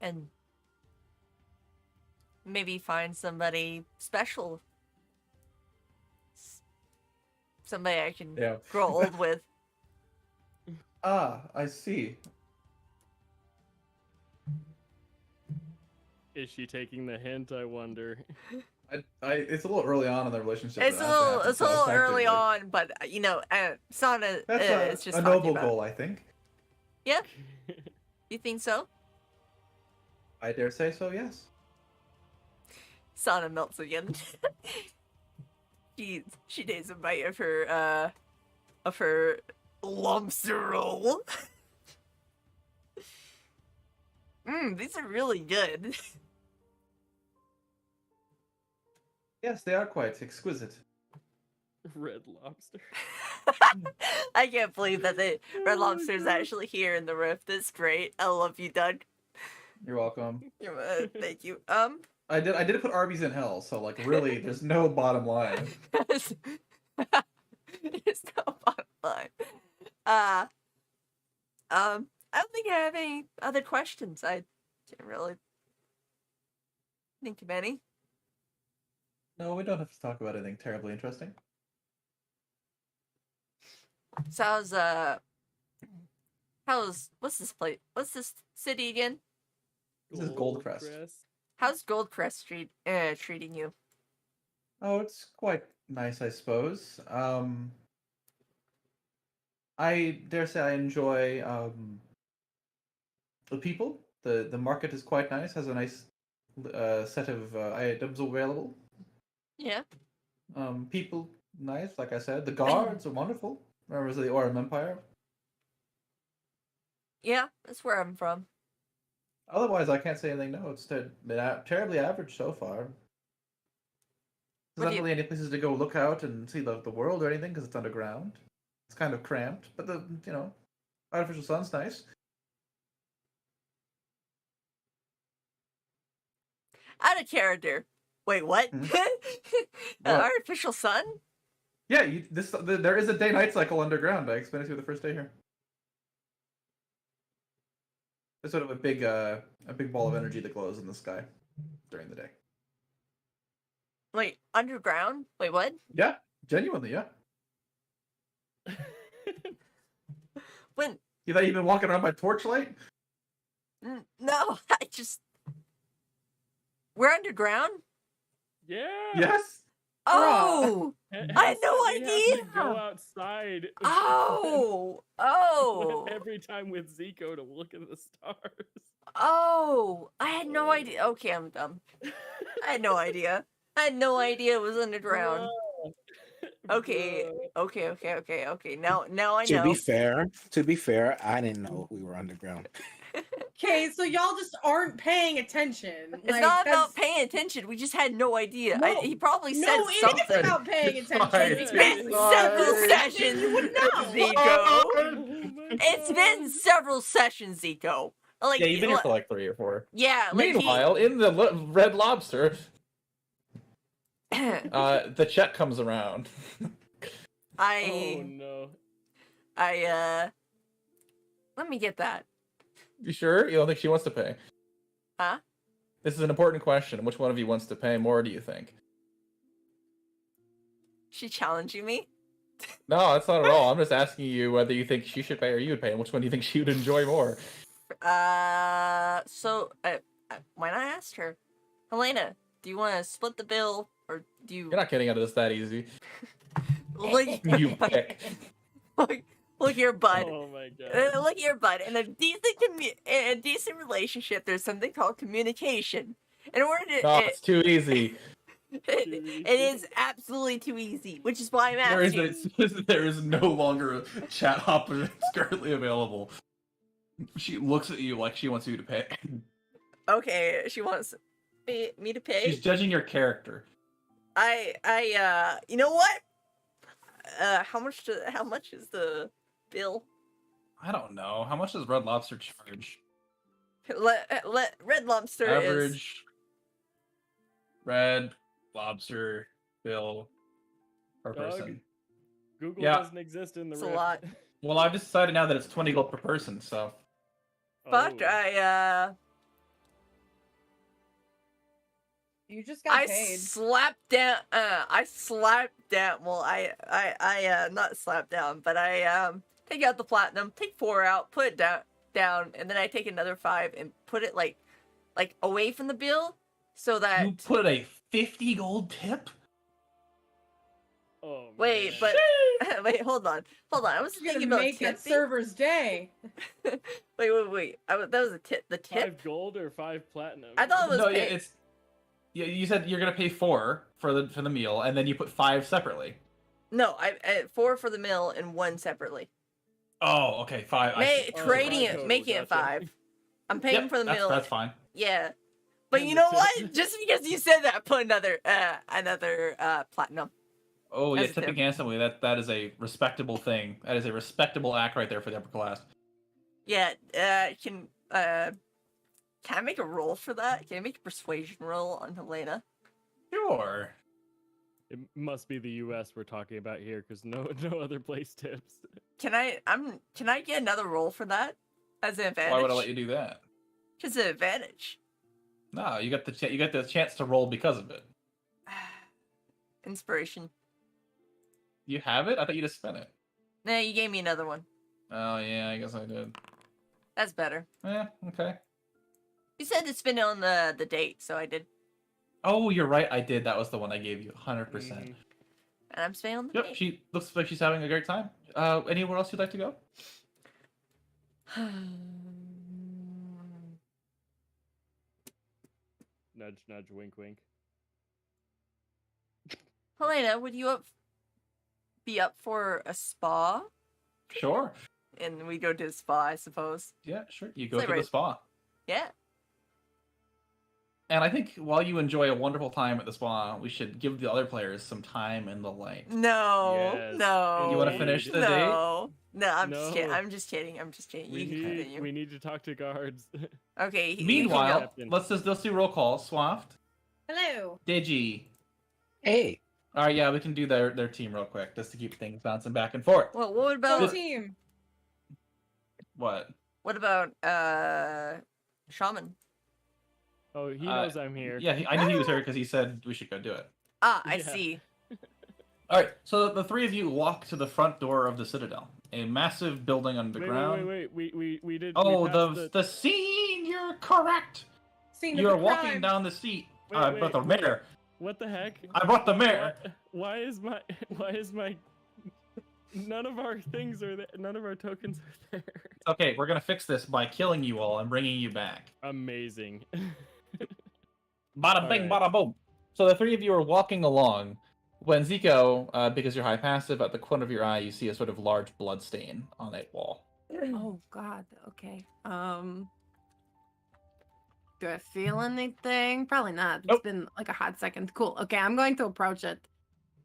And maybe find somebody special. Somebody I can Yeah. grow old with. Ah, I see. Is she taking the hint? I wonder. It's a little early on in the relationship. It's that a has to little, happen it's a little so early effectively. on, but Sana That's is just a talking noble about. goal, I think. Yeah, you think so? I dare say so, yes. Sana melts again. She takes a bite of her lobster roll. These are really good. Yes, they are quite exquisite. Red Lobster. I can't believe that the Red Oh my Lobster is God. actually here in the rift. It's great. I love you, Doug. You're welcome. Thank you. I did put Arby's in hell, so like really, there's no bottom line. There's no bottom line. I don't think I have any other questions. I can't really think of any. No, we don't have to talk about anything terribly interesting. So what's this place? What's this city again? This is Goldcrest. How's Goldcrest treating you? Oh, it's quite nice, I suppose. I dare say I enjoy the people. The market is quite nice. Has a nice set of items available. Yeah. People nice, like I said. The guards are wonderful. Members of the Aurum Empire. Yeah, that's where I'm from. Otherwise, I can't say anything. No, it's been terribly average so far. There's not really any places to go look out and see the world or anything because it's underground. It's kind of cramped, but the artificial sun's nice. Out of character. Wait, what? Hmm? An What? artificial sun? Yeah, there is a day-night cycle underground. I explained it to you the first day here. There's sort of a big ball of energy that glows in the sky during the day. Wait, underground? Wait, what? Yeah, genuinely, yeah. When? You thought you've been walking around by torchlight? No, I just. We're underground? Yeah. Yes. Oh! I had no We have to go idea. outside. Oh. Every time with Zico to look at the stars. Oh. I had no idea. Okay, I'm dumb. I had no idea. I had no idea it was underground. Okay. Bruh. Okay. Now I To know. be fair, I didn't know we were underground. Okay, so y'all just aren't paying attention. It's not about paying attention. We just had no idea. No. He probably said No, it is something. about paying attention. fine. It's because been Fine. several Fine. sessions, You would know. Zico. Oh my It's been God. several sessions, Zico. Like, Yeah, you've been here for like 3 or 4. yeah, like Meanwhile, in the Red Lobster, the check comes around. Oh I no. let me get that. You sure? You don't think she wants to pay? Huh? This is an important question. Which one of you wants to pay more, do you think? She challenging me? No, that's not at all. I'm just asking you whether you think she should pay or you would pay, and which one do you think she would enjoy more? So when I asked her, Helena, do you want to split the bill or do you You're not getting out of this that easy. look, You pick. look here, bud. Oh my God. Look here, bud. In a decent relationship, there's something called communication. In order to, No, it's too easy. it is absolutely too easy, which is why I'm asking. There is no longer a chat option currently available. She looks at you like she wants you to pay. Okay, she wants me to pay. She's judging your character. You know what? How much is the bill? I don't know. How much does Red Lobster charge? Red Lobster is Average Red Lobster bill per Doug, person. Google Yeah. doesn't exist in the It's a Rift. lot. Well, I've decided now that it's 20 gold per person, so. But Oh. You just got I paid. slapped down. I slapped down. Well, not slapped down, but I take out the platinum, take 4 out, put it down, and then I take another 5 and put it like away from the bill, so that. You put a 50 gold tip? Oh, Wait, man. but wait, hold on. I was You're thinking gonna about make that tipping. server's day. Wait. That was a tip. The tip. 5 gold or 5 platinum? I thought it was No, yeah, paid. it's. Yeah, you said you're gonna pay 4 for the meal, and then you put 5 separately. No, I 4 for the meal and 1 separately. Oh, okay, 5. I see. Oh, Trading five it, total, making it gotcha. 5. I'm paying Yep, for the meal. That's fine. Yeah. But And you the know tip. what? Just because you said that, put another platinum. Oh yeah, As a tipping tip. handsomely. That is a respectable thing. That is a respectable act right there for the upper class. Yeah. Can I make a roll for that? Can I make a persuasion roll on Helena? Sure. It must be the U.S. we're talking about here, because no other place tips. Can I get another roll for that as an advantage? Why would I let you do that? It's an advantage. No, you got the chance to roll because of it. Inspiration. You have it? I thought you just spent it. Nah, you gave me another one. Oh yeah, I guess I did. That's better. Yeah, okay. You said to spin it on the date, so I did. Oh, you're right. I did. That was the one I gave you. 100%. Mhm. And I'm spinning on the Yep. date. She looks like she's having a great time. Anywhere else you'd like to go? Nudge, nudge, wink, wink. Helena, would you be up for a spa? Sure. And we go to a spa, I suppose. Yeah, sure. You go Say to the right. spa. Yeah. And I think while you enjoy a wonderful time at the spa, we should give the other players some time in the light. No. Yes. No. You want to Indeed. finish the date? No. No, I'm just kidding. No. I'm just kidding. We You can continue. need to talk to guards. Okay. you can Meanwhile, go. Captain. let's do roll call. Swaft, Hello. Digi. Hey, All right, yeah, we can do their team real quick just to keep things bouncing back and forth. Well, what Go about team. What? Shaman? Oh, he Uh, knows I'm here. Yeah, I knew he was here because he said we should go do it. Ah, I Yeah. see. All right, so the 3 of you walk to the front door of the Citadel, a massive building Wait, underground. wait. We did. Oh, we passed the scene. You're correct. Scene of You're the walking crime. down the seat. Wait, But the wait. mayor. What the heck? I brought the mare. Why is my none of our things are there, none of our tokens are there. Okay, we're gonna fix this by killing you all and bringing you back. Amazing. Bada bing, Alright. bada boom. So the three of you are walking along when Zico, because you're high passive, at the corner of your eye, you see a sort of large blood stain on that wall. Oh God. Okay. Do I feel anything? Probably not. It's Nope. been like a hot second. Cool. Okay, I'm going to approach it.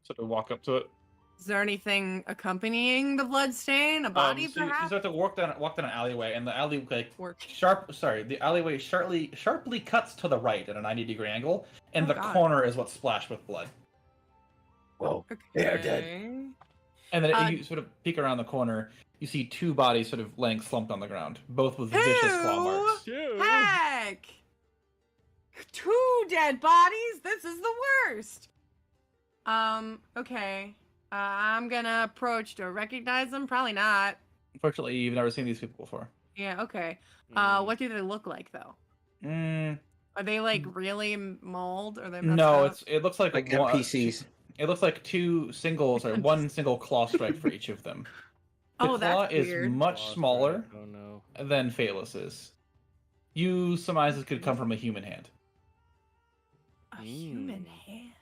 Sort of walk up to it. Is there anything accompanying the blood stain? A body, So you perhaps? start to walk down an alleyway, and the alley Work. the alleyway sharply cuts to the right at a 90-degree angle, and Oh, the God. corner is what's splashed with blood. Whoa. Okay. They are dead. And then Uh, you sort of peek around the corner, you see two bodies sort of laying slumped on the ground, both with vicious claw marks. Shoo. Heck! 2 dead bodies? This is the worst! Okay. I'm gonna approach. Do I recognize them? Probably not. Unfortunately, you've never seen these people before. Yeah, okay. Mm. What do they look like, though? Mm, Are they, like, really mauled? Or they messed no, up? it looks like Like one- NPCs. It looks like two singles or one single claw strike for each of them. The Oh, claw that's is weird. much Claw smaller strike, Oh no. than Phaelus'. You surmise it could come from a human hand. A human Mm. hand.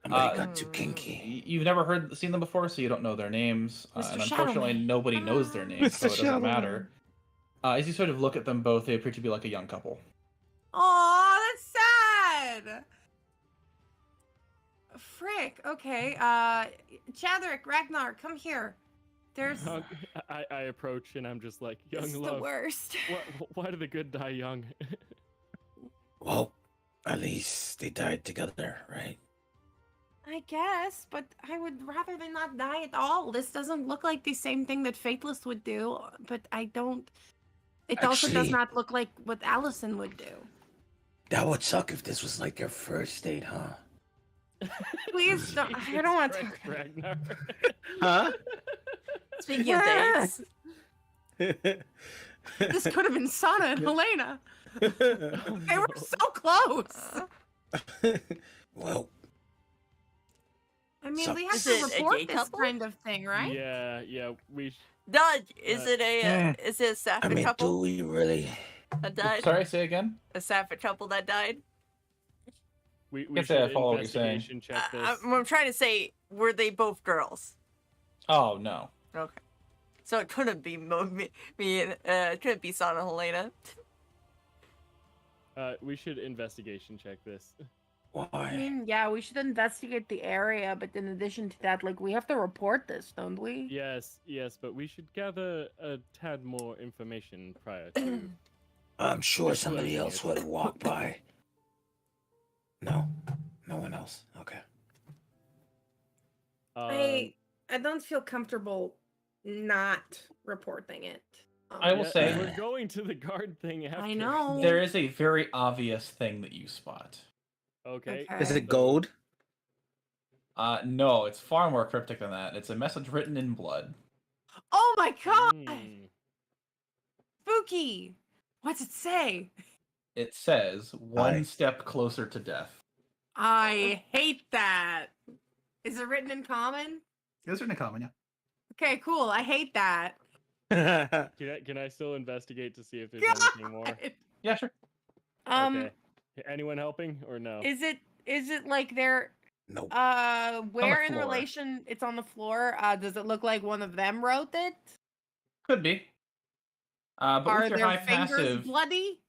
Somebody Uh, got too kinky. You've never seen them before, so you don't know their names. Mr. And unfortunately, Chalamet. nobody knows their names, so Mr. it doesn't matter. As you sort of look at them both, they appear to be like a young couple. Oh, that's sad. Frick. Okay. Chadrick, Ragnar, come here. There's. I approach and I'm just like, young This is the love. worst. Why do the good die young? Well, at least they died together, right? I guess, but I would rather they not die at all. This doesn't look like the same thing that Faithless would do, but I don't. It also does Actually- not look like what Allison would do. That would suck if this was like their first date, huh? Please don't. I don't want to. Correct, Ragnar. Huh? Speaking of dates, This could have been Sana and Helena. Oh, They were no. so close. Well, I mean, So- we have Is to it a report gay this couple? kind of thing, right? Yeah, we. Dodge. Is it a I sapphic mean, do couple we really? that died? Sorry, say again? A sapphic couple that died? We Can't say I should follow what you're saying. investigation check this. I'm trying to say, were they both girls? Oh, no. Okay. So it couldn't be me and it couldn't be Sana and Helena. We should investigation check this. I Why? mean, yeah, we should investigate the area, but in addition to that, like, we have to report this, don't we? Yes, but we should gather a tad more information prior to. I'm sure Which somebody one? else would have walked by. No? No one else? Okay. I don't feel comfortable not reporting it. I will say- we're going to the guard thing after. I know. There is a very obvious thing that you spot. Okay. Okay. Is it gold? No, it's far more cryptic than that. It's a message written in blood. Oh my god! Mm. Spooky! What's it say? It says, one Aye. step closer to death. I hate that. Is it written in common? It was written in common, yeah. Okay, cool. I hate that. Can I still investigate to see if there's anything more? God. Yeah, sure. Okay. Anyone helping or no? Is it like they're Nope. where in floor. relation it's on the floor? Does it look like one of them wrote it? Could be. But Are with your their high fingers passive, bloody?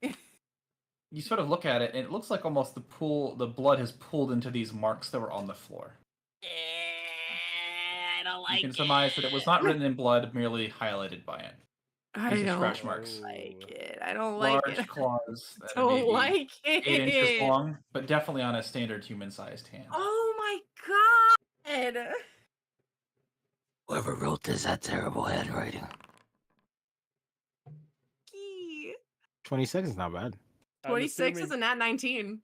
you sort of look at it, and it looks like almost the blood has pooled into these marks that were on the floor. I don't You can surmise that it was not written in blood, merely highlighted by it. I These are don't scratch marks. like it. I don't like Large it. claws that I are don't maybe like it. 8 inches long, but definitely on a standard human-sized hand. Oh my god! Whoever wrote this had terrible handwriting. Gee. 26 is not bad. I'm 26 is assuming- a nat 19.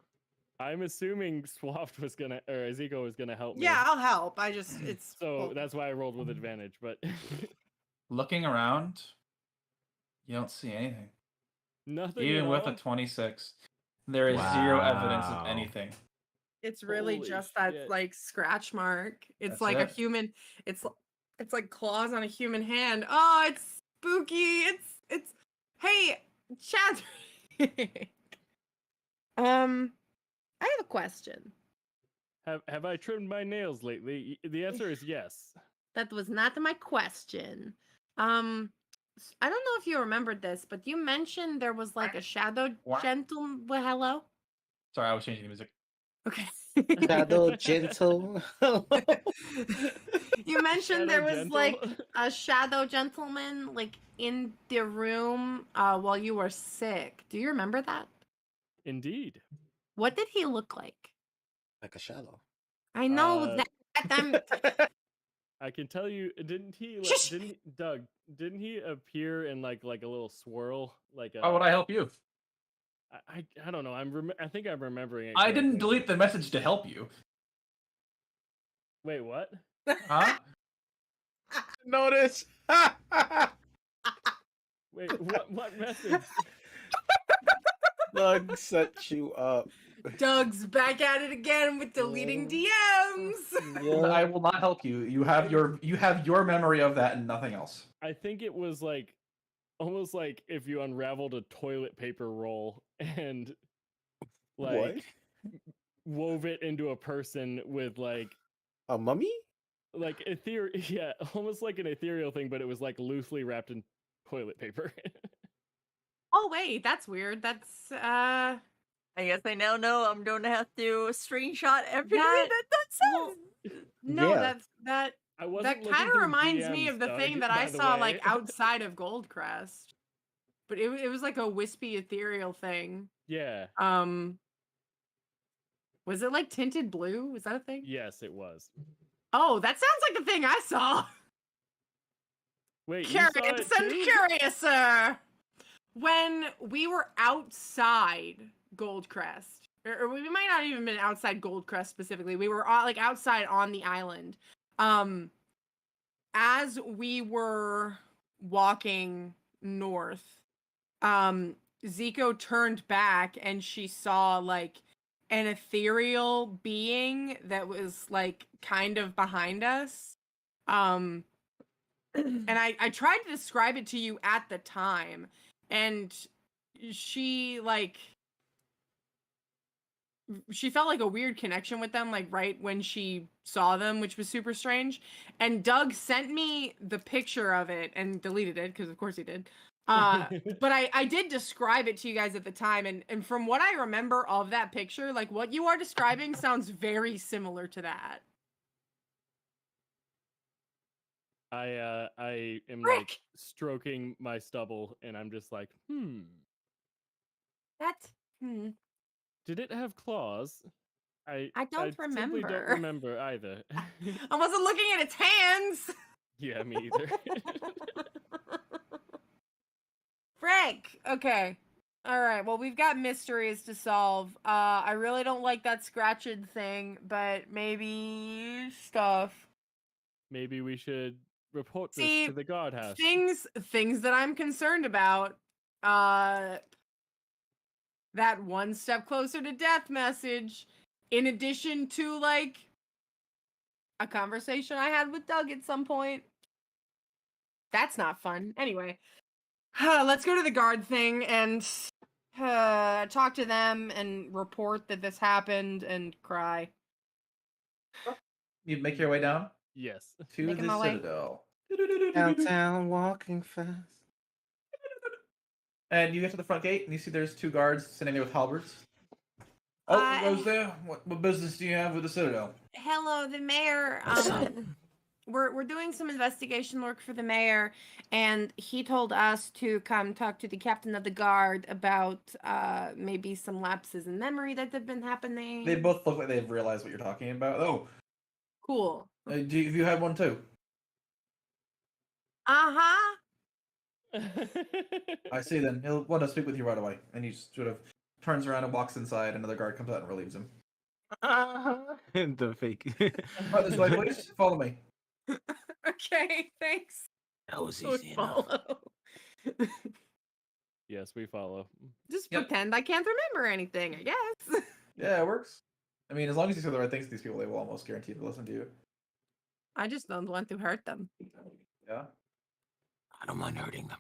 I'm assuming Swaft was gonna or Ezekiel was gonna help me. Yeah, I'll help. I just it's So well, that's why I rolled with advantage, but Looking around, you don't see anything. nothing. Even at with all? a 26, there is zero evidence Wow. of anything. It's really Holy just that shit. like scratch mark. It's That's like a it. human. It's like claws on a human hand. Oh, it's spooky. It's. Hey, Chad. I have a question. Have I trimmed my nails lately? The answer is yes. That was not my question. I don't know if you remembered this, but you mentioned there was like a shadow What? gentleman. Well, hello. Sorry, I was changing the music. Okay. Shadow gentle. You mentioned there Shadow was like a shadow gentleman like in the room while you were sick. Do you remember that? Indeed. What did he look like? Like a shadow. I know Uh, that I can tell you, didn't he? Shush! Didn't he, Doug? Didn't he appear in like a little swirl? Like a. How would I help you? I don't know. I think I'm remembering it. I didn't correctly. delete the message to help you. Wait, what? Huh? Notice. Wait, what message? Doug set you up. Doug's back at it again with deleting DMs. I will not help you. You have your memory of that and nothing else. I think it was like almost like if you unraveled a toilet paper roll and like wove it into a person with like A mummy? yeah, almost like an ethereal thing, but it was like loosely wrapped in toilet paper. Oh wait, that's weird. That's I guess I now know I'm going to have to screenshot everything That- that well, says. no, Yeah. that I wasn't that looking kind of through reminds me DMs, of the Doug, thing that by I the saw way. like outside of Goldcrest. But it was like a wispy ethereal thing. Yeah. Was it like tinted blue? Was that a thing? Yes, it was. Oh, that sounds like the thing I saw. Wait, you saw Curious it and too? curiouser. When we were outside Goldcrest, or we might not even been outside Goldcrest specifically. We were like outside on the island. As we were walking north, Zico turned back and she saw like an ethereal being that was like kind of behind us. And I tried to describe it to you at the time, and she felt like a weird connection with them, like right when she saw them, which was super strange. And Doug sent me the picture of it and deleted it because of course he did. But I did describe it to you guys at the time, and from what I remember of that picture, like what you are describing sounds very similar to that. I am Rick! like stroking my stubble, and I'm just like, did it have claws? I don't simply don't remember. remember either. I wasn't looking at its hands. Yeah, me either. Frank. Okay. All right. Well, we've got mysteries to solve. I really don't like that scratching thing, but maybe stuff. Maybe we should report See, this to the guardhouse. Things that I'm concerned about. That one step closer to death message, in addition to like a conversation I had with Doug at some point. That's not fun. Anyway, let's go to the guard thing and talk to them and report that this happened and cry. You make your way down Yes. to Making the my way. Citadel. Downtown, walking fast. And you get to the front gate, and you see there's two guards sitting there with halberds. Oh, who's there? What business do you have with the Citadel? Hello, the mayor. We're doing some investigation work for the mayor, and he told us to come talk to the captain of the guard about maybe some lapses in memory that have been happening. They both look like they've realized what you're talking about. Oh, Cool. have you had one too? Uh-huh. I see. Then he'll want to speak with you right away. And he sort of turns around and walks inside. Another guard comes out and relieves him. And the fake. Right this way, please. Follow me. Okay, thanks. That was Would easy enough. follow. Yes, we follow. Just Yep. pretend I can't remember anything, I guess. Yeah, it works. I mean, as long as you say the right things to these people, they will almost guarantee to listen to you. I just don't want to hurt them. Yeah. I don't mind hurting them.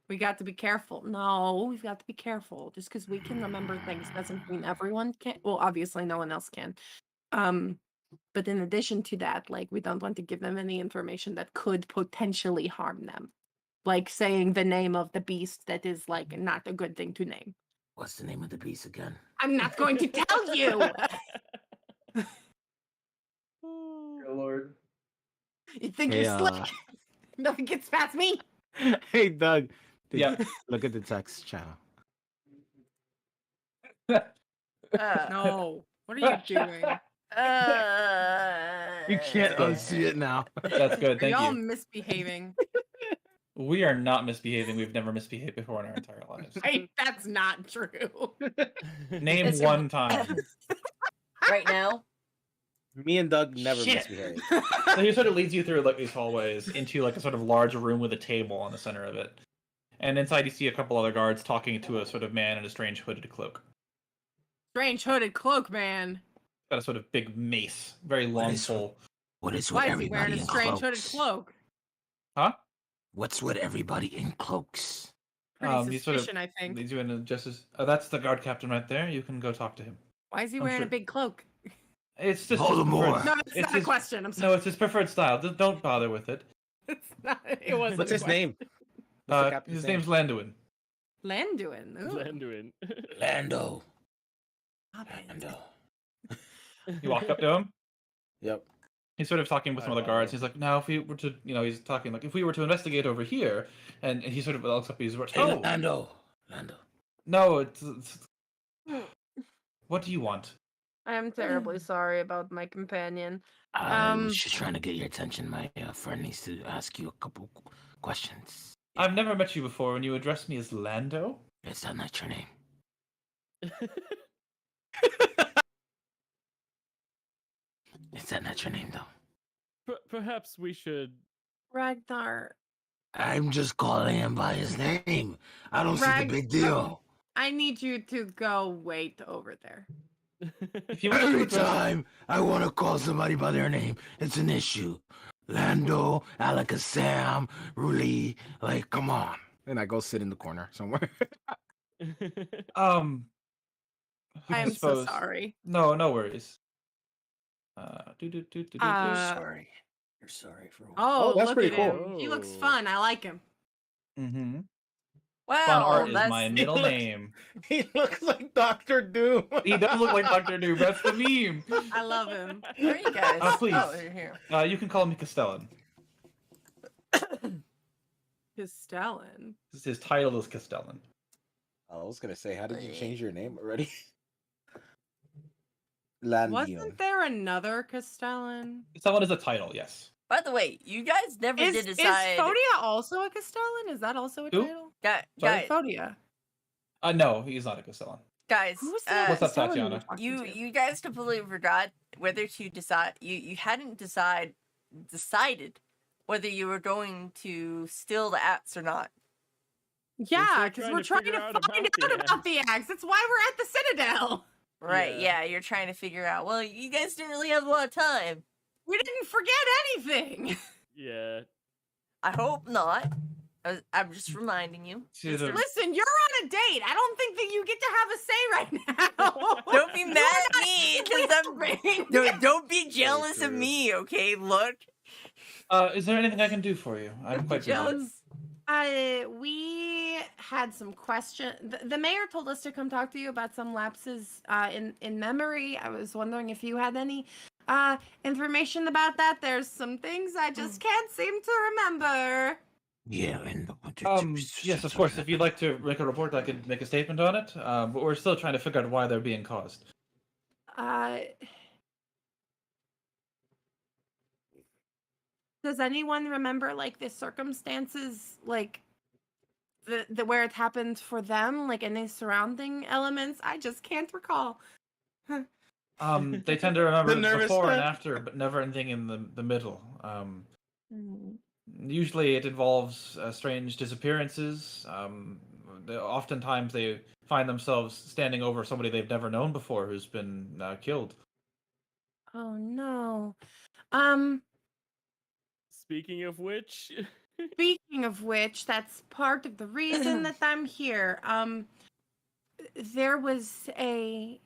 We got to be careful. No, we've got to be careful. Just because we can remember things doesn't mean everyone can. Well, obviously, no one else can. But in addition to that, like, we don't want to give them any information that could potentially harm them. Like saying the name of the beast that is, like, not a good thing to name. What's the name of the beast again? I'm not going to tell you. Dear Lord. You think Hey, you're slick? Nothing gets past me. Hey, Doug. Did Yeah. you look at the text channel. No. What are you doing? You can't Good. unsee it now. That's good. Are Thank y'all you. misbehaving? We are not misbehaving. We've never misbehaved before in our entire lives. Right, that's not true. Name Listen. one time. Right now. Me and Doug never Shit. misbehaved. So he sort of leads you through like these hallways into like a sort of large room with a table on the center of it. And inside you see a couple other guards talking to a sort of man in a strange hooded cloak. Strange hooded cloak, man. Got a sort of big mace, very long is- pole. What is Why with is he wearing everybody a in strange hooded cloaks? cloak? Huh? What's with everybody in cloaks? Pretty He sort of suspicion, I think. leads you into just as that's the guard captain right there. You can go talk to him. Why is he I'm wearing sure- a big cloak? It's just Voldemort. his No, preferred, it's it's not a his- question. I'm no, sorry. it's his preferred style. Don't bother with it. It's not. It wasn't. What's a his question. name? What's the captain's His name? name's Landuin. Landuin. Ooh. Landuin. Lando. Stop it. Lando. You walk up to him. Yep. He's sort of talking with I some other love guards. it. He's like, now if we were to, he's talking like, if we were to investigate over here, and he sort of looks up. He's like, Hey, oh, Lando. Lando. no, it's what do you want? I'm terribly sorry about my companion. I Um, was just trying to get your attention. My friend needs to ask you a couple questions. I've never met you before, and you address me as Lando. Is that not your name? Is that not your name, though? Perhaps we should. Ragnar, I'm just calling him by his name. I don't see the big deal. I need you to go wait over there. If you wish to Every address- time I want to call somebody by their name, it's an issue. Lando, Alakazam, Ruli, like, come on. And I go sit in the corner somewhere. I I am so suppose- sorry. No worries. sorry. You're sorry for what? Oh, that's look pretty at cool. him. He looks Oh. fun. I like him. Mm-hmm. Well, Fun art is that's my middle looks- name. He looks like Dr. Doom. He does look like Dr. Doom. That's the meme. I love him. Where are you guys? Please. Oh, you're here. You can call me Castellan. Castellan. His title is Castellan. I was gonna say, how did you Wait. change your name already? Landino. Wasn't there another Castellan? Castellan is a title, yes. By the way, you guys never Is did decide. Fodia also a Castellan? Is that also a Who? title? Sorry? Guys, Fodia. No, he's not a Castellan. guys, Who's the What's up, Castellan Tatiana? we're talking you to? you guys completely forgot whether to decide. You hadn't decided whether you were going to steal the axe or not. Yeah, still because we're trying to figure out find about the out about the axe. That's why we're at the Citadel. Right? Yeah. Yeah, you're trying to figure out. Well, you guys didn't really have a lot of time. We didn't forget anything. Yeah. I hope not. I'm just reminding you. She's Just a- Listen, you're on a date. I don't think that you get to have a say right now. Don't be mad at me because Don't don't be jealous of true. me, okay? Look, is there anything I can do for you? I'm quite busy. jealous. We had some questions. The mayor told us to come talk to you about some lapses in memory. I was wondering if you had any information about that. There's some things I just can't seem to remember. Yeah, and Yes, of course. If you'd like to make a report, I could make a statement on it. But we're still trying to figure out why they're being caused. Does anyone remember like the circumstances, like the where it happened for them, like any surrounding elements? I just can't recall. They tend to remember The nervous before and laugh. after, but never anything in the middle. Mm. Usually, it involves strange disappearances. Oftentimes, they find themselves standing over somebody they've never known before who's been killed. Oh no. Speaking of which, Speaking of which, that's part of the reason that I'm here. There was a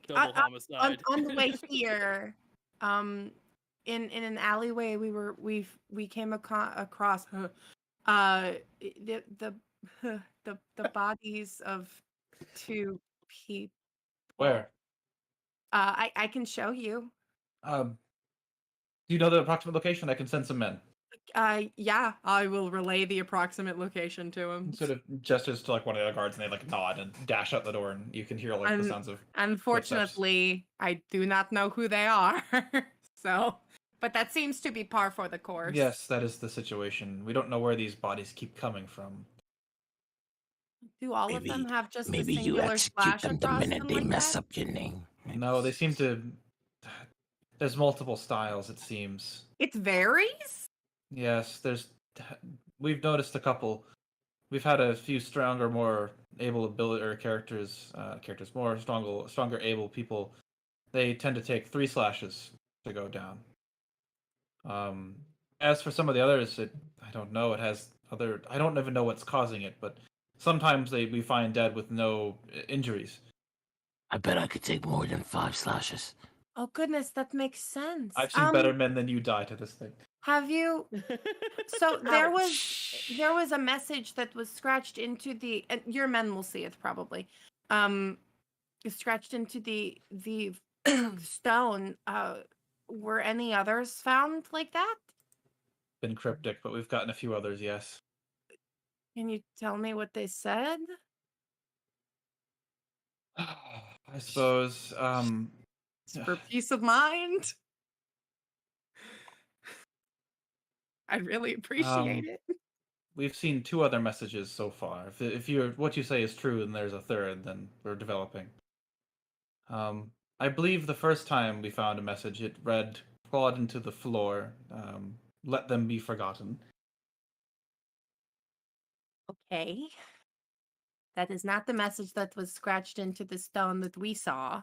double homicide. on the way here, in an alleyway we came across the the bodies of two people. Where? I can show you. Do you know the approximate location? I can send some men. Yeah, I will relay the approximate location to him. Sort of gestures to like one of the guards, and they like nod and dash out the door, and you can hear like the sounds of. Unfortunately, I do not know who they are. So, but that seems to be par for the course. Yes, that is the situation. We don't know where these bodies keep coming from. Do all of them have just Maybe a you singular execute slash them the across minute them they like mess that? up your name. No, they seem to. There's multiple styles, it seems. It varies? Yes, there's. We've noticed a couple. We've had a few stronger, more able ability or characters, more stronger able people. They tend to take 3 slashes to go down. As for some of the others, I don't know. It has other. I don't even know what's causing it, but sometimes we find dead with no injuries. I bet I could take more than 5 slashes. Oh goodness, that makes sense. I've seen better men than you die to this thing. Have you? So there was a message that was scratched into the. And your men will see it probably. Scratched into the stone. Were any others found like that? Been cryptic, but we've gotten a few others. Yes. Can you tell me what they said? I suppose. For peace of mind? I'd really appreciate it. We've seen 2 other messages so far. If what you say is true and there's a third, then we're developing. I believe the first time we found a message, it read, "Clawed into the floor. Let them be forgotten." Okay. That is not the message that was scratched into the stone that we saw.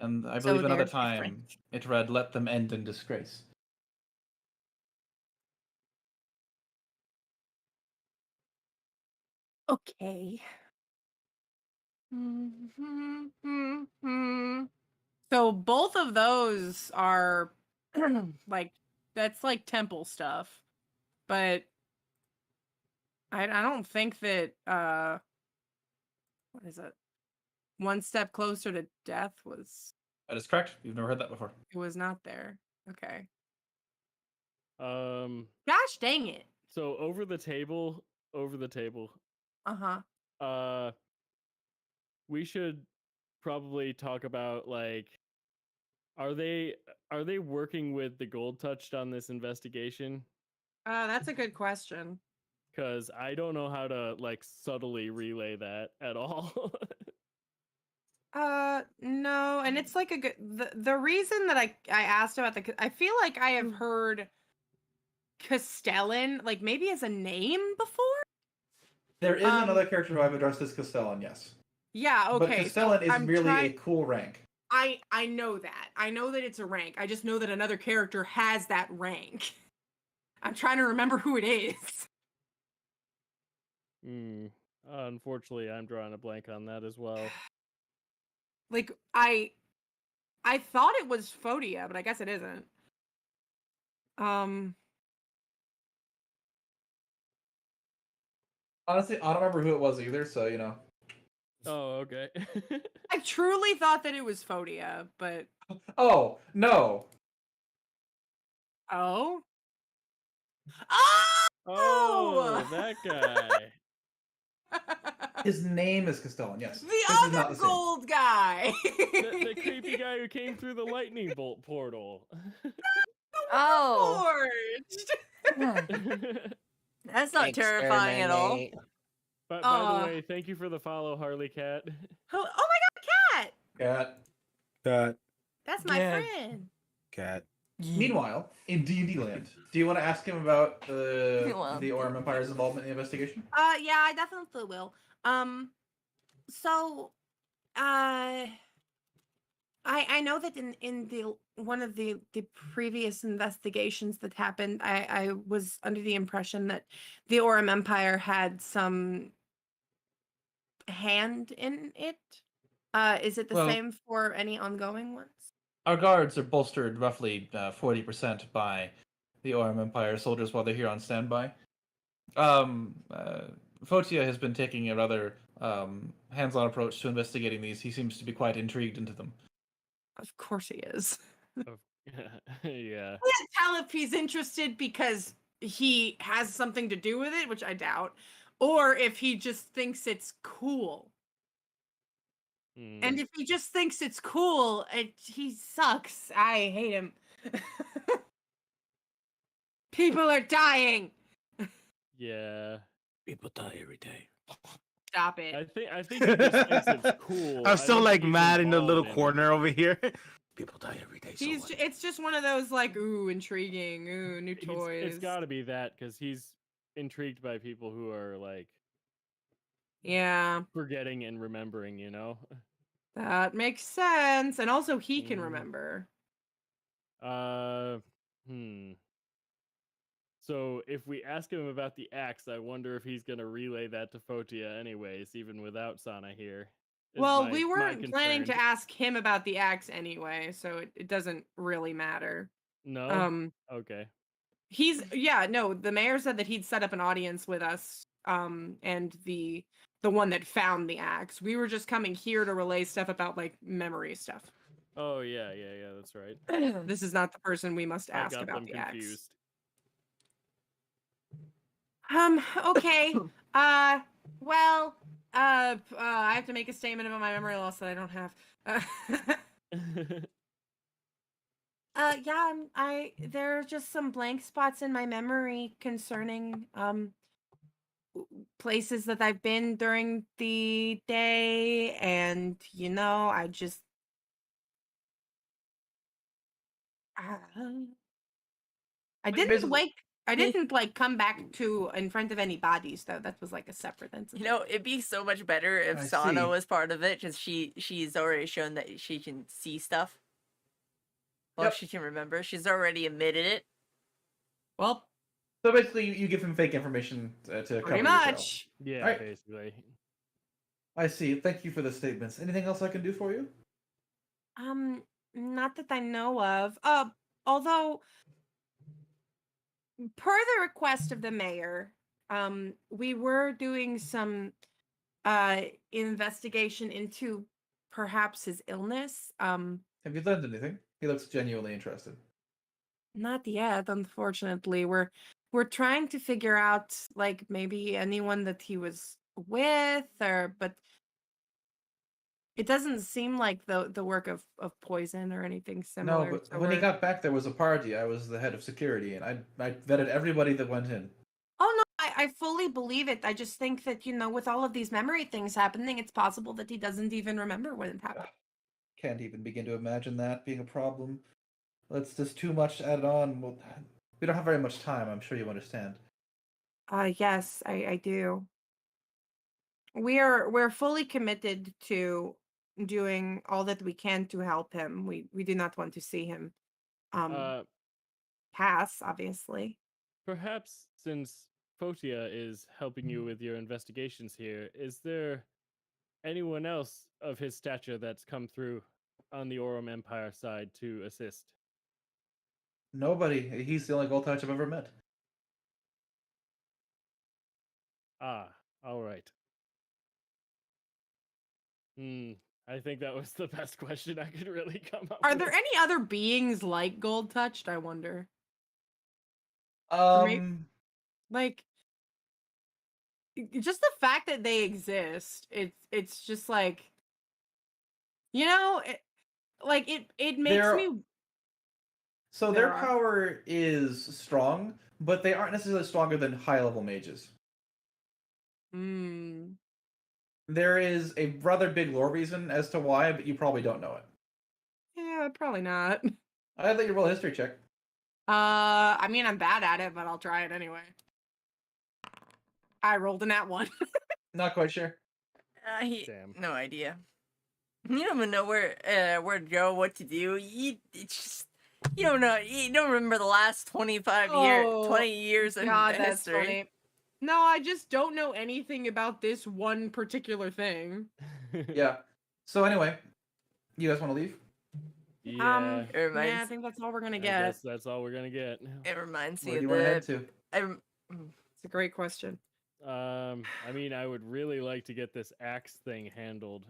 And I So believe another they're time different. it read, "Let them end in disgrace." Okay. So both of those are like that's like temple stuff. But I don't think that what is it? One step closer to death was That is correct. You've never heard that before. it was not there. Okay. Gosh dang it. So over the table, Uh-huh. we should probably talk about like, are they working with the Gold Touched on this investigation? That's a good question. Because I don't know how to like subtly relay that at all. No, and it's like a good the reason that I asked about I feel like I have heard Castellan like maybe as a name before. There is another character who I've addressed as Castellan, yes. Yeah, okay. But Castellan is I'm merely trying- a cool rank. I know that. I know that it's a rank. I just know that another character has that rank. I'm trying to remember who it is. Unfortunately, I'm drawing a blank on that as well. Like I thought it was Phodia, but I guess it isn't. Honestly, I don't remember who it was either, so you know. Oh, okay. I truly thought that it was Phodia, but Oh, no. oh. Oh, that guy. His name is Castellan, yes. The This is not other the same. gold guy. The creepy guy who came through the lightning bolt portal. Oh, Forged. that's not terrifying at all. But by Aw. the way, thank you for the follow, Harley Cat. Oh my god, cat! Cat. Cat. That's my Yeah. friend. Cat. Meanwhile, in D&D land, do you want to ask him about Well. the Orm Empire's involvement in the investigation? Yeah, I definitely will. So I know that in the one of the previous investigations that happened, I was under the impression that the Orem Empire had some hand in it. Is it the Well- same for any ongoing ones? Our guards are bolstered roughly 40% by the Orem Empire soldiers while they're here on standby. Fotia has been taking a rather hands-on approach to investigating these. He seems to be quite intrigued into them. Of course he is. Yeah. I can't tell if he's interested because he has something to do with it, which I doubt, or if he just thinks it's cool. Mm. And if he just thinks it's cool, he sucks. I hate him. People are dying. Yeah. People die every day. Stop it. I think he just thinks it's cool. I I'm still don't like think he's mad in the little involved in it. corner over here. People die every day. So He's what? it's just one of those like, ooh, intriguing, ooh, new toys. It's got to be that because he's intrigued by people who are like Yeah, forgetting and remembering. You know. that makes sense. And also he can Mhm. remember. So if we ask him about the axe, I wonder if he's gonna relay that to Fotia anyways, even without Sana here. is Well, we my weren't planning to concern. ask him about the axe anyway, so it doesn't really matter. No. Okay. The mayor said that he'd set up an audience with us, and the one that found the axe. We were just coming here to relay stuff about like memory stuff. Oh yeah. That's right. This is not the person we must I ask got about them the axe. confused. Okay. Well, I have to make a statement about my memory loss that I don't have. There are just some blank spots in my memory concerning places that I've been during the day, and I just I didn't basically- I didn't like come back to in front of any bodies though. That was like a separate incident. It'd be so much better if I Sana see. was part of it, because she's already shown that she can see stuff. Well, Yep. she can remember. She's already admitted it. Well, So basically, you give him fake information to cover pretty your trail. much. Yeah, Alright. basically. I see. Thank you for the statements. Anything else I can do for you? Not that I know of. Although per the request of the mayor, we were doing some investigation into perhaps his illness. Have you learned anything? He looks genuinely interested. Not yet, unfortunately. We're trying to figure out like maybe anyone that he was with, but it doesn't seem like the work of poison or anything similar. No, but so when he we're- got back, there was a party. I was the head of security, and I vetted everybody that went in. Oh no, I fully believe it. I just think that, with all of these memory things happening, it's possible that he doesn't even remember when it happened. Can't even begin to imagine that being a problem. That's just too much added on. Well, we don't have very much time. I'm sure you understand. Yes, I do. We're fully committed to doing all that we can to help him. We do not want to see him pass, obviously. Perhaps since Fotia is helping you with your investigations here, is there anyone else of his stature that's come through on the Orem Empire side to assist? Nobody. He's the only Gold Touch I've ever met. Ah, all right. I think that was the best question I could really come up Are with. there any other beings like Gold Touched? I wonder. Like just the fact that they exist, it's just like it makes They're- me So There their are. power is strong, but they aren't necessarily stronger than high-level mages. There is a rather big lore reason as to why, but you probably don't know it. yeah, probably not. I'd let you roll a history check. I mean, I'm bad at it, but I'll try it anyway. I rolled a nat 1. Not quite sure. He Damn. no idea. You don't even know where to go, what to do. It's just you don't know. You don't remember the last 25 Oh, 20 years of God, that's history. funny. No, I just don't know anything about this one particular thing. Yeah. So anyway, you guys want to leave? Yeah. It reminds, Yeah, I think that's all we're gonna I get. guess that's all we're gonna get. it reminds me Where do of you want to head the. to? It's a great question. I mean, I would really like to get this axe thing handled.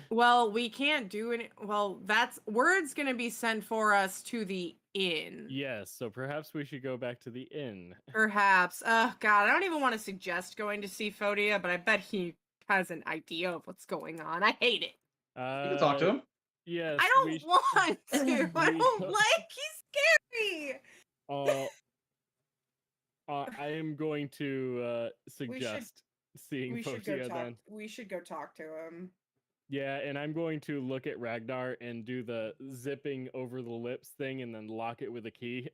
Well, we can't do it. Well, that's word's gonna be sent for us to the inn. Yes, so perhaps we should go back to the inn. Perhaps. God, I don't even want to suggest going to see Photia, but I bet he has an idea of what's going on. I hate it. You can talk to him. Yes. I don't want to. I we- don't like. He's scary. I am going to suggest seeing Fotia then. We should go talk to him. Yeah, and I'm going to look at Ragnar and do the zipping over the lips thing and then lock it with a key.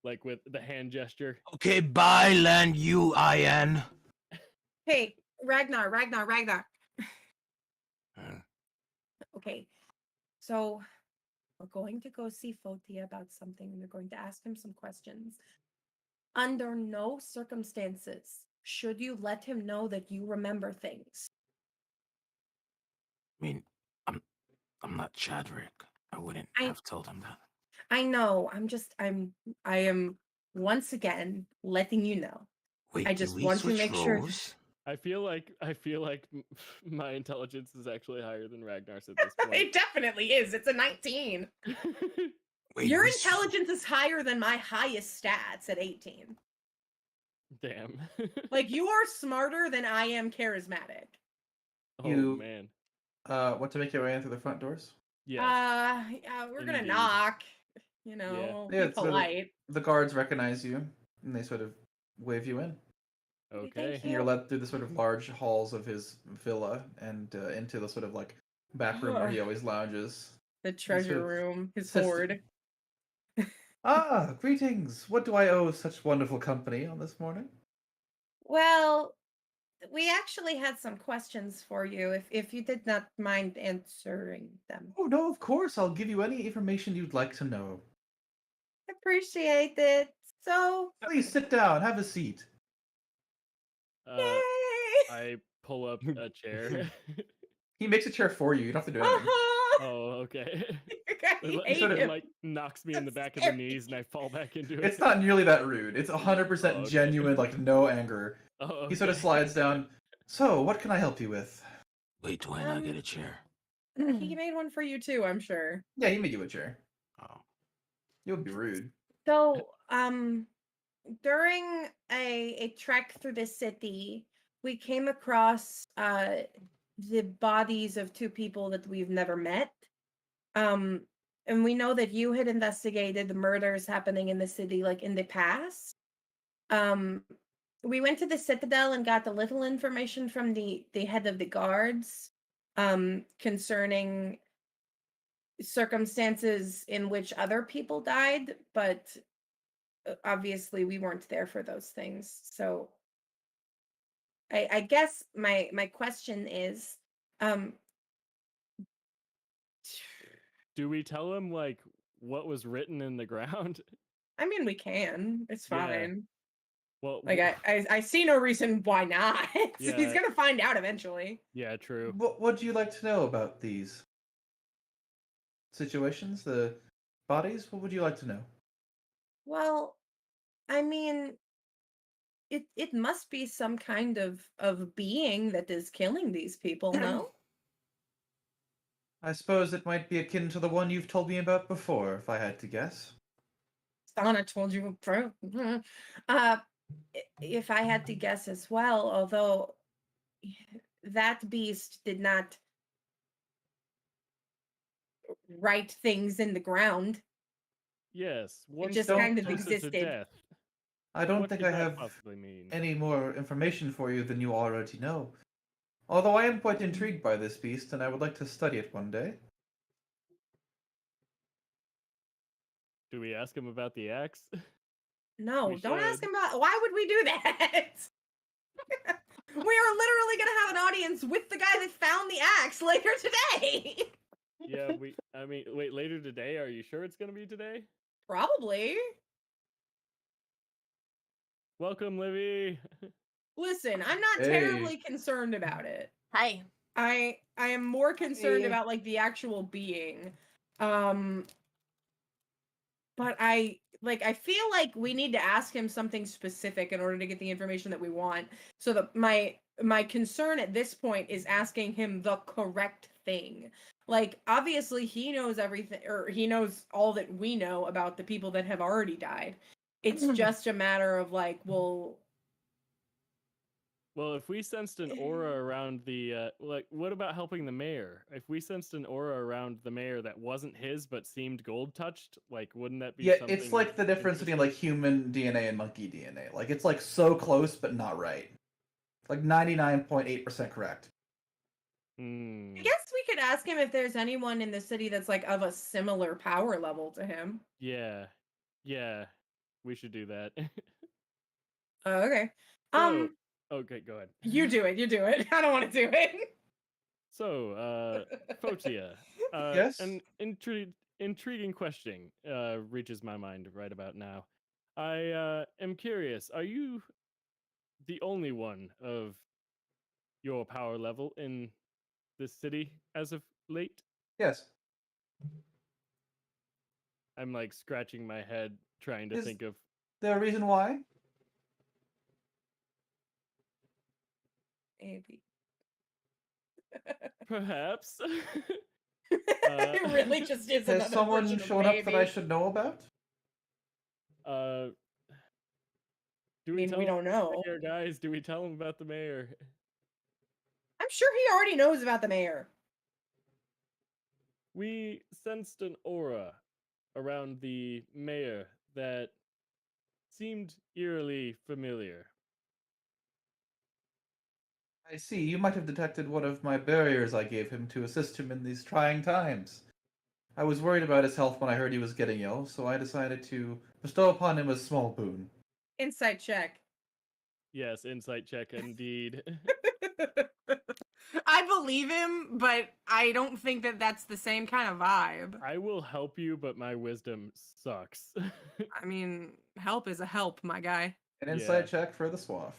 Like with the hand gesture. Okay, bye, Land UIN. Hey, Ragnar. Uh. Okay, so we're going to go see Fotia about something, and we're going to ask him some questions. Under no circumstances should you let him know that you remember things. I mean, I'm not Chadrick. I wouldn't I- have told him that. I know. I am once again letting you know. Wait, I did just we want to switch make sure- roles? I feel like my intelligence is actually higher than Ragnar's at this point. It definitely is. It's a 19. Wait, Your we s- intelligence is higher than my highest stats at 18. Damn. Like, you are smarter than I am charismatic. Oh You- man. Want to make your way in through the front doors? Yes. Yeah, we're gonna Indeed. knock. You know, Yeah, be it's sort of- polite. The guards recognize you, and they sort of wave you in. Okay. thank And you're led through the sort of large halls of his villa and into the sort of like back room where he always lounges. The treasure sort of room, his system- hoard. Ah, greetings! What do I owe such wonderful company on this morning? Well, we actually had some questions for you, if you did not mind answering them. Oh no, of course. I'll give you any information you'd like to know. Appreciate it. So, Please sit down. Have a seat. Uh, yay! I pull up a chair. He makes a chair for you. You don't have to do anything. Oh, okay. I It hate sort of him. like knocks me in the That's back of the scary. knees and I fall back into it. It's not nearly that rude. It's 100% Oh, okay. genuine, like no anger. Oh, He sort of okay. slides down. So, what can I help you with? Wait, when I get a chair. He made one for you too, I'm sure. Yeah, he made you a chair. Oh, You'll be rude. So, during a trek through the city, we came across the bodies of two people that we've never met. And we know that you had investigated the murders happening in the city like in the past. We went to the Citadel and got a little information from the head of the guards concerning circumstances in which other people died, but obviously we weren't there for those things. So I guess my question is, Do we tell him like what was written in the ground? I mean, we can. It's Yeah. fine. Well, Like I see no reason why not. He's Yeah. gonna find out eventually. yeah, true. What would you like to know about these situations? The bodies? What would you like to know? Well, I mean, it must be some kind of being that is killing these people, no? I suppose it might be akin to the one you've told me about before, if I had to guess. Sana told you. If I had to guess as well, although that beast did not write things in the ground. Yes. What just kind of causes the existed. death? I don't What think could I that have possibly mean. any more information for you than you already know. Although I am quite intrigued by this beast, and I would like to study it one day. Do we ask him about the axe? No, We don't ask should. him about. Why would we do that? We are literally gonna have an audience with the guy that found the axe later today. Yeah, I mean, wait, later today? Are you sure it's gonna be today? Probably. Welcome, Livy. Listen, I'm not Hey. terribly concerned about it. Hi. I am more concerned Hey. about like the actual being. But I feel like we need to ask him something specific in order to get the information that we want. So that my concern at this point is asking him the correct thing. Like, obviously he knows everything, or he knows all that we know about the people that have already died. It's just a matter of like, well, Well, if we sensed an aura around the like, what about helping the mayor? If we sensed an aura around the mayor that wasn't his but seemed gold touched, like, wouldn't that be? Yeah, something it's like the difference between like human DNA and monkey DNA. Like it's like so close but not right. Like 99.8% correct. Hmm. I guess we could ask him if there's anyone in the city that's like of a similar power level to him. Yeah, we should do that. Oh, okay. So, okay, go ahead. You do it. You do it. I don't want to do it. So, Fotia, Yes? an intriguing question reaches my mind right about now. I am curious, are you the only one of your power level in this city as of late? Yes. I'm like scratching my head trying to Is- think of The reason why? Maybe. perhaps. It really just is Has another someone version of shown up that I maybe. should know about? Do I we mean, tell we him don't about know. the mayor, guys? Do we tell him about the mayor? I'm sure he already knows about the mayor. We sensed an aura around the mayor that seemed eerily familiar. I see. You might have detected one of my barriers I gave him to assist him in these trying times. I was worried about his health when I heard he was getting ill, so I decided to bestow upon him a small boon. Insight check. Yes, insight check indeed. I believe him, but I don't think that that's the same kind of vibe. I will help you, but my wisdom sucks. I mean, help is a help, my guy. An insight Yeah. check for the swaff.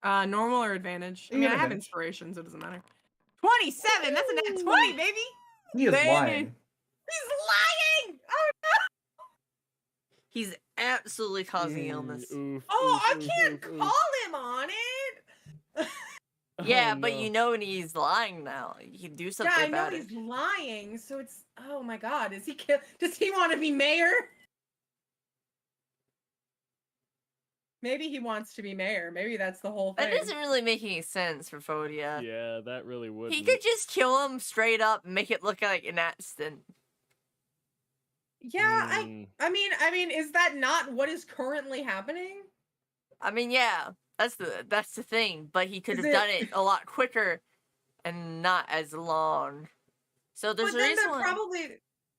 Normal or advantage? I You mean, get I have advantage. inspiration, so it doesn't matter. 27! That's a nat 20, baby! He is Baby. lying. He's lying! Oh, He's absolutely causing illness. Oof, oh, oof, I oof, can't oof, oof. call him on it! Yeah, Oh, but no. you know when he's lying now. You can do Yeah, something I know about it. he's lying, so it's... Oh my god, is he does he want to be mayor? Maybe he wants to be mayor. Maybe that's the whole thing. That doesn't really make any sense for Fodia. Yeah, that really would. He could just kill him straight up and make it look like an accident. Yeah, I mean, is that not what is currently happening? I mean, yeah, that's the thing. But he could Is have done it- it a lot quicker and not as long. So there's But a then reason why.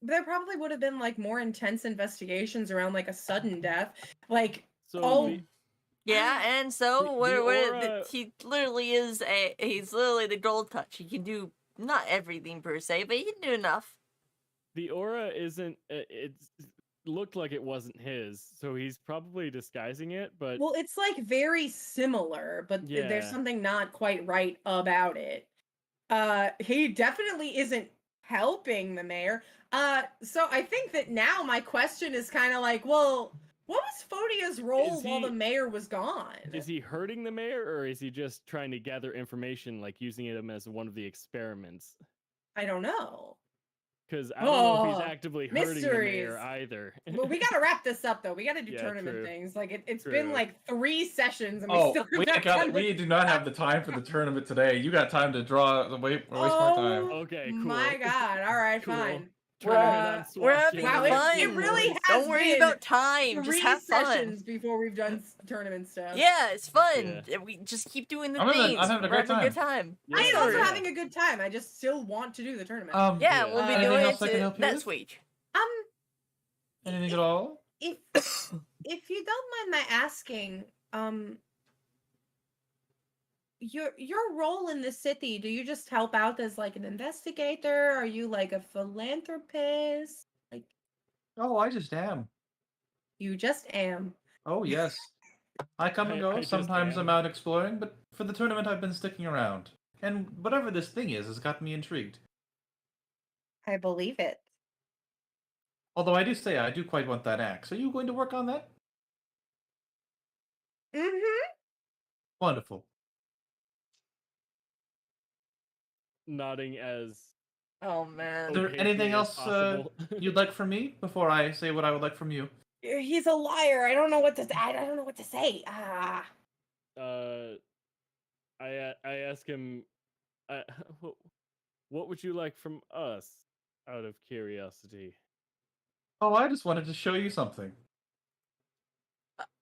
there probably would have been like more intense investigations around like a sudden death. Like, So oh, the- Yeah, and so The what? aura- He literally is he's literally the gold touch. He can do not everything per se, but he can do enough. the aura isn't. It looked like it wasn't his, so he's probably disguising it. But well, it's like very similar, but there's Yeah. something not quite right about it. He definitely isn't helping the mayor. So I think that now my question is kind of like, well, what was Fodia's role while the he- mayor was gone? is he hurting the mayor, or is he just trying to gather information, like using him as one of the experiments? I don't know. Because I don't know if he's Oh, actively hurting the mayor mysteries. either. Well, we gotta wrap this up though. We gotta do Yeah, tournament true. things. Like it's been True. like 3 sessions and we Oh, still have we not done we this. do not have the time for the tournament today. You got time to waste more time. Okay, cool. My God! All right, Cool. fine. Tournament Uh, on We're Swap having Jam. Wow, fun. it really has Don't worry been about time. Just 3 have fun. sessions before we've done tournament stuff. Yeah, it's fun. We just keep doing the I'm having- things. I'm having a We're great having a good time. Yeah, I am also yeah. having a good time. I just still want to do the tournament. Yeah, Yeah. we'll be Anything doing else I can it help you next with? week. Anything at all? If you don't mind my asking, your role in the city, do you just help out as like an investigator? Are you like a philanthropist? Like Oh, I just am. you just am. Oh, yes. I come and I go. just Sometimes I'm am. out exploring, but for the tournament, I've been sticking around. And whatever this thing is has got me intrigued. I believe it. Although I do say I do quite want that axe. Are you going to work on that? Mm-hmm. Wonderful. Nodding as Oh man. Is there okay anything as else possible. you'd like from me before I say what I would like from you? He's a liar. I don't know what to. I don't know what to say. Ah. I ask him, uh, what would you like from us, out of curiosity? Oh, I just wanted to show you something.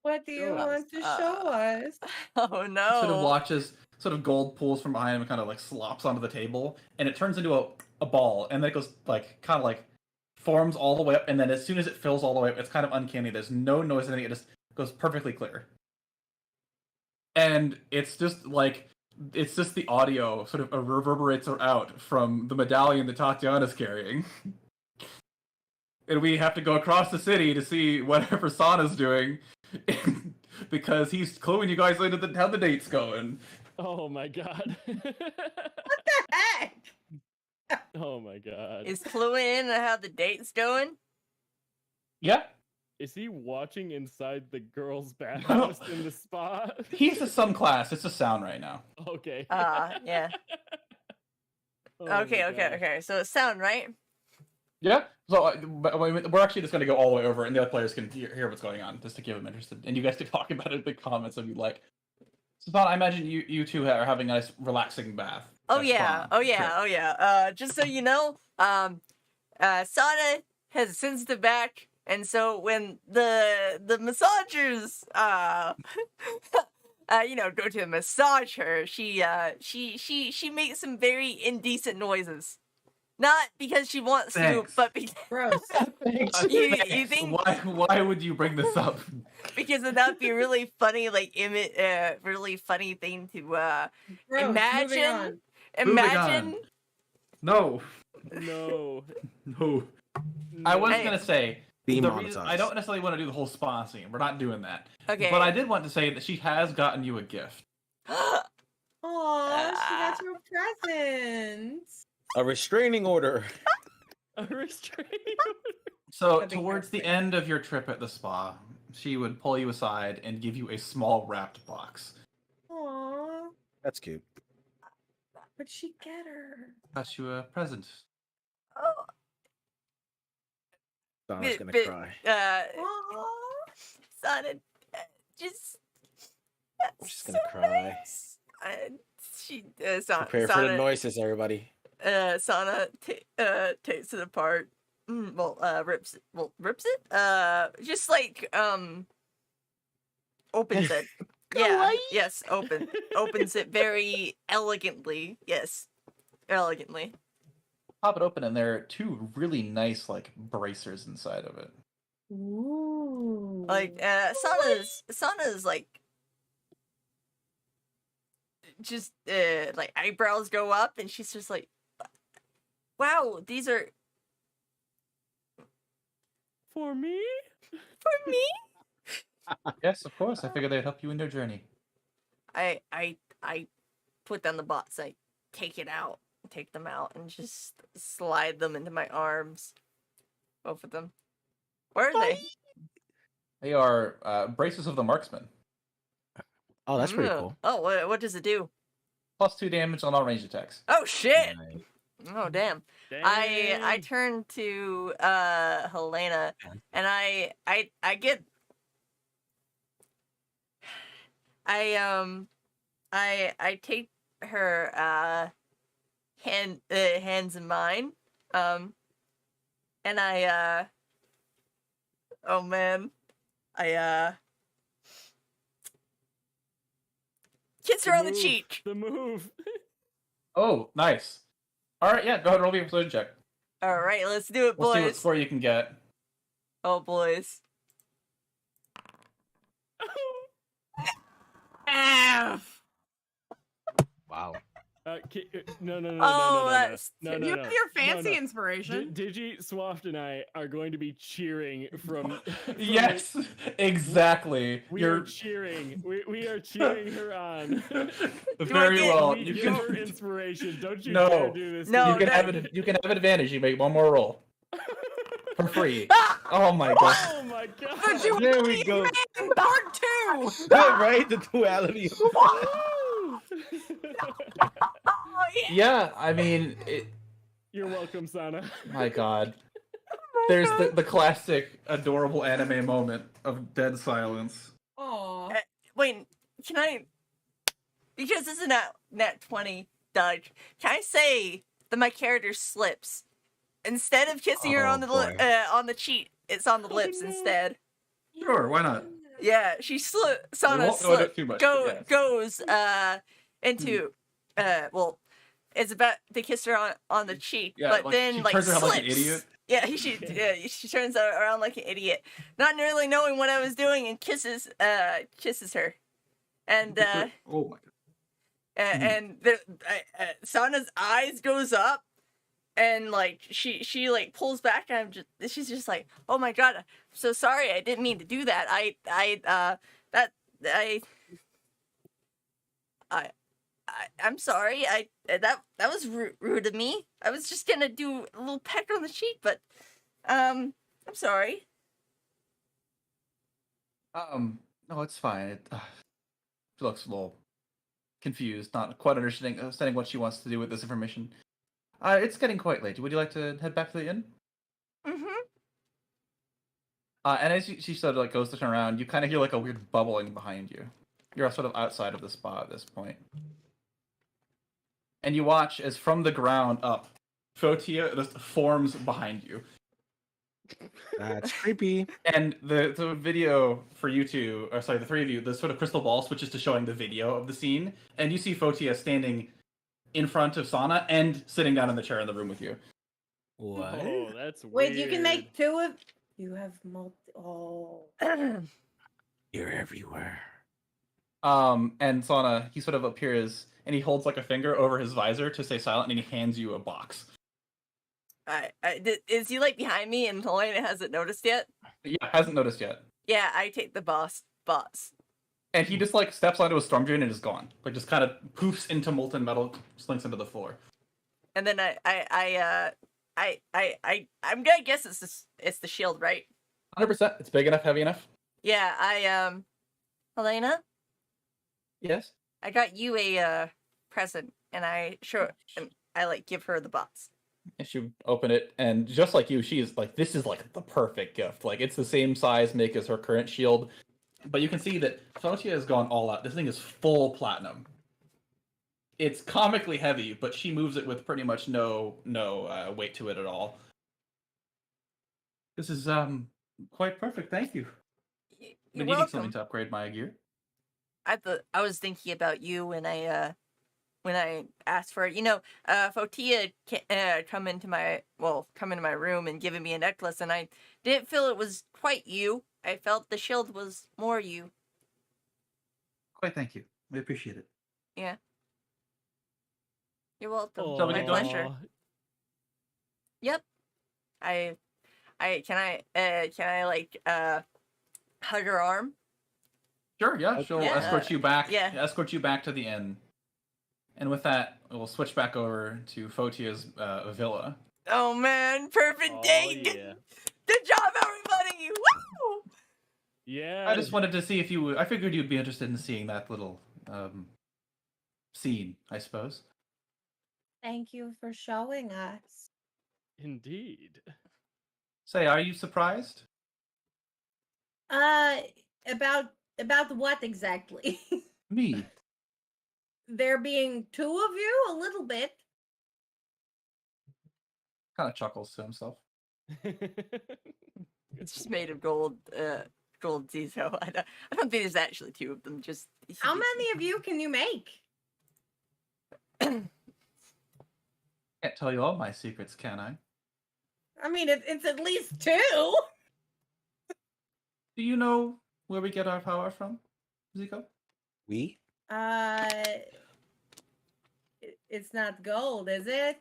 What do you Show us. want to show us? Oh no. Sort of watches, sort of gold pools from behind him and kind of like slops onto the table, and it turns into a ball, and then it goes like kind of like forms all the way up, and then as soon as it fills all the way up, it's kind of uncanny. There's no noise, anything. It just goes perfectly clear, and it's just the audio sort of reverberates out from the medallion that Tatiana's carrying. And we have to go across the city to see whatever Sana's doing because he's cluing you guys into how the date's going. Oh my god. Heck. Oh my god. Is cluing in on how the date's going? Yeah, Is he watching inside the girls' bathhouse in the spa? he's a some class. It's a sound right now. Okay. Yeah. Oh my Okay. gosh. So it's sound, right? Yeah. So we're actually just going to go all the way over, and the other players can hear what's going on, just to keep them interested. And you guys can talk about it in the comments if you'd like. So, I imagine you two are having a nice, relaxing bath. Oh That's yeah. fun. Oh yeah. Sure. Oh yeah. Just so you know, Sana has sensed it back, and so when the massagers go to massage her, she makes some very indecent noises. Not because she wants Thanks. to, but because Gross. you think Why would you bring this up? because that'd be a really funny really funny thing to Gross. Moving imagine. on. Imagine. No. No. No. I was Hey. going to say, the reason, Demonetized. I don't necessarily want to do the whole spa scene. We're not doing that. Okay. But I did want to say that she has gotten you a gift. Aw, she got your presents. A restraining order. A restraint. So, I think towards that's the great. end of your trip at the spa, she would pull you aside and give you a small wrapped box. Aw, That's cute. what'd she get her? Got you a present. Oh, Donna's gonna But- cry. Aw. Sana, just. She's gonna cry. Sana, Prepare for the noises, everybody. Sana takes it apart. Rips it. Just like opens it. Yeah. Yes. Opens it very elegantly. Yes. Elegantly. Pop it open, and there are two really nice, bracers inside of it. Ooh. Like Sana's like just eyebrows go up, and she's just like, wow, these are For me? for me. Yes, of course. I figured they'd help you in your journey. I put down the box. I take them out, and just slide them into my arms. Both of them. Where are they? They are braces of the marksman. Oh, that's pretty Ooh. cool. Oh, what does it do? +2 damage on all ranged attacks. Oh shit! Nice. Oh damn! I turn to Helena, and I get I take her hands in mine, and I oh man, I kiss her on the move, cheek. The move. Oh, nice. All right, yeah. Go ahead and roll me a persuasion check. All right, let's do it, We'll see what boys. score you can get. Oh boys. F. Wow. No, no, no, Oh, no, no, no, that's- no, no, you no, have your no, fancy no. inspiration. Digi, Swaft, and I are going to be cheering from. Yes, exactly. We are cheering. We are cheering her on. Very get- well. We You give can her inspiration. Don't you No. dare do this. No, you can that- have advantage. You make one more roll for free. Ah! Oh my god. Oh my god. The duality There we go. of man, part 2. Right, the duality. Of Woo! Oh, yeah. Yeah, I mean, You're welcome, Sana. my god. There's the classic adorable anime moment of dead silence. Aw. Wait, can I? Because this is nat 20 Dodge. Can I say that my character slips instead of kissing her Oh, on boy. on the cheek? It's on the lips no. instead. Sure, why not? Yeah, she Sana won't go into slip too much, but yes. goes into well, it's about to kiss her on the cheek, Yeah, but like, then she like turns around slips. like an idiot. Yeah, she turns around like an idiot, not really knowing what I was doing, and kisses her, and Oh my god. and Sana's eyes goes up, and like she like pulls back, and she's just like, oh my god, I'm so sorry, I didn't mean to do that. I'm sorry. That was rude of me. I was just gonna do a little peck on the cheek, but I'm sorry. No, it's fine. She looks a little confused, not quite understanding what she wants to do with this information. It's getting quite late. Would you like to head back to the inn? Mm-hmm. And as she sort of like goes to turn around, you kind of hear like a weird bubbling behind you. You're sort of outside of the spa at this point. And you watch as from the ground up, Fotia just forms behind you. That's creepy. And the video for you two, or sorry, the three of you, the sort of crystal ball switches to showing the video of the scene, and you see Fotia standing in front of Sana and sitting down in the chair in the room with you. What? Oh, that's weird. Wait, you can make 2 of. You have multi. Oh. You're everywhere. And Sana, he sort of appears and he holds like a finger over his visor to stay silent, and he hands you a box. Is he like behind me and Helena hasn't noticed yet? Yeah, hasn't noticed yet. Yeah, I take the box. And he just like steps onto a storm drain and is gone. Like just kind of poofs into molten metal, slinks into the floor. And then I'm gonna guess it's the shield, right? 100%. It's big enough, heavy enough. Yeah, Helena, Yes. I got you a present, and I like give her the box. And she open it, and just like you, she is like, this is like the perfect gift. Like it's the same size make as her current shield, but you can see that Fotia has gone all out. This thing is full platinum. It's comically heavy, but she moves it with pretty much no weight to it at all. This is quite perfect. Thank you. You're Been needing welcome. something to upgrade my gear. I was thinking about you when I asked for it. You know, Fotia come into my room and given me a necklace, and I didn't feel it was quite you. I felt the shield was more you. Quite thank you. We appreciate it. Yeah. You're welcome. Shall we My get going? pleasure. Yep. Can I like hug her arm? Sure, yeah. She'll Yeah. escort you back. Yeah. Escort you back to the inn. And with that, we'll switch back over to Fotia's villa. Oh man, perfect Oh, date. yeah. Good job, everybody. Woo! Yeah. I just wanted to see if you. I figured you'd be interested in seeing that little scene. I suppose. Thank you for showing us. Indeed. Say, are you surprised? About what exactly? Me. There being 2 of you? A little bit. Kind of chuckles to himself. It's just made of gold Zizo. I don't think there's actually 2 of them. Just How many of you can you make? Can't tell you all my secrets, can I? I mean, it's at least 2. Do you know where we get our power from, Zico? We? it's not gold, is it?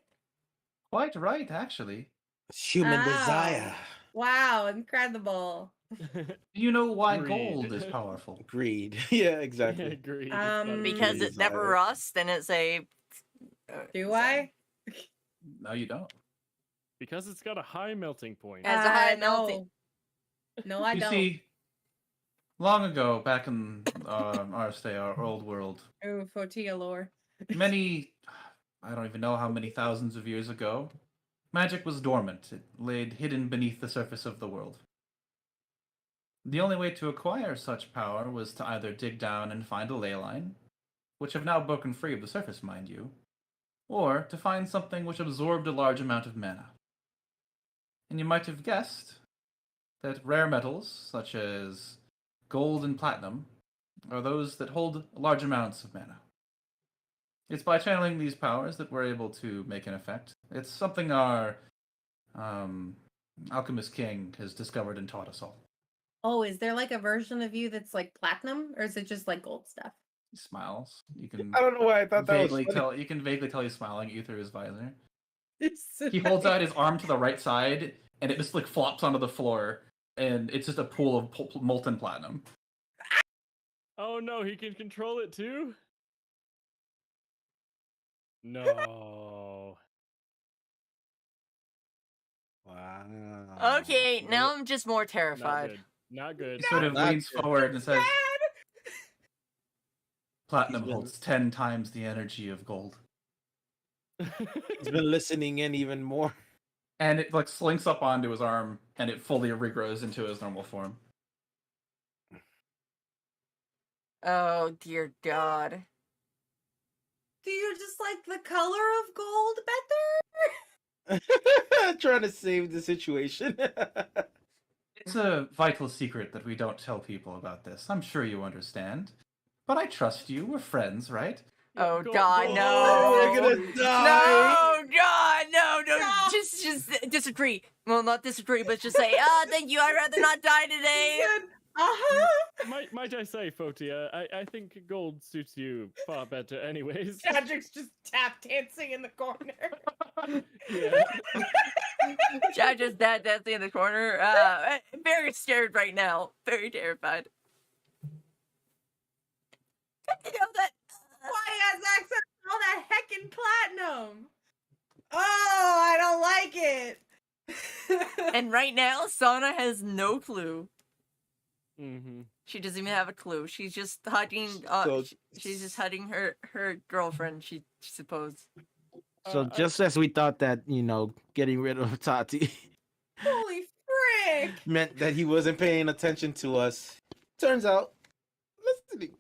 Quite right, actually. Human Ow. desire. Wow, incredible. Do you know why Greed. gold is powerful? Greed. Yeah, exactly. Agreed. It's gotta be Because greed. it never desire. rusts, and it's a. Do sorry. I? No, you don't. Because it's got a high melting point. Has a high melting. No, I You don't. see, long ago, back in our old world, Ooh, Fotia lore. many, I don't even know how many thousands of years ago, magic was dormant. It laid hidden beneath the surface of the world. The only way to acquire such power was to either dig down and find a ley line, which have now broken free of the surface, mind you, or to find something which absorbed a large amount of mana. And you might have guessed that rare metals, such as gold and platinum, are those that hold large amounts of mana. It's by channeling these powers that we're able to make an effect. It's something our alchemist king has discovered and taught us all. Oh, is there like a version of you that's like platinum, or is it just like gold stuff? He smiles. You can I don't know why I thought that was vaguely funny. tell. You can vaguely tell he's smiling at you through his visor. It's He holds out his arm to the right side, and it just like flops onto the floor, and it's just a pool of molten platinum. Oh no, he can control it too? No. Wow. Okay, now I'm just more Not terrified. good. Not good. He sort of Not leans good. forward and says, "Platinum He's been- holds 10 times the energy of gold." He's been listening in even more. And it like slinks up onto his arm, and it fully regrows into his normal form. Oh dear God. Do you just like the color of gold better? Trying to save the situation. It's a vital secret that we don't tell people about this. I'm sure you understand. But I trust you. We're friends, right? Oh Go- God, go- no. We're gonna die. No, God, no. No. Just disagree. Well, not disagree, but just say, thank you. I'd rather not die today. Uh-huh. might I say, Fotia, I think gold suits you far better anyways. Cedric's just tap dancing in the corner. Yeah. Chad just dad dancing in the corner. Very scared right now. Very terrified. You know that. Why has access to all that heckin' platinum? Oh, I don't like it. And right now, Sana has no clue. Mm-hmm. She doesn't even have a clue. She's just hugging. So- She's just hugging her girlfriend. She suppose. So just as we thought that, getting rid of Tati Holy frick! meant that he wasn't paying attention to us, turns out, listening.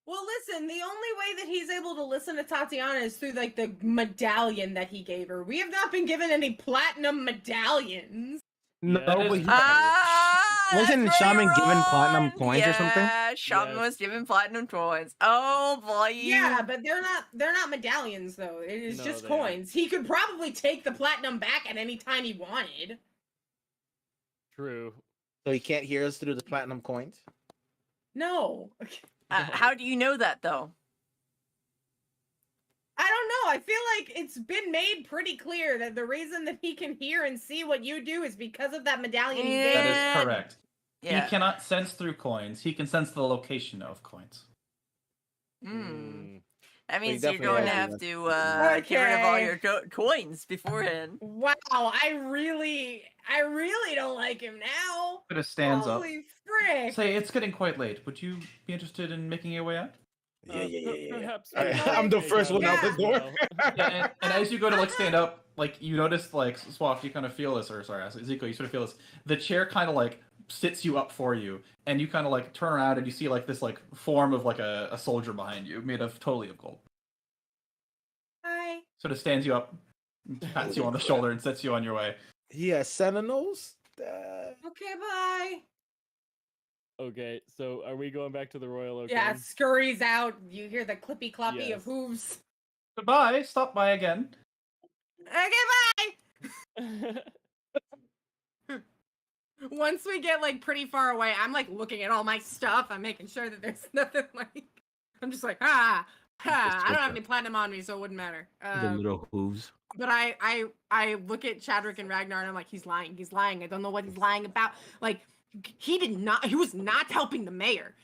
Well, listen, the only way that he's able to listen to Tatiana is through, like, the medallion that he gave her. We have not been given any platinum medallions. No, Yeah, but he, Wasn't Wasn't Shaman given platinum coins or something? Yeah, Shaman Yes. was given platinum coins. Oh boy. Yeah, but they're not medallions, though. It is No, just they aren't. coins. He could probably take the platinum back at any time he wanted. True. so he can't hear us through the platinum coins. No. How do you know that though? I don't know. I feel like it's been made pretty clear that the reason that he can hear and see what you do is because of that medallion he gave. That Yeah. is correct. Yeah. He cannot sense through coins. He can sense the location of coins. Mm. That means definitely you're going to has have to to get rid of all Okay. your coins beforehand. Wow, I really don't like him now. But it stands up. Holy frick. Say, it's getting quite late. Would you be interested in making your way out? Perhaps. I'm the first one out the door. Yeah, and as you go to like stand up, like you notice like Swaff, you kind of feel this, or sorry, Zico, you sort of feel this. The chair kind of like sits you up for you, and you kind of like turn around and you see like this like form of like a soldier behind you, made of totally of gold. Hi. Sort of stands you up, pats you on the shoulder, and sets you on your way. He has sentinels. Okay, bye. Okay, so are we going back to the Royal Oak? Yeah, Inn? scurries out. You hear the clippy cloppy Yes. of hooves. Goodbye. Stop by again. Okay, bye. Once we get like pretty far away, I'm like looking at all my stuff. I'm making sure that there's nothing like. I'm just like, I don't with have the- any platinum on me, so it wouldn't matter. The little hooves. But I look at Chadrick and Ragnar and I'm like, he's lying. He's lying. I don't know what he's lying about. Like, he was not helping the mayor.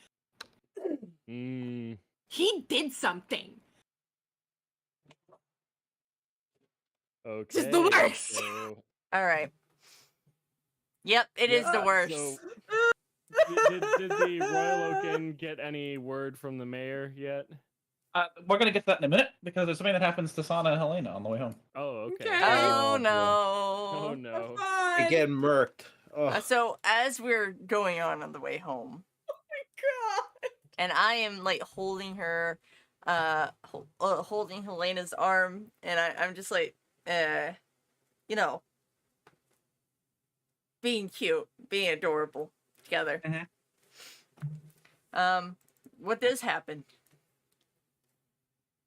Mm, He did something. okay. Just the worst. So, All right. Yep, it is the Yeah, worst. so- did the Royal Oaken get any word from the mayor yet? We're gonna get to that in a minute because there's something that happens to Sana and Helena on the way home. Oh, okay. Okay. Oh Oh, no. Oh no. They get murked. Oh. So as we're going on the way home, God. and I am like holding her, holding Helena's arm, and I'm just like, you know, being cute, being adorable together. What does happen?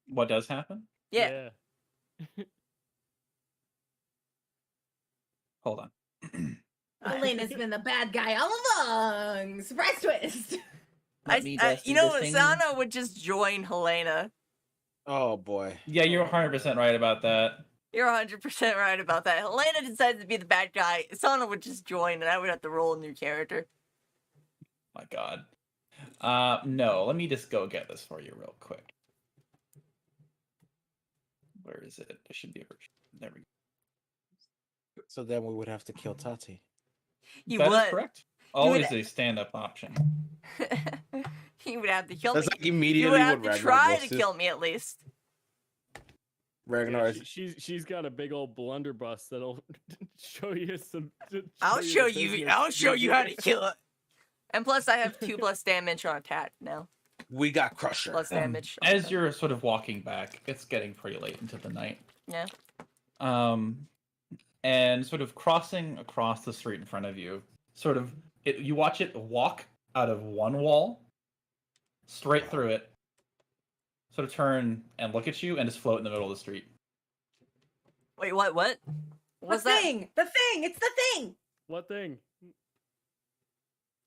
What does happen? Yeah. Hold on. Elena's been the bad guy all along. Surprise twist. You know what? Sana would just join Helena. Oh boy. Yeah, you're 100% right about that. You're 100% right about that. Helena decides to be the bad guy. Sana would just join, and I would have to roll a new character. My God. No, let me just go get this for you real quick. Where is it? There should be a version. There we go. So then we would have to kill Tati. You That is would. correct. would- Always a stand-up option. He would have to kill That's me. like You immediately would have what to Ragnar try goes to to. kill me at least. Ragnar Yeah, is she's got a big old blunderbuss that'll show you some. I'll the show you. business. I'll show you how to kill it. And plus, I have 2+ damage on attack now. we got Crusher. Plus damage. on As attack. you're sort of walking back, it's getting pretty late into the night. Yeah. And sort of crossing across the street in front of you, you watch it walk out of one wall, straight through it, sort of turn and look at you, and just float in the middle of the street. Wait, what? What? What's the that? thing. The thing. It's the thing. What thing?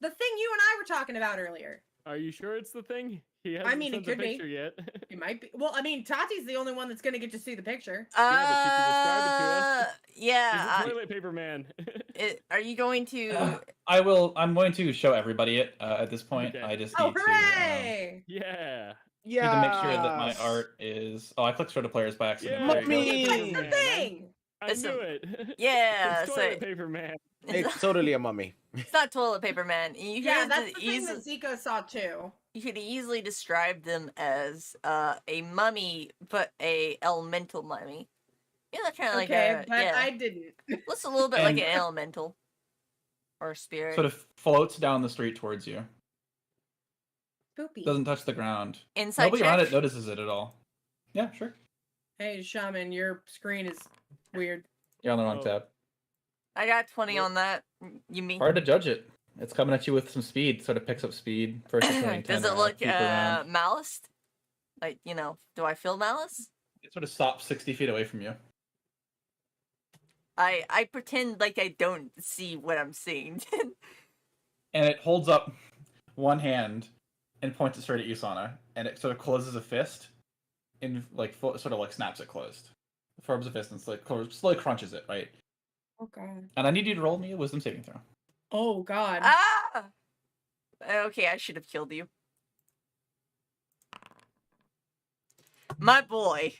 The thing you and I were talking about earlier. Are you sure it's the thing? He hasn't mean, it sent the could be. picture yet. It might be. Well, I mean, Tati's the only one that's going to get to see the picture. Yeah, but she can describe it to us. Yeah. He's a toilet paper man. Are you going to? I'm going to show everybody it at this point. Okay. I just Oh, need to. hooray! Yeah. Need to make sure that my art is. Oh, I clicked show to players by accident. Yeah, There you go. Mommy! That's the Man, thing. I It's knew a- it. Yeah. It's So toilet paper man. It's totally a mummy. it's not toilet paper man. You Yeah, could that's the thing that Zico saw too. you could easily describe them as a mummy, but a elemental mummy. Yeah, that's kind of like Okay, a but yeah. I didn't. Looks a little bit like And- an elemental or a spirit. Sort of floats down the street towards you. Poopy. Doesn't touch the ground. Inside Nobody around check. it notices it at all. Yeah, sure. Hey, Shaman, your screen is weird. You're on the wrong Oh. tab. I got 20 Well- on that. You mean? Hard to judge it. It's coming at you with some speed. Sort of picks up speed. First it's doing 10 Does it look feet per round. malice? Like, do I feel malice? It sort of stops 60 feet away from you. I pretend like I don't see what I'm seeing. And it holds up one hand and points it straight at you, Sana. And it sort of closes a fist and sort of like snaps it closed. Forms a fist and slowly crunches it, right? Oh god. And I need you to roll me a wisdom saving throw. Oh god. Ah! Okay, I should have killed you. My boy.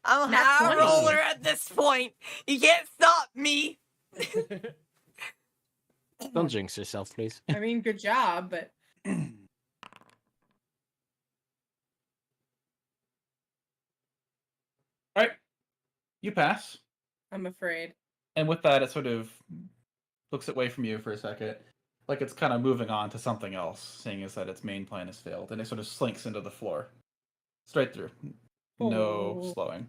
I'm a Nat high 20. roller at this point. You can't stop me. Don't jinx yourself, please. I mean, good job, but Alright. You pass. I'm afraid. And with that, it sort of looks away from you for a second. Like it's kind of moving on to something else, seeing as that its main plan has failed. And it sort of slinks into the floor. Straight through. No Oh. slowing.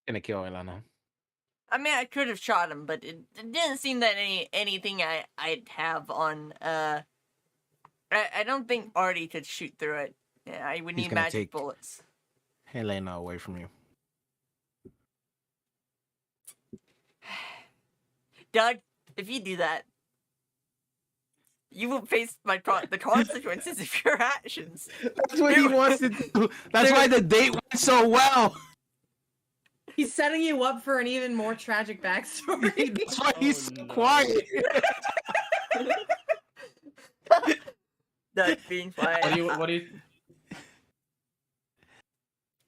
Gonna kill Elena. I mean, I could have shot him, but it didn't seem that anything I'd have on. I don't think Artie could shoot through it. Yeah, I would He's need gonna magic take- bullets. Helena away from you. Doug, if you do that, You will face the consequences of your actions. That's what he wants to do. That's why the date went so well. He's setting you up for an even more tragic backstory. That's why he's Oh, so no. quiet. That's being fine. What do you?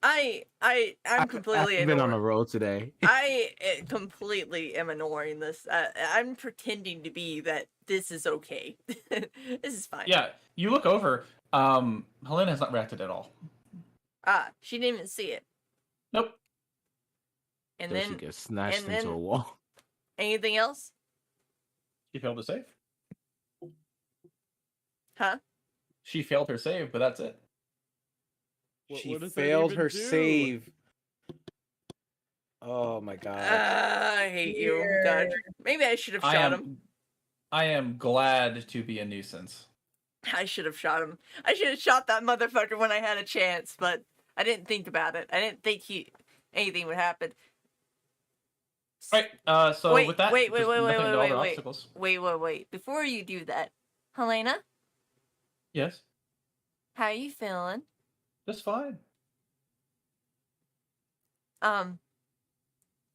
I'm completely I've been on a ignoring. roll today. I completely am ignoring this. I'm pretending to be that this is okay. This is fine. Yeah, you look over. Helena has not reacted at all. She didn't even see it. Nope. And So she then gets snatched and into then- a wall. anything else? She failed to save. Huh? She failed her save, but that's it. What does that even do? save. Oh my god. I hate you. God. Maybe I should have shot him. I am glad to be a nuisance. I should have shot him. I should have shot that motherfucker when I had a chance, but I didn't think about it. I didn't think anything would happen. All right. So Wait, with that, wait, there's nothing to all the wait. obstacles. Wait. Before you do that, Helena, Yes, how are you feeling? just fine.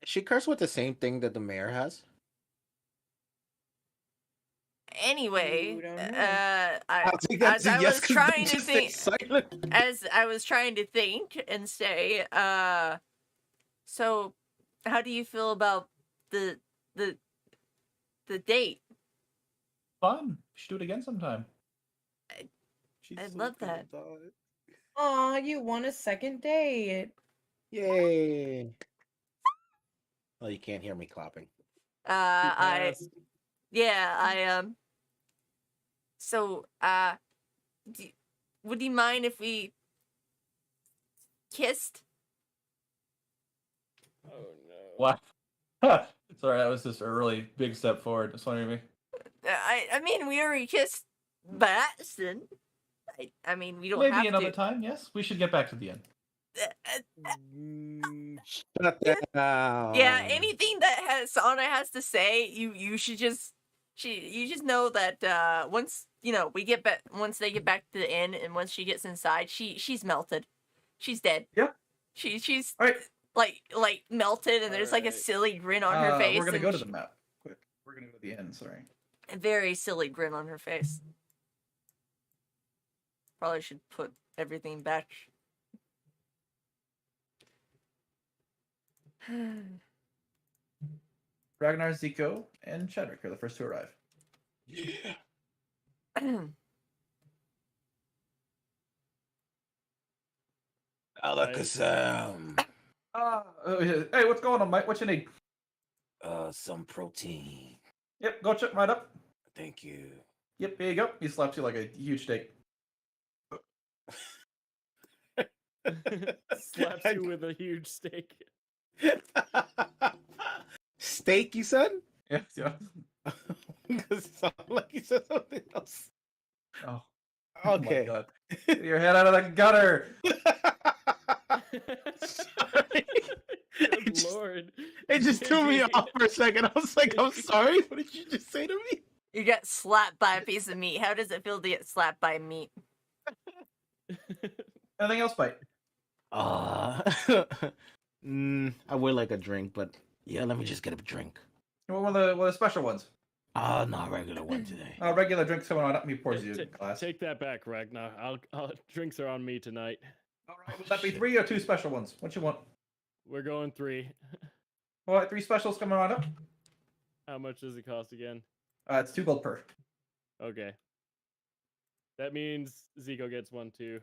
She cursed with the same thing that the mayor has. Ooh, Anyway, don't know. I'll take that as as a I yes, was 'cause trying they to just stay think, silent. as I was trying to think and say, so how do you feel about the date? Fun. We should do it again sometime. I'd love that. Aw, you won a second date. Yay. Oh, you can't hear me clapping. So, would you mind if we kissed? Oh no. Wow. Sorry, that was just a really big step forward. Just wondering me. I mean, we already kissed by accident. I mean, we don't Maybe have another to. time. Yes, we should get back to the end. Shut down. Yeah, anything that Sana has to say, you should just you just know that once we get back, once they get back to the inn, and once she gets inside, she's melted, she's dead. Yeah. She's All right. like melted, and there's like a Alright. silly grin on her face. We're gonna and go to the map. Quick. We're gonna go to the end. Sorry. a very silly grin on her face. Probably should put everything back. Ragnar, Zico, and Chadwick are the first to arrive. Alakazam. Hey, what's going on, Mike? What you need? Some protein. Yep, go check right up. Thank you. Yep, here you go. He slaps you like a huge steak. Slaps you with a huge steak. Steak, you said? Yeah, yeah. Because it sounded like you said something else. Oh, Okay. Oh my God. Get your head out of the gutter. Sorry. Good just- lord. It just threw me off for a second. I was like, I'm sorry. What did you just say to me? You got slapped by a piece of meat. How does it feel to get slapped by meat? Anything else, Bite? I would like a drink, but yeah, let me just get a drink. What were the special ones? No, regular one today. Regular drinks coming on up. Me pours you a glass. Take that back, Ragnar. Drinks are on me tonight. All right, will that be 3 or 2 special ones? What you want? We're going 3. All right, 3 specials coming on up. How much does it cost again? It's 2 gold per. Okay. That means Zico gets 1 too.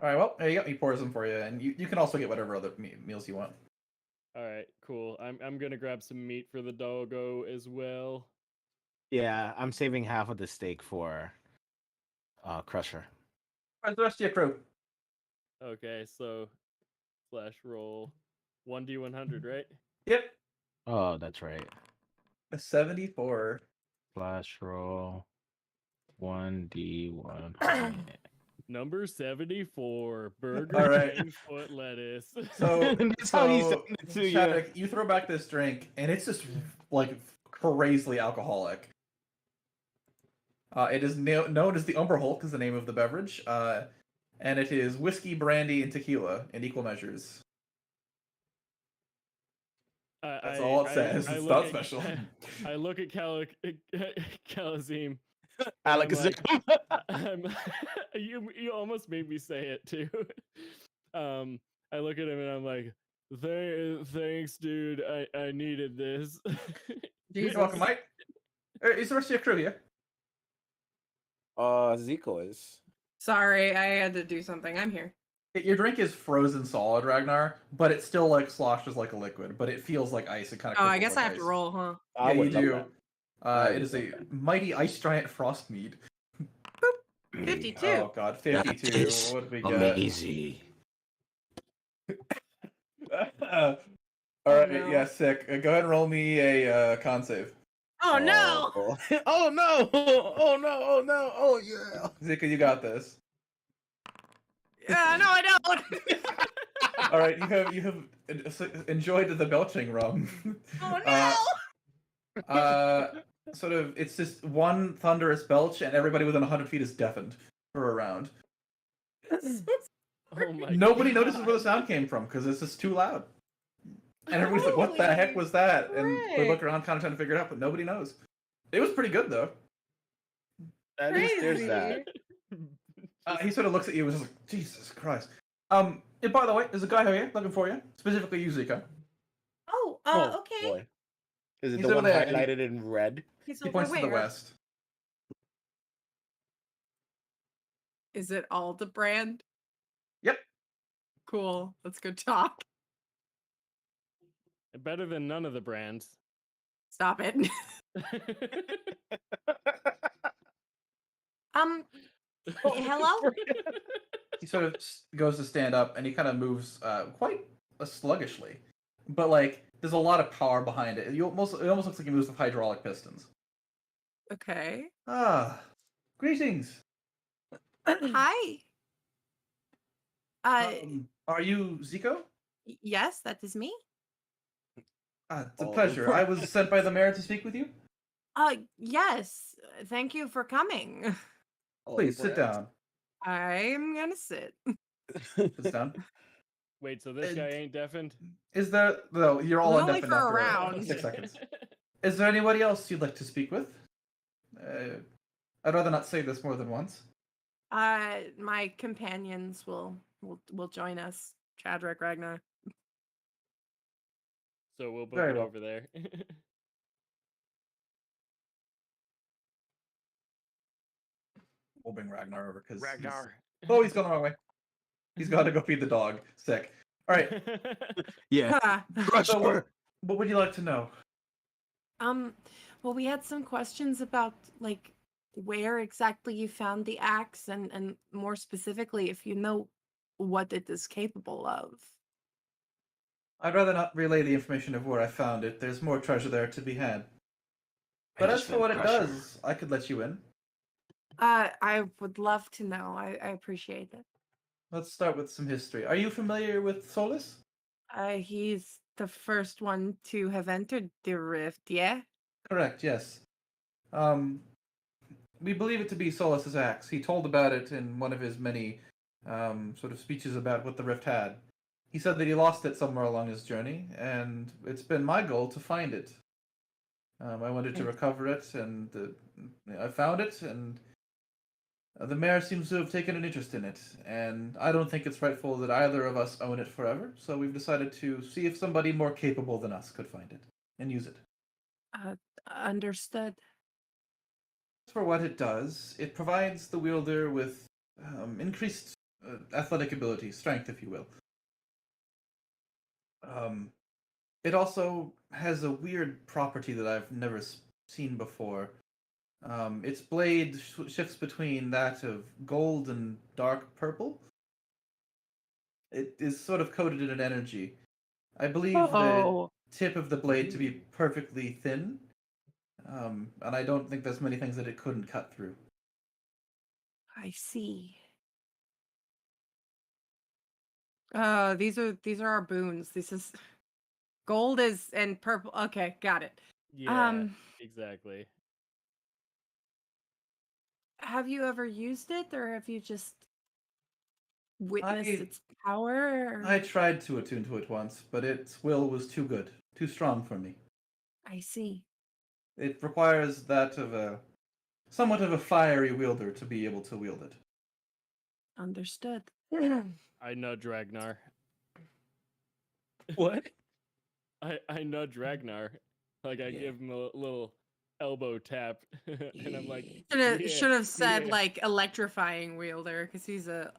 All right, well, there you go. He pours them for you, and you can also get whatever other meals you want. All right, cool. I'm gonna grab some meat for the doggo as well. Yeah, I'm saving half of the steak for Crusher. Where's the rest of your crew? Okay, so slash roll 1d100, right? Yep. Oh, that's right. A 74. Slash roll 1d1. Number 74, burger All right. and foot lettuce. So, That's how he said it to you. Chadwick, you throw back this drink, and it's just like crazily alcoholic. It is known as the Umber Hulk, is the name of the beverage, and it is whiskey, brandy, and tequila in equal measures. That's all it says. It's not special. I look at Calazim. Alakazam. You almost made me say it too. I look at him and I'm like, thanks, dude. I needed this. You're welcome, Mike. Is the rest of your crew here? Zico is. Sorry, I had to do something. I'm here. Your drink is frozen solid, Ragnar, but it still like sloshes like a liquid, but it feels like ice. It kind of. Oh, I guess I have to roll, huh? Yeah, you would love do. that. It is a mighty ice giant frost mead. 52. Oh god, 52. That is What do we got? amazing. All Oh, right, no. yeah, sick. Go ahead and roll me a con save. Oh no! Oh no! Oh no! Oh no! Oh yeah! Zika, you got this. Yeah, no, I don't. All right, you have enjoyed the belching rum. Oh no! Sort of, it's just one thunderous belch, and everybody within 100 feet is deafened for a round. Oh my Nobody God. notices where the sound came from because it's just too loud. And everybody's like, "What the heck was that?" And we Frick. look around, kind of trying to figure it out, but nobody knows. It was pretty good though. At least there's Crazy. that. He sort of looks at you and is like, "Jesus Christ." And by the way, there's a guy here looking for you, specifically you, Zika. Oh, Oh, okay. boy. Is it He's the over one there, and he- highlighted in red? He's He over points to the where? west. Is it all the brand? Yep. Cool. Let's go talk. Better than none of the brands. Stop it. Hello? He sort of goes to stand up, and he kind of moves quite sluggishly, but like there's a lot of power behind it. It almost looks like he moves with hydraulic pistons. Okay. Greetings. Hi. Are you Zico? Yes, that is me. It's a Oh. pleasure. I was sent by the mayor to speak with you. Yes. Thank you for coming. Please sit down. I'm gonna sit. Sit down. Wait, so this guy ain't deafened? Is there? No, you're all Only indefinite for a after round. 6 seconds. Is there anybody else you'd like to speak with? I'd rather not say this more than once. My companions will join us. Chadrick, Ragnar. So we'll book Very it well. over there. We'll bring Ragnar over because Ragnar. Oh, he's gone the wrong way. He's got to go feed the dog. Sick. All right. Yeah. Ha. So what would you like to know? Well, we had some questions about like where exactly you found the axe and more specifically if you know what it is capable of. I'd rather not relay the information of where I found it. There's more treasure there to be had. But as for what it does, I could let you in. I would love to know. I appreciate it. Let's start with some history. Are you familiar with Solus? He's the first one to have entered the rift, yeah? Correct, yes. We believe it to be Solus's axe. He told about it in one of his many sort of speeches about what the rift had. He said that he lost it somewhere along his journey, and it's been my goal to find it. I wanted to recover it, and I found it, and the mayor seems to have taken an interest in it, and I don't think it's rightful that either of us own it forever, so we've decided to see if somebody more capable than us could find it and use it. Understood. For what it does, it provides the wielder with increased athletic ability, strength, if you will. It also has a weird property that I've never seen before. Its blade shifts between that of gold and dark purple. It is sort of coated in an energy. I believe the tip of the blade to be perfectly thin, and I don't think there's many things that it couldn't cut through. I see. These are our boons. This is gold is and purple. Okay, got it. Yeah, exactly. have you ever used it, or have you just witnessed I- its power? I tried to attune to it once, but its will was too good, too strong for me. I see. It requires that of a somewhat of a fiery wielder to be able to wield it. Understood. I nudge Ragnar. What? I nudge Ragnar. Like I Yeah. give him a little elbow tap, and I'm like, Should have said yeah. like electrifying wielder, because he's a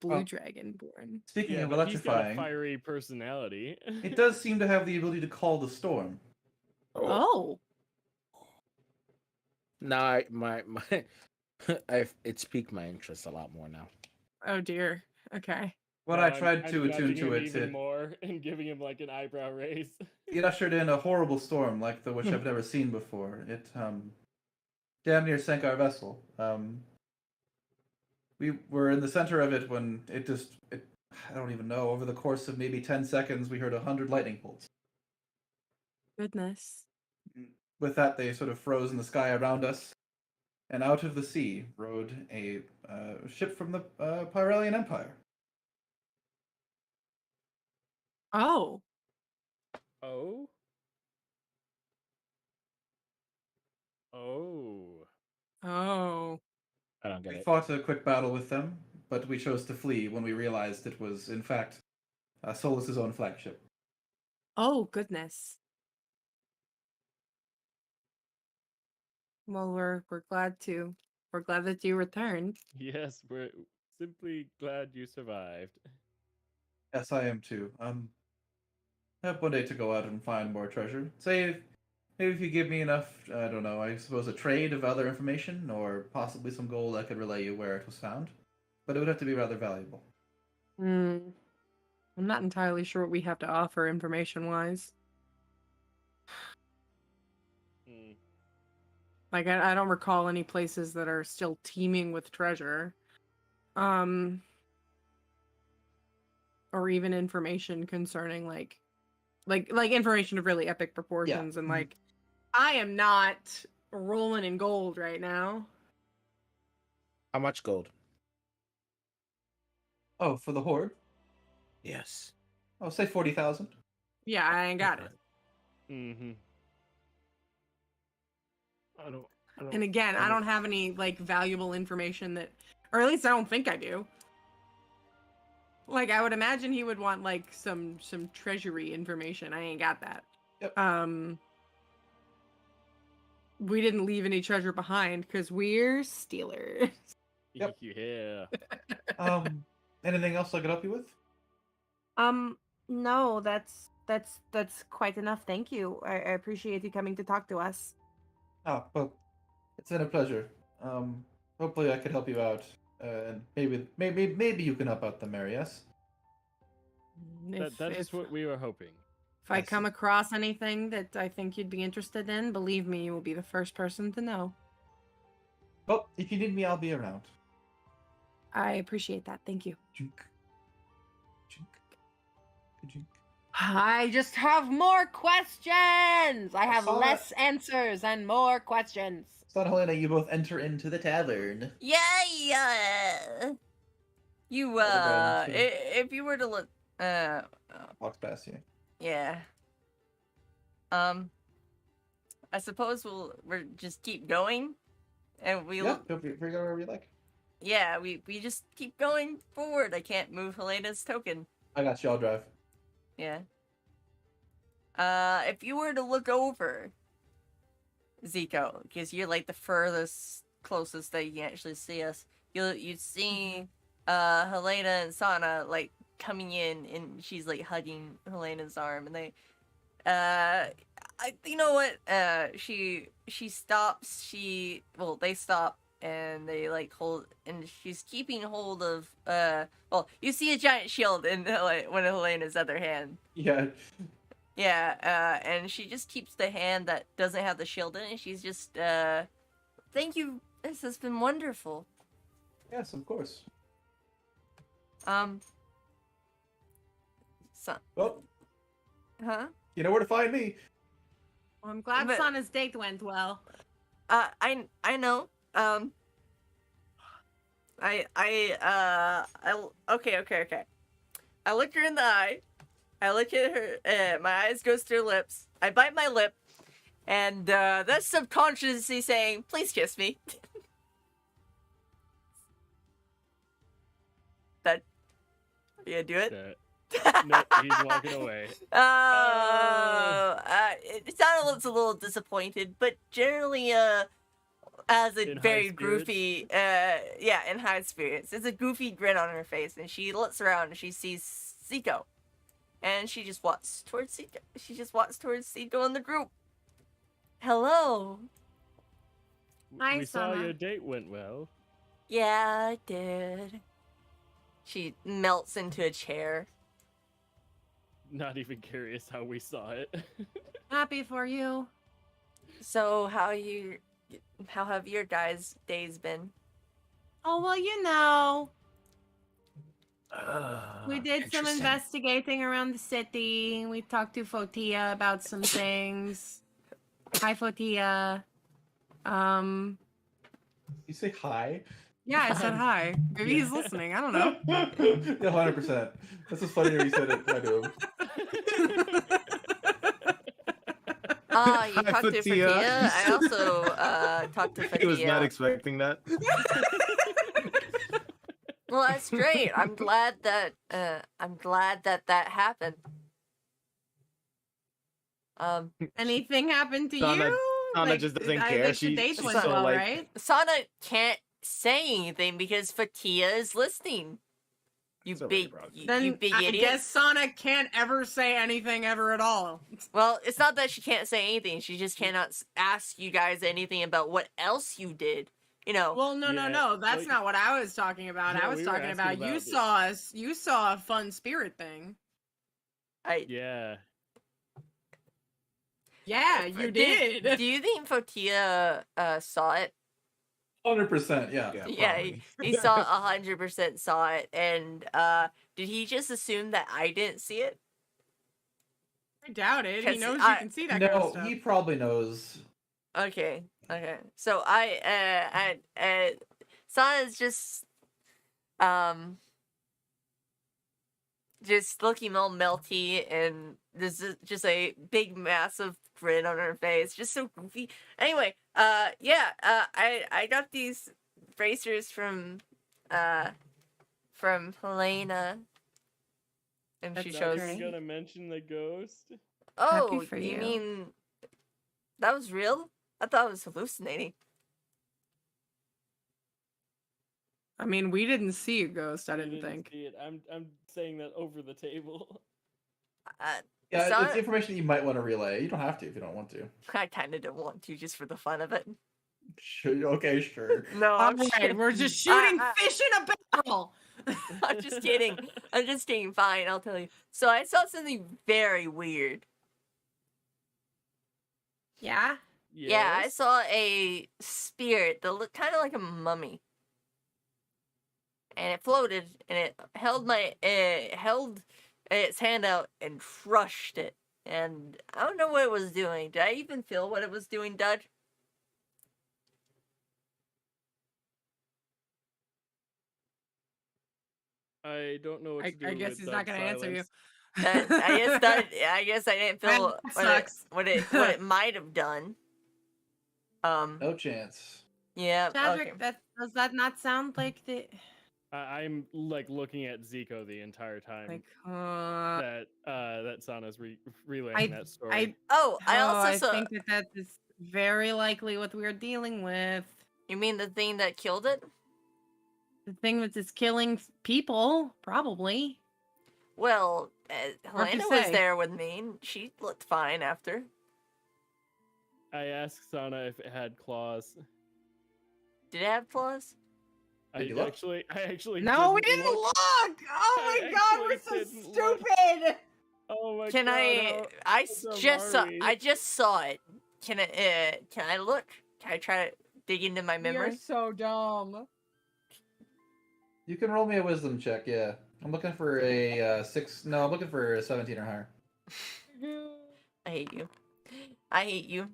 blue Oh. dragonborn. Speaking yeah, of but he's got a electrifying, fiery personality. it does seem to have the ability to call the storm. Oh. Now my it's piqued my interest a lot more now. Oh dear. Okay. When Now I tried I'm to attune nudging to him it, even more and giving him like an eyebrow raise. it ushered in a horrible storm like the which I've never seen before. It damn near sank our vessel. We were in the center of it when it I don't even know, over the course of maybe 10 seconds we heard 100 lightning bolts. Goodness. With that, they sort of froze in the sky around us, and out of the sea rode a ship from the Pyrelian Empire. Oh. Oh. Oh. Oh. I don't get We it. fought a quick battle with them, but we chose to flee when we realized it was, in fact, Solus's own flagship. Oh goodness. Well, we're glad that you returned. Yes, we're simply glad you survived. Yes, I am too. I have one day to go out and find more treasure. Say, maybe if you give me enough, I don't know, I suppose a trade of other information, or possibly some gold, I could relay you where it was found. But it would have to be rather valuable. Hmm. I'm not entirely sure what we have to offer information-wise. Mm. Like, I don't recall any places that are still teeming with treasure. Or even information concerning like information of really epic proportions and Mhm. like I am not rolling in gold right now. How much gold? Oh, for the horde? Yes. Oh, say 40,000. Yeah, I ain't got it. Mm-hmm. I don't. And again, I don't have any like valuable information that, or at least I don't think I do. Like I would imagine he would want like some treasury information. I ain't got that. Yep. We didn't leave any treasure behind because we're stealers. Yep. Yeah. Anything else I could help you with? No, that's quite enough. Thank you. I appreciate you coming to talk to us. Oh, well, it's been a pleasure. Hopefully I could help you out, and maybe you can help out the Marias. That is what we were hoping. If I I come see. across anything that I think you'd be interested in, believe me, you will be the first person to know. Well, if you need me, I'll be around. I appreciate that. Thank you. Junk. Junk. Junk. I just have more questions. I have saw less answers and more questions. Son Helena, you both enter into the tavern. Yeah. You Overgrown, too. if you were to look, Walks past you. yeah. I suppose we're just keep going, and Yeah, feel free to go wherever you like. yeah, we just keep going forward. I can't move Helena's token. I got you. I'll drive. Yeah. If you were to look over Zico, because you're like the furthest, closest that you can actually see us, you'd see Helena and Sana like coming in, and she's like hugging Helena's arm, and they you know what? She stops. They stop, and they like hold, and she's keeping hold of. Well, you see a giant shield in one of Helena's other hand. Yeah. Yeah. And she just keeps the hand that doesn't have the shield in it. She's just. Thank you. This has been wonderful. Yes, of course. So, Well, huh? you know where to find me. Well, I'm glad But- Sana's date went well. I know. Okay. I look her in the eye. I look at her. My eyes goes to her lips. I bite my lip, and that's subconsciously saying, "Please kiss me." That. You gonna do it? No, he's walking away. It sounded a little disappointed, but generally, has a In high very spirits? goofy, yeah, in high spirits. There's a goofy grin on her face, and she looks around and she sees Zico, and she just walks towards Zico. She just walks towards Zico in the group. Hello. Hi, We saw Sana. your date went well. Yeah, I did. She melts into a chair. Not even curious how we saw it. Happy for you. So how have your guys' days been? Oh, well, you know, we did some Interesting. investigating around the city. We talked to Fotia about some things. Hi, Fotia. You say hi? Yeah, I said hi. Maybe he's listening. I don't know. Yeah, 100%. This is funnier you said it hi to him. You Hi, talked to Fatia. Fatia. I also talked to He was not Fatia. expecting that. Well, that's great. I'm glad that that happened. Anything happened to Sana- you? Sana just doesn't I care. think the She- dates she's went so, well, like- right? Sana can't say anything because Fatia is listening. You It's already big, broad. Then you big I idiot. guess Sana can't ever say anything ever at all. Well, it's not that she can't say anything. She just cannot ask you guys anything about what else you did. You know. Well, no, Yeah, That's like- not what I was talking about. Yeah, I was we were talking asking about about you the- you saw a fun spirit thing. Yeah. Yeah, you did. Do you think Fatia saw it? 100%, yeah. Yeah, probably. he saw 100% saw it, and did he just assume that I didn't see it? I doubt it. He 'Cause knows I- you can see that kind of No, stuff. he probably knows. Okay. So Sana's just looking all melty, and there's just a big massive grin on her face, just so goofy. Anyway, I got these bracers from Helena, and she That's shows. okay. You're gonna mention the ghost? Oh, for you you. mean that was real? I thought it was hallucinating. I mean, we didn't see a ghost, I I didn't think. see it. I'm saying that over the table. Yeah, Sana- it's information that you might want to relay. You don't have to if you don't want to. I kind of don't want to, just for the fun of it. Sure, okay, sure. No, All I'm right, kidding. we're just shooting I- fish in a barrel. I'm just kidding. I'm just kidding. Fine, I'll tell you. So I saw something very weird. Yeah. Yeah, I Yes? saw a spirit that looked kind of like a mummy, and it floated, and it held its hand out and crushed it. And I don't know what it was doing. Did I even feel what it was doing, Dud? I don't know what to do. I guess with he's not Doug's gonna answer you. silence. I guess I didn't feel That sucks. what it might have done. No chance. Yeah. Chadwick, Okay. does that not sound like the I'm like looking at Zico the entire time like that Sana's relaying that story. Oh, I also I saw. think that is very likely what we're dealing with. You mean the thing that killed it? The thing that is killing people, probably. Well, Hard to Helena was say. there with me, and she looked fine after. I asked Sana if it had claws. Did it have claws? Did you look? I actually No, we didn't didn't look. Oh I my god, we're actually so didn't look. stupid. Oh my Can god. I? oh, I it's just saw it. Can I look? Can I try to dig into my memory? You're so dumb. You can roll me a wisdom check, yeah. I'm looking for a 6. No, I'm looking for a 17 or higher. I hate you. I hate you.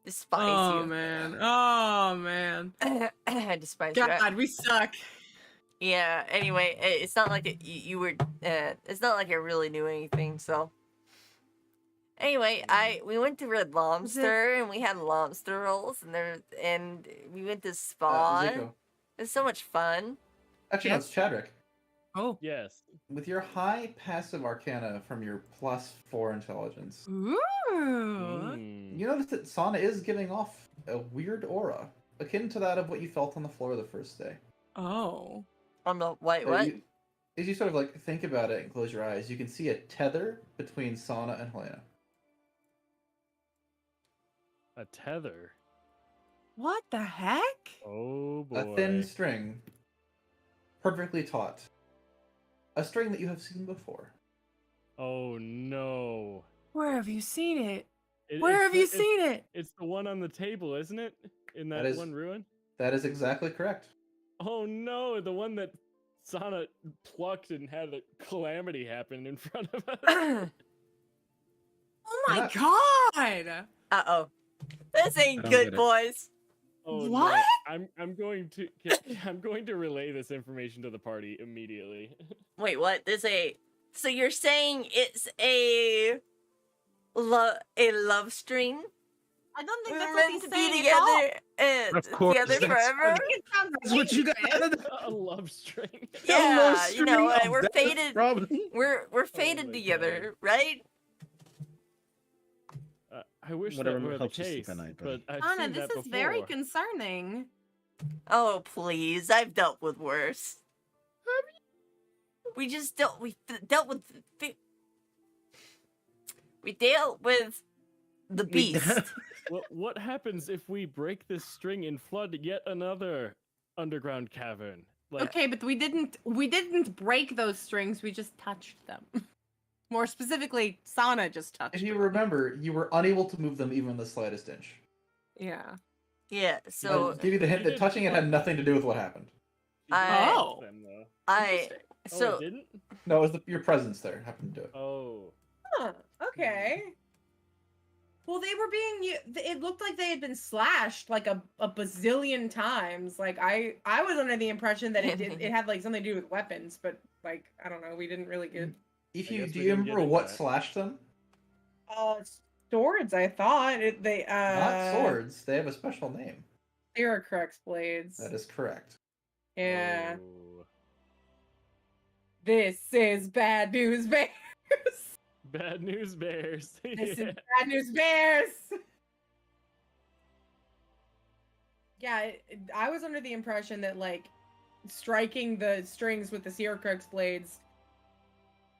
Despise Oh you. man. Oh man. I despise you. God, we suck. Yeah. Anyway, it's not like you were. It's not like I really knew anything. So. Anyway, we went to Red Lobster and we had lobster rolls and we went to spa. Zico. It's so much fun. Actually, no, it's Chadrick. Oh. Yes. With your high passive arcana from your +4 intelligence, Ooh. Mm. you notice that Sana is giving off a weird aura, akin to that of what you felt on the floor the first day. Oh. On the what? As you sort of like think about it and close your eyes, you can see a tether between Sana and Helena. A tether. What the heck? Oh boy. A thin string, perfectly taut. A string that you have seen before. Oh no. Where have you seen it? It- Where it's have the- you it's- seen it? It's the one on the table, isn't it? In that is- one ruin? That is exactly correct. Oh no, the one that Sana plucked and had a calamity happen in front of us. Oh my Yeah. god! Uh-oh. This ain't I don't good, get it. boys. Oh no. What? I'm going to relay this information to the party immediately. Wait, what? So you're saying it's a love string? I don't think We're that's what meant he's to be saying at all. together, Of course, together that's forever? It sounds That's what you got. A love string. Yeah, you know, we're fated. Probably. We're fated my together, right? I wish Whatever that were the helps you sleep case, at night, but buddy. I've Anna, seen this that is very before. concerning. Oh, please. I've dealt with worse. We just dealt with we dealt with the beast. What happens if we break this string and flood yet another underground cavern? Like, Okay, but we didn't break those strings, we just touched them. More specifically, Sana just touched If you them. remember, you were unable to move them even the slightest inch. Yeah. Yeah, I'll so give you the hint You that did touching it had fun. nothing to do with what happened. she didn't I- touch Oh. them, though. I Oh, so it didn't? No, it was your presence there happened to do it. Oh. Huh, okay. Well, they were being. It looked like they had been slashed like a bazillion times. Like I was under the impression that it had like something to do with weapons, but like I don't know. We didn't really get. If I you guess do we you didn't get remember into what that. slashed them? Swords. I thought they. Not swords. They have a special name. Syracuse blades. That is correct. Yeah. Oh. This is bad news bears. Bad news bears. This Yeah. is bad news bears. Yeah, I was under the impression that like striking the strings with the Syracuse blades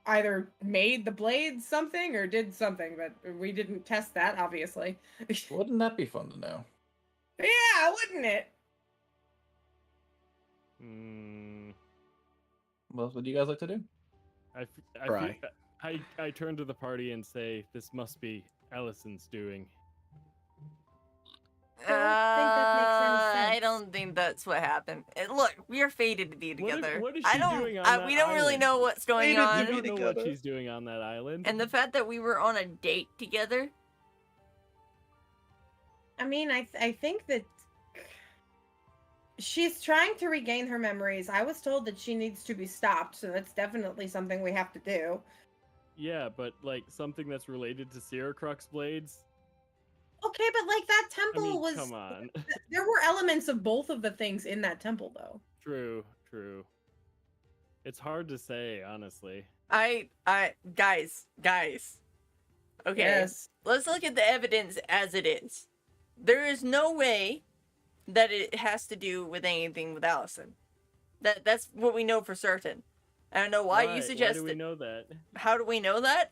either made the blades something or did something, but we didn't test that, obviously. Wouldn't that be fun to know? Yeah, wouldn't it? Mm, What else would you guys like to do? Try. I turn to the party and say, "This must be Allison's doing." Don't think that makes any I sense. don't think that's what happened. Look, we are fated to be What if- together. what is I she don't. doing on we that don't really island? know what's going Fated to on. I be don't know what together. she's doing on that island. And the fact that we were on a date together. I mean, I think that she's trying to regain her memories. I was told that she needs to be stopped, so that's definitely something we have to do. Yeah, but like something that's related to Syracrux blades. Okay, but like that I temple mean, was come on. there were elements of both of the things in that temple though. True. It's hard to say, honestly. Guys. Okay. Yes. Let's look at the evidence as it is. There is no way that it has to do with anything with Allison. That's what we know for certain. I don't know why you Why suggested. do we know that? How do we know that?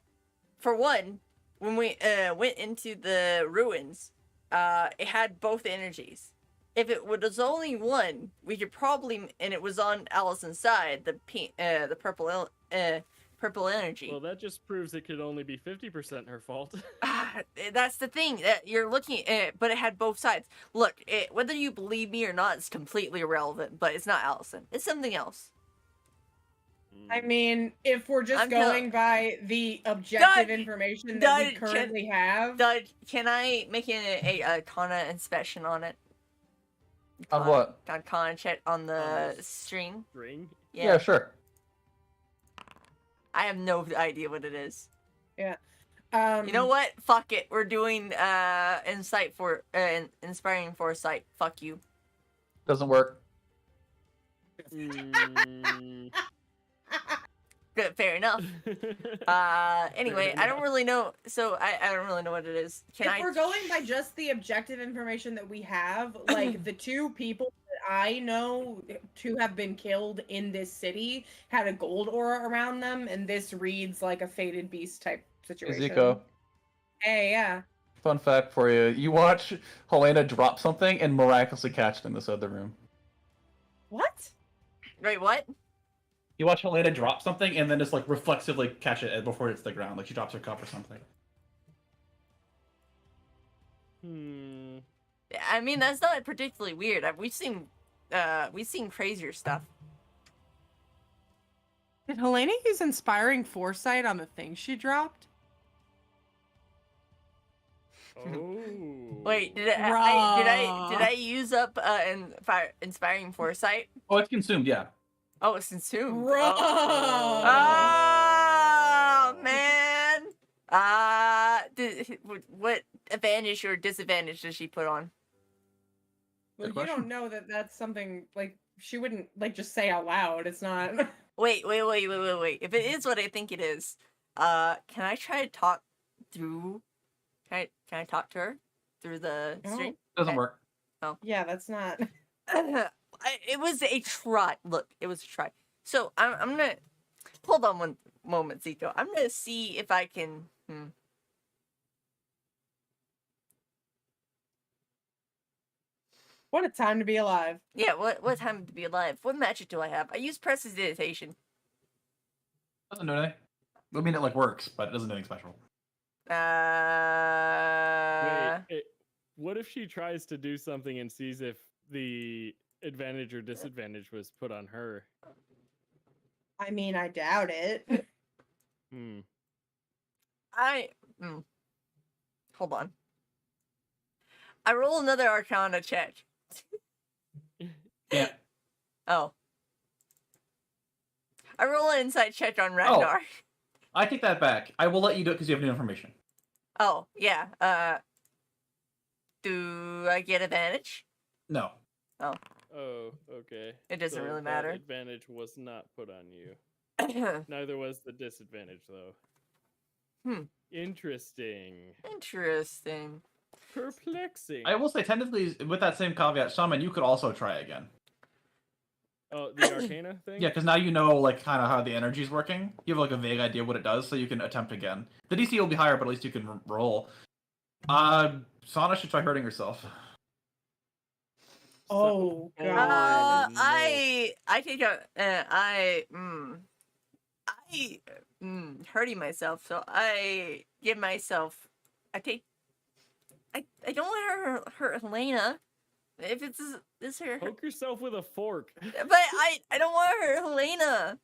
For one, when we went into the ruins, it had both energies. If it was only one, we could probably, and it was on Allison's side, the purple energy. Well, that just proves it could only be 50% her fault. That's the thing that you're looking at, but it had both sides. Look, whether you believe me or not is completely irrelevant, but it's not Allison. It's something else. I mean, if we're just I'm tell- going by the objective Dud- information that we Dud, currently have, Dud, can I make a Arcana inspection on it? On what? Arcana check on the the string. String? Yeah. Sure. I have no idea what it is. You know what? Fuck it. We're doing inspiring foresight. Fuck you. Doesn't work. Mm. Good, fair enough. Anyway, I don't really know. So I don't really know what it is. Can if we're going by just the objective information that we have, like the two people that I know to have been killed in this city had a gold aura around them, and this reads like a fated beast type situation. Zico, Hey, yeah. fun fact for you. You watch Helena drop something and miraculously catch it in this other room. What? Wait, what? You watch Helena drop something and then just like reflexively catch it before it hits the ground, like she drops her cup or something. I mean, that's not particularly weird. We've seen crazier stuff. Did Helena use inspiring foresight on the thing she dropped? Oh. Wait, did I use up inspiring foresight? Oh, it's consumed, yeah. Oh, it's consumed. Bro. Oh man. What advantage or disadvantage does she put on? Well, Good you question. don't know that that's something like she wouldn't like just say out loud. It's not. Wait. If it is what I think it is, can I try to talk through? Can I talk to her through the Oh. stream? Doesn't Okay. work. Yeah, that's not. It was a try. Look, it was a try. So I'm gonna hold on one moment, Zico. I'm gonna see if I can. What a time to be alive. Yeah, what time to be alive? What magic do I have? I use prestidigitation. Doesn't do anything. I mean, it like works, but it doesn't do anything special. Wait, what if she tries to do something and sees if the advantage or disadvantage was put on her? I mean, I doubt it. Hold on. I roll another Arcana check. Yeah. Oh. I roll an insight check on Ragnar. I take that back. I will let you do it because you have new information. Oh, yeah. Do I get advantage? No. Oh, okay. It doesn't really that matter. Advantage was not put on you. Neither was the disadvantage, though. Interesting. Interesting. Perplexing. I will say, technically, with that same caveat, Shaman, you could also try again. Oh, the Arcana thing? Yeah, because now you know, like, kind of how the energy's working. You have, like, a vague idea what it does, so you can attempt again. The DC will be higher, but at least you can roll. Sana should try hurting herself. Oh god. no. I take hurting myself, so I give myself. I don't want her hurt Helena. If it's this her, Poke yourself with a fork. but I don't want her Helena.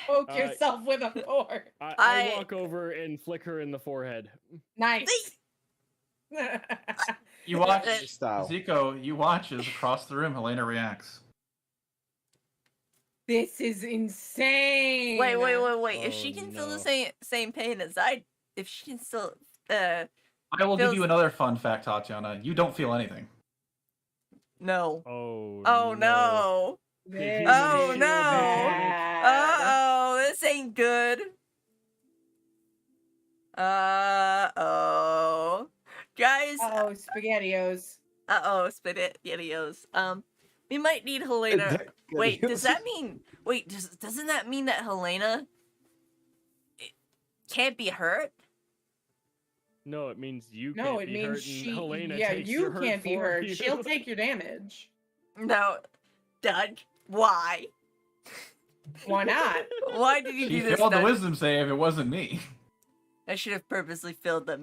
Poke Uh, yourself with a fork. I I- walk over and flick her in the forehead. Nice. You watch, Style. Zico, you watch as across the room, Helena reacts. This is insane. Wait. If she Oh, can feel the no. same pain as if she can still I will give you another fun fact, Tatiana. You don't feel anything. no. Oh No. This Oh, is no. bad. Uh-oh, this ain't good. Uh-oh. Guys, Oh, SpaghettiOs. spaghettios. We might need Helena. Wait, does that mean doesn't that mean that Helena can't be hurt? No, it means you No, can't it be means hurt and she. Helena Yeah, takes you your hurt can't be for hurt. you. She'll take your damage. No. Doug, why? Why not? Why did you She do this? failed the Doug? wisdom save, it wasn't me. I should have purposely failed that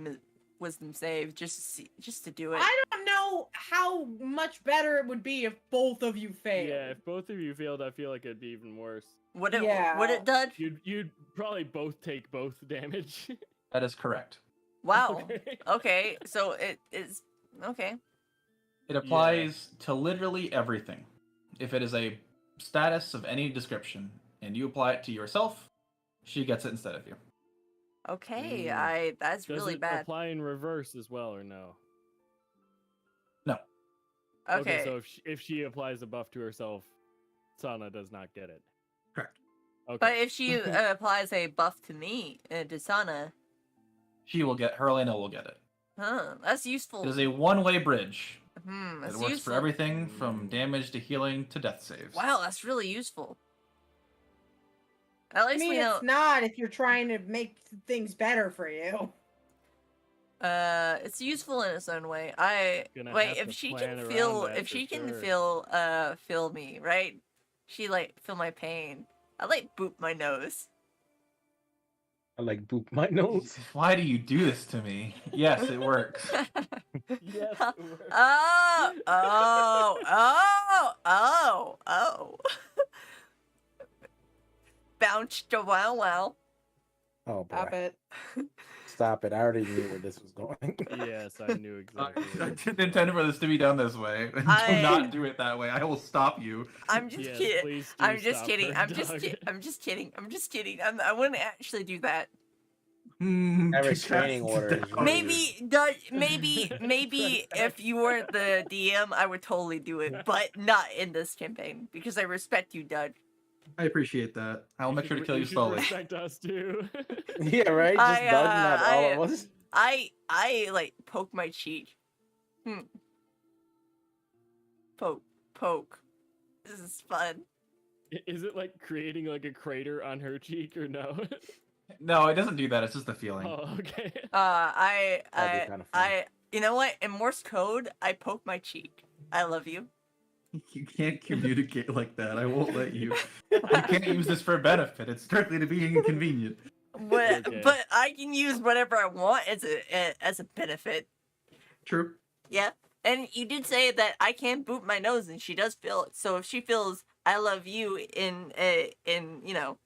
wisdom save just to see, just to do it. I don't know how much better it would be if both of you failed. Yeah, if both of you failed, I feel like it'd be even worse. Would it? Would Yeah. it, Dud? You'd probably both take both damage. That is correct. Wow. Okay. Okay, so it is okay. It applies to literally everything. If it is a status of any description and you apply it to yourself, she gets it instead of you. Okay, Mm. that's Does really it bad. apply in reverse as well, or no? Okay. So if she applies a buff to herself, Sana does not get it. Correct. Okay. But if she applies a buff to me, to Sana, She will get, Helena will get it. huh? That's useful. It is a one-way bridge. Hmm, It that's works useful. for everything from damage to healing to death saves. Wow, that's really useful. At I least mean, we know. it's not if you're trying to make things better for you. It's useful in its own way. I Gonna wait have if to she plan can around feel that if for she can sure. feel me, right? She like feel my pain. I like boop my nose. I like boop my nose. Why do you do this to me? Yes, it works. Yes, it works. Oh. Bounced a wow. Oh boy. Stop it. Stop it. I already knew where this was going. Yes, I knew exactly. I didn't intend for this to be done this way. Do not do it that way. I will stop you. I'm just Yes, kidding. please do I'm just stop kidding. her, I'm just Doug. I'm just kidding. I'm just kidding. I wouldn't actually do that. That restraining Cast order is down. Maybe if you weren't the DM, I would totally do it, but not in this campaign because I respect you, Dud. I appreciate that. I'll make sure to kill you should slowly. Respect us too. Yeah, right? Just I, Doug, not all of us. I like poke my cheek. Poke. This is fun. Is it like creating like a crater on her cheek or no? No, it doesn't do that. It's just the feeling. Oh, okay. I That'd be kinda fun. you know what? In Morse code, I poke my cheek. I love you. You can't communicate like that. I won't let you. You can't use this for benefit. It's strictly to be inconvenient. But Okay. but I can use whatever I want as a benefit. True. Yeah. And you did say that I can boop my nose and she does feel it. So if she feels I love you in you know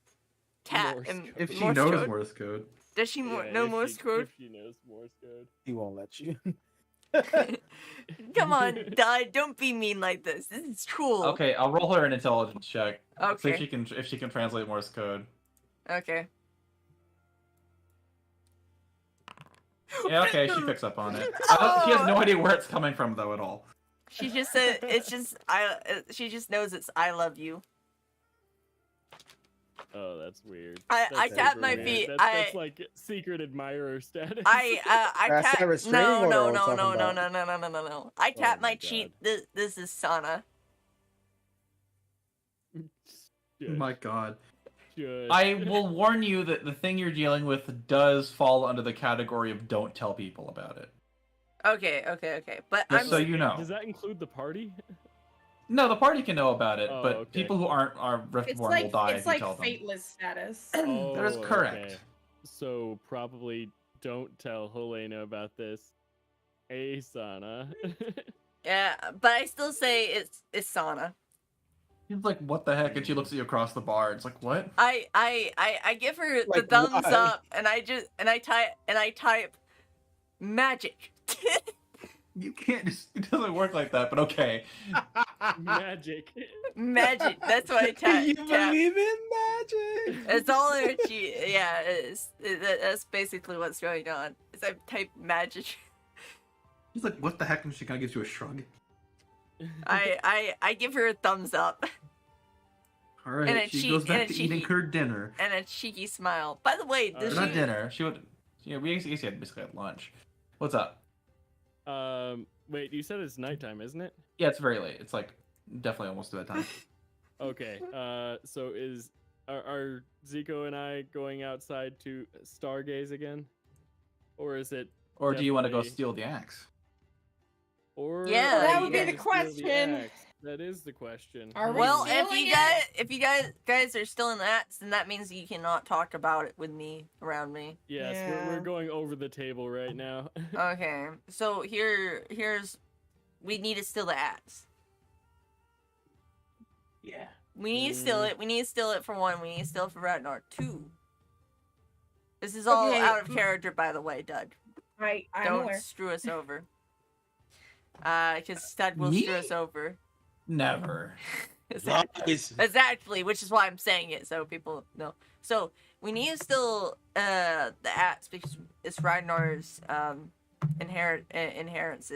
cat Morse and code. If she Morse knows code? Morse code. Does she Yeah, know if Morse she- code? If she knows Morse code. He won't let you. Come on, Dad, don't be mean like this. This is cool. Okay, I'll roll her an intelligence check. See Okay. if she can translate Morse code. Okay. Yeah, okay, she picks up on it. She has no idea where it's coming from though at all. She just said it's just she just knows it's I love you. Oh, that's weird. I That's tap super my weird. feet. That's like secret admirer status. I That's tap that restraining no order I no was no talking no no about. no no no no no. I Oh tap my my cheek. This is Sana. Should- My god. should. I will warn you that the thing you're dealing with does fall under the category of don't tell people about it. Okay. But Just I'm so you know. Does that include the party? No, the party can know about it, Oh, but okay. people who aren't are It's Riftborn like will die if it's you like tell them. fateless status. That is Oh, correct. okay. So probably don't tell Helena about this. Hey, Sana. yeah, but I still say it's Sana. He's like, what the heck? And she looks at you across the bar. It's like, what? I give her the Like, thumbs why? up and I type magic. You can't just, it doesn't work like that, but okay. Magic. Magic. That's what I tap. You tap. believe in magic? It's all in her cheek. Yeah, that's basically what's going on. Is I type magic. He's like, what the heck? And she kind of gives you a shrug. I give her a thumbs up All right, And a she cheek- goes and back a to eating cheeky- her dinner. and a cheeky smile. By the way, does Or Not she? dinner. She would. Yeah, we guess had basically had lunch. What's up? Wait, you said it's nighttime, isn't it? Yeah, it's very late. It's like definitely almost to that time. Okay. So are Zico and I going outside to stargaze again, or is it? Or do you want to go Definitely. steal the axe? Or Yeah, are that you would be gonna the steal question. axe? That is the question. Are we Well, stealing if you guys are still in that, then that means you cannot talk about it with me around me. Yes, Yeah. we're going over the table right now. Okay, so here's we need to steal the axe. Yeah. We need to steal it. We need to steal it for one. We need to steal it for Ragnar. 2. This is all Okay, out of character, by the way, Doug. I'm Don't aware. screw us over. Because Stud will screw us over. Never. Exactly, which is why I'm saying it, so people know. So we need to steal the axe because it's Ragnar's inheritance.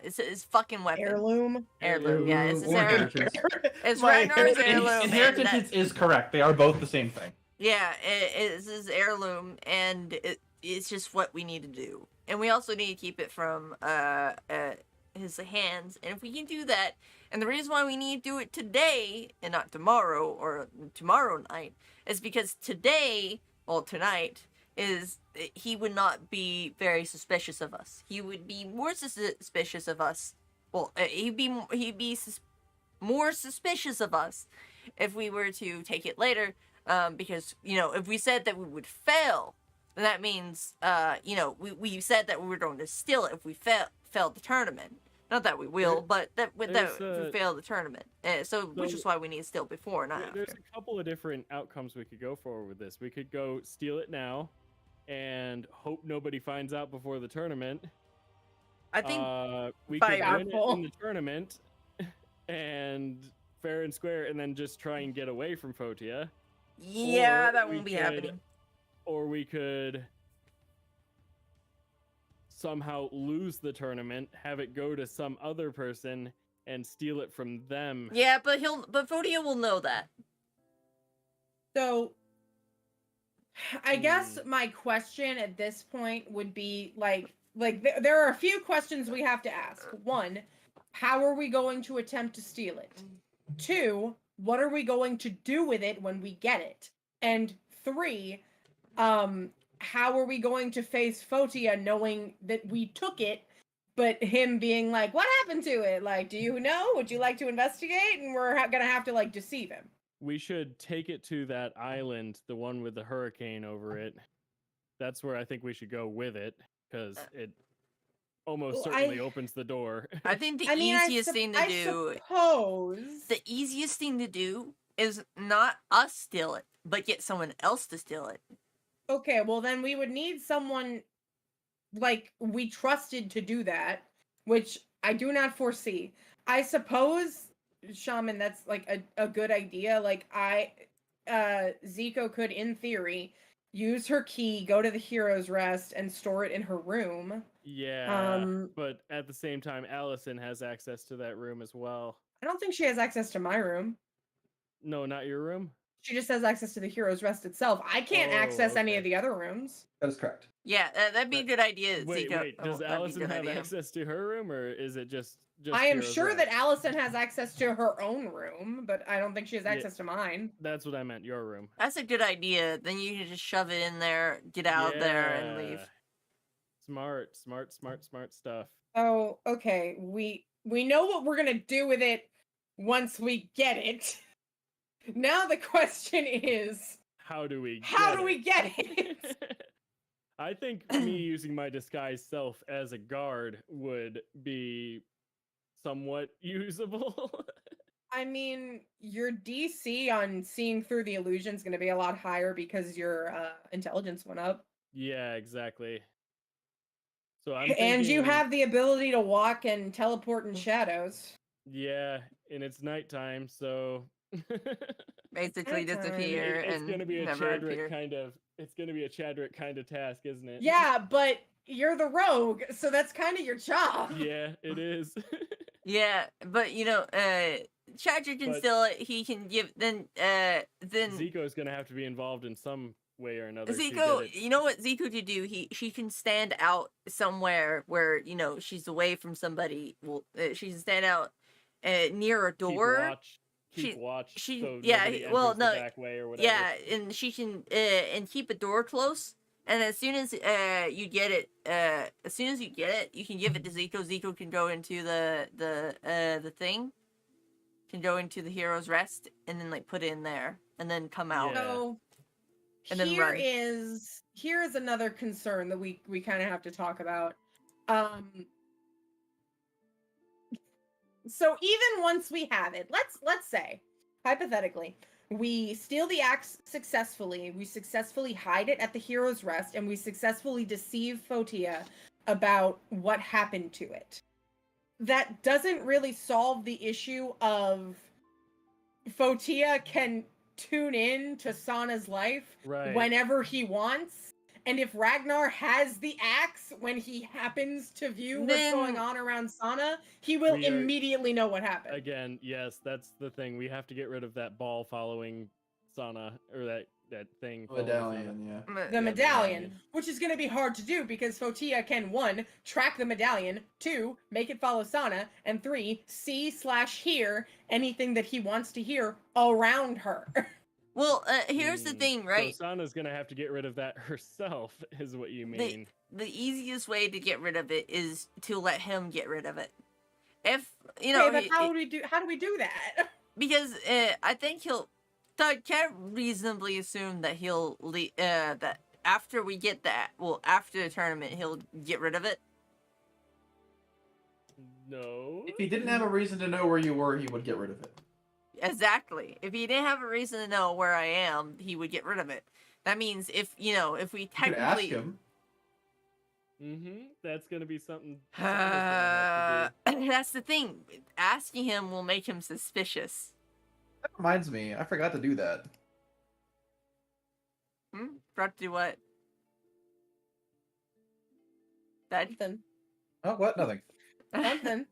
It's his fucking weapon. Heirloom. Heirloom, yeah, it's his Or heirloom. inheritance. It's My Ragnar's inheritance- heirloom. and Inheritance is correct. They are both the same thing. yeah, it's his heirloom, and it's just what we need to do. And we also need to keep it from his hands. And if we can do that, and the reason why we need to do it today and not tomorrow or tomorrow night is because today, well, tonight, is he would not be very suspicious of us. He would be more suspicious of us. Well, he'd be more suspicious of us if we were to take it later. Because, you know, if we said that we would fail, then that means, you know, we said that we were going to steal it if we failed the tournament. Not that we will, but that if we fail the tournament. Which is why we need to steal before, not after. There's a couple of different outcomes we could go for with this. We could go steal it now and hope nobody finds out before the tournament. I think we by could win it Apple. in the tournament and fair and square, and then just try and get away from Fotia. yeah, or that we won't be could- happening. Or we could somehow lose the tournament, have it go to some other person, and steal it from them. Yeah, but Fodia will know that. So, I guess my question at this point would be there are a few questions we have to ask. 1, how are we going to attempt to steal it? 2, what are we going to do with it when we get it? And 3, how are we going to face Fotia knowing that we took it, but him being like, what happened to it? Like, do you know? Would you like to investigate? And we're gonna have to like deceive him. We should take it to that island, the one with the hurricane over it. That's where I think we should go with it, because it almost Well, certainly opens the door. I think the I mean, easiest thing to do. suppose. The easiest thing to do is not us steal it, but get someone else to steal it. Okay, well then we would need someone like we trusted to do that, which I do not foresee. I suppose, Shaman, that's like a good idea. Like Zico could, in theory, use her key, go to the Hero's Rest, and store it in her room. Yeah, but at the same time, Allison has access to that room as well. I don't think she has access to my room. No, not your room? She just has access to the Hero's Rest itself. I can't Oh, access any okay. of the other rooms. That is correct. Yeah, that'd be a good idea, Wait, Zico. Oh, does that'd be a Allison good have idea. access to her room, or is it just I am Hero's sure Rest? that Allison has access to her own room, but I don't think she has Yeah. access to mine. That's what I meant, your room. That's a good idea. Then you can just shove it in there, get out of there, and leave. Yeah. Smart stuff. Oh, okay. We know what we're gonna do with it once we get it. Now the question is, How do we get it? I think me using my disguised self as a guard would be somewhat usable. I mean, your DC on seeing through the illusion is going to be a lot higher because your intelligence went up. Yeah, exactly. So I'm And you thinking- have the ability to walk and teleport in shadows. Yeah, and it's nighttime, so Basically Nighttime. disappear it's and gonna be a never appear. Chadrick kind of. It's gonna be a Chadrick kind of task, isn't it? Yeah, but you're the rogue, so that's kind of your job. Yeah, it is. Yeah, but you know, Chadrick can But- steal it. He can give then. Zico's gonna have to be involved in some way or another. to Zico, get it. you know what Zico to do? She can stand out somewhere where you know she's away from somebody. Well, she can stand out near a door. Keep watch. she- So yeah, nobody well, enters the no, back way or whatever. Yeah, and she can and keep a door close. And as soon as you get it, you can give it to Zico. Zico can go into the thing, can go into the hero's rest and then like put it in there and then come out. Yeah. So And then here run. is another concern that we kind of have to talk about. So even once we have it, let's say hypothetically we steal the axe successfully, we successfully hide it at the hero's rest, and we successfully deceive Fotia about what happened to it. That doesn't really solve the issue of Fotia can tune in to Sana's life Right. whenever he wants. And if Ragnar has the axe when he happens to view what's Then- going on around Sana, he will We are- immediately know what happened. Again, yes, that's the thing. We have to get rid of that ball following Sana, or that thing. following Sana. Medallion, yeah. The medallion, which is going to be hard to do because Fotia can 1, track the medallion, 2, make it follow Sana, and 3, see/hear anything that he wants to hear around her. Well, here's the thing, right? So Sana's gonna have to get rid of that herself, is what you mean. The easiest way to get rid of it is to let him get rid of it. If you Okay, know, but how do we do that? because I think Doug can reasonably assume that he'll that after we get that, well, after the tournament, he'll get rid of it. No. If he didn't have a reason to know where you were, he would get rid of it. Exactly. If he didn't have a reason to know where I am, he would get rid of it. That means if we You could ask technically him. That's gonna be something. Sana's gonna have to do. that's the thing. Asking him will make him suspicious. That reminds me, I forgot to do that. Forgot to do what? That Something. Oh, what? Nothing. Something.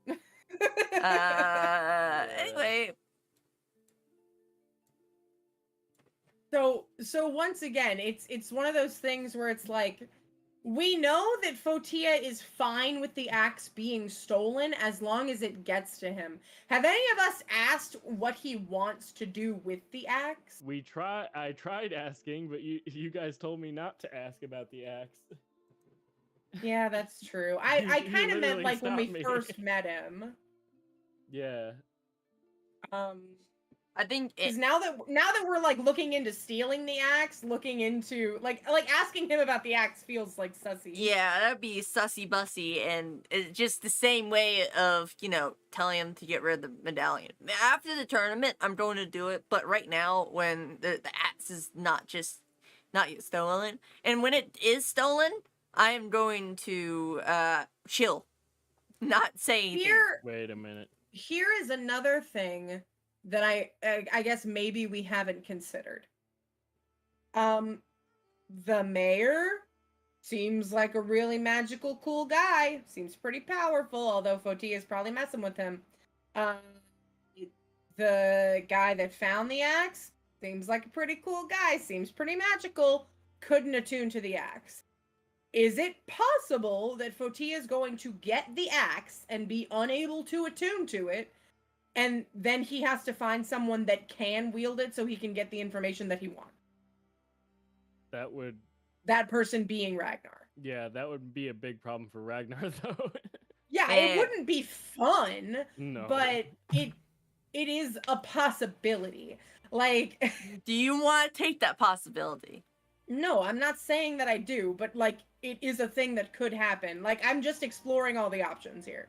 anyway, So once again, it's one of those things where it's like we know that Fotia is fine with the axe being stolen as long as it gets to him. Have any of us asked what he wants to do with the axe? I tried asking, but you guys told me not to ask about the axe. Yeah, that's true. I You kind of meant literally like when we stopped me. first met him. Yeah. I think Because now that we're like looking into stealing the axe, looking into like asking him about the axe feels like sussy. yeah, that'd be sussy bussy, and it's just the same way of telling him to get rid of the medallion. After the tournament, I'm going to do it, but right now, when the axe is not yet stolen, and when it is stolen, I am going to chill, not say anything. Wait a minute. Here is another thing that I guess maybe we haven't considered. The mayor seems like a really magical, cool guy. Seems pretty powerful, although Fotia is probably messing with him. The guy that found the axe seems like a pretty cool guy. Seems pretty magical. Couldn't attune to the axe. Is it possible that Fotia is going to get the axe and be unable to attune to it, and then he has to find someone that can wield it so he can get the information that he wants? That would. That person being Ragnar. Yeah, that would be a big problem for Ragnar, though. Yeah, Eh. it wouldn't be fun, No. but it is a possibility. Like, Do you want to take that possibility? no, I'm not saying that I do, but like, it is a thing that could happen. Like, I'm just exploring all the options here.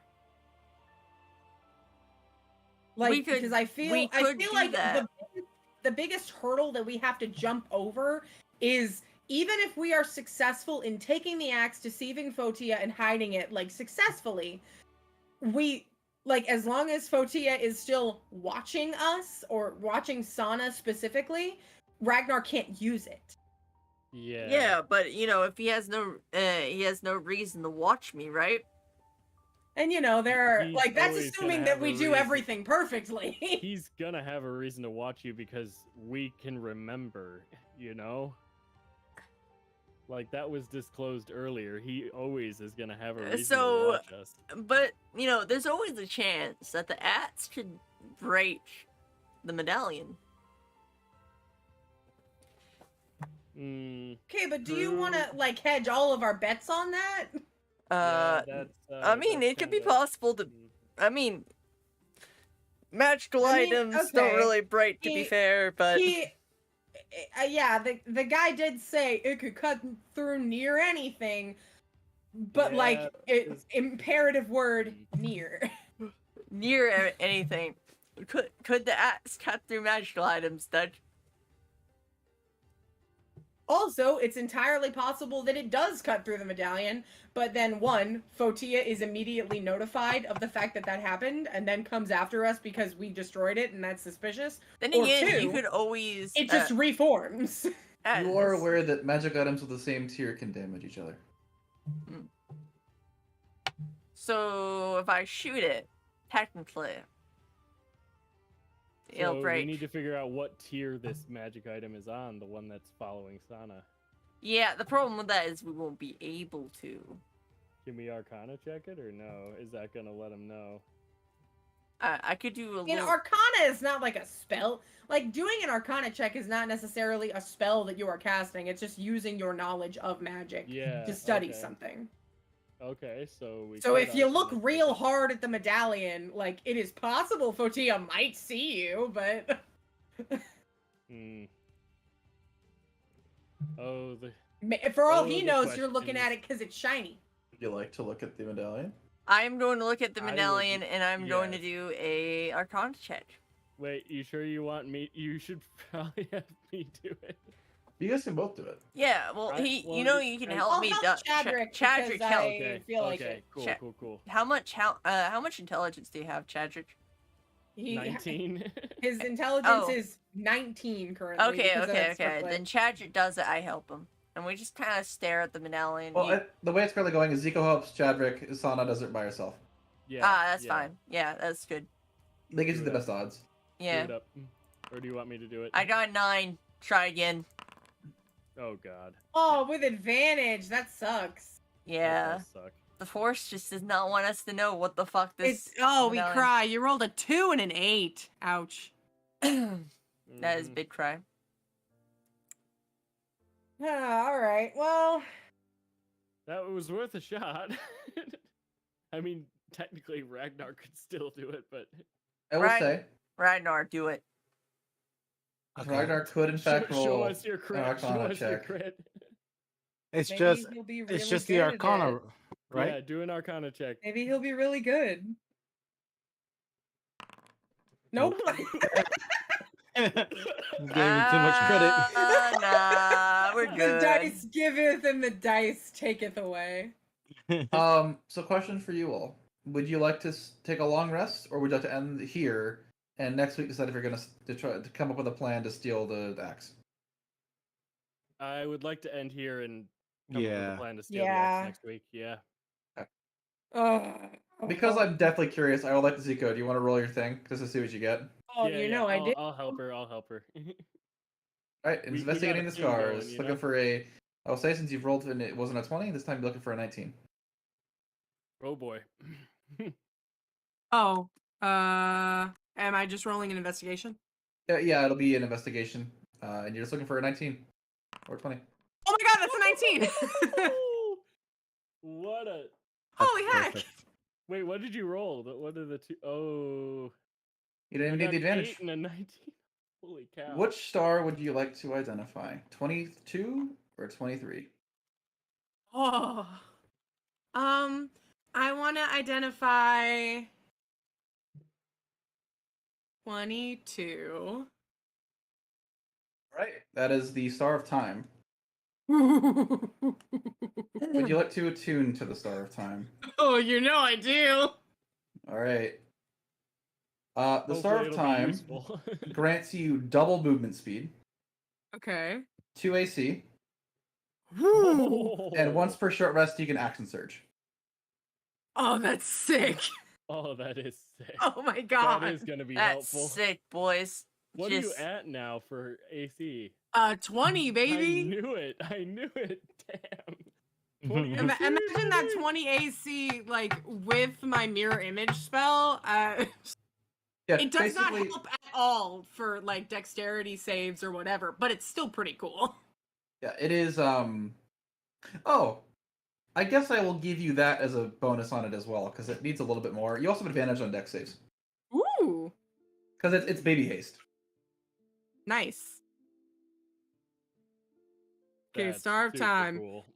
Like, because I feel do like that. the biggest hurdle that we have to jump over is even if we are successful in taking the axe, deceiving Fotia, and hiding it like successfully, we like as long as Fotia is still watching us or watching Sana specifically, Ragnar can't use it. Yeah. Yeah, but if he has no reason to watch me, right? And there are He's like that's always assuming gonna that have we a do reason. everything perfectly. He's gonna have a reason to watch you because we can remember, Like that was disclosed earlier. He always is gonna have a reason So- to watch us. But there's always a chance that the axe could break the medallion. Okay, but do you want to like hedge all of our bets on that? Yeah, that's, I mean, that's it could be kinda- possible to. I mean, magical I mean, items okay. don't really bright, to be He- fair, but Yeah, the guy did say it could cut through near anything, but Yeah, like it's- imperative word near. near anything. Could the axe cut through magical items, Dutch? Also, it's entirely possible that it does cut through the medallion, but then one, Fotia is immediately notified of the fact that that happened, and then comes after us because we destroyed it, and that's suspicious. Then Or again, you two, could always. It just reforms. You are aware that magic items with the same tier can damage each other. So if I shoot it, technically, it'll So break. we need to figure out what tier this magic item is on, the one that's following Sana. Yeah, the problem with that is we won't be able to. Can we Arcana check it or no? Is that gonna let him know? I could do a I mean, little. Arcana is not like a spell. Like, doing an Arcana check is not necessarily a spell that you are casting. It's just using your knowledge of magic Yeah. to study okay. something. Okay, so we. So could if you look Arcana check real it. hard at the medallion, like, it is possible Fotia might see you, but... Hmm. Oh, the. For all Oh, he the knows, you're question looking at is- it because it's shiny. Would you like to look at the medallion? I'm going to look at the I would- medallion and I'm going to yes. do a Arcana check. Wait, you sure you want me? You should probably have me do it. You guys can both do it. Yeah, well, I- you well, know, you can I- help I'll me. help Chadrick Chadrick, because help. I Okay. feel like okay. it. Cool. Check. Cool. How much intelligence do you have, Chadrick? He, 19. His intelligence Oh. is 19 currently. Okay, because of okay, that okay. circlet. Then Chadrick does it. I help him, and we just kind of stare at the medallion. Well, the way it's currently going is Zico helps Chadrick, Sana does it by herself. Yeah. that's yeah. fine. Yeah, that's good. They give you the Yeah. best odds. Do Yeah, it up. Or do you want me to do it? I got 9. Try again. Oh God. Oh, with advantage. That sucks. That Yeah, does suck. the Force just does not want us to know what the fuck this. It's we medallion- cry. You rolled a 2 and an 8. Ouch. That is Mhm. big cry. All right. Well, That was worth a shot. I mean, technically Ragnar could still do it, but I will Right. say, Ragnar, do it. Okay. Ragnar could in fact show roll us your crit. an Show Arcana us your check. crit. It's maybe just he'll be it's really just the good at Arcana, it. right? Yeah, do an Arcana check. Maybe he'll be really good. Nope. Gave me too much credit. Nah, we're The good. dice giveth and the dice taketh away. So question for you all: would you like to take a long rest, or would you like to end here and next week decide if you're gonna try to come up with a plan to steal the axe? I would like to end here and come up with Yeah. a plan to steal the Yeah. axe next week. Yeah. Because I'm definitely curious, I would like to see Code. Do you want to roll your thing just to see what you get? Oh, yeah, you yeah, know I I'll, did. I'll help her. I'll help her. All right, We got investigating a the team going, scars, you looking know? for a. I will say since you've rolled and it wasn't a 20, this time you're looking for a 19. Oh boy. Oh, am I just rolling an investigation? Yeah, it'll be an investigation, and you're just looking for a 19 or 20. Oh my god, that's a 19! What a. Holy That's heck! perfect. Wait, what did you roll? What are the two? Oh. You didn't I even need the got an advantage. 8 and a 19. Holy cow. Which star would you like to identify? 22 or 23? Oh. I want to identify 22. Right. That is the Star of Time. Oh, Would you like to attune to the Star of Time? you know I do. All right. The Star Hopefully of it'll be Time useful. grants you double movement speed, Okay. 2 AC, Oh. and once per short rest you can action surge. Oh, that's sick. Oh, that is sick. Oh my god. That is gonna be That's helpful. sick, boys. What are Just- you at now for AC? 20, I baby. knew it. I knew it. Damn. 20 Mhm. AC? Imagine that 20 AC, like, with my mirror image spell. Yeah, It does not basically, help at all for, like, dexterity saves or whatever, but it's still pretty cool. yeah, it is. Oh, I guess I will give you that as a bonus on it as well because it needs a little bit more. You also have advantage on dex saves. Ooh. Because it's baby haste. Nice. Okay, That's Star of super Time. Cool.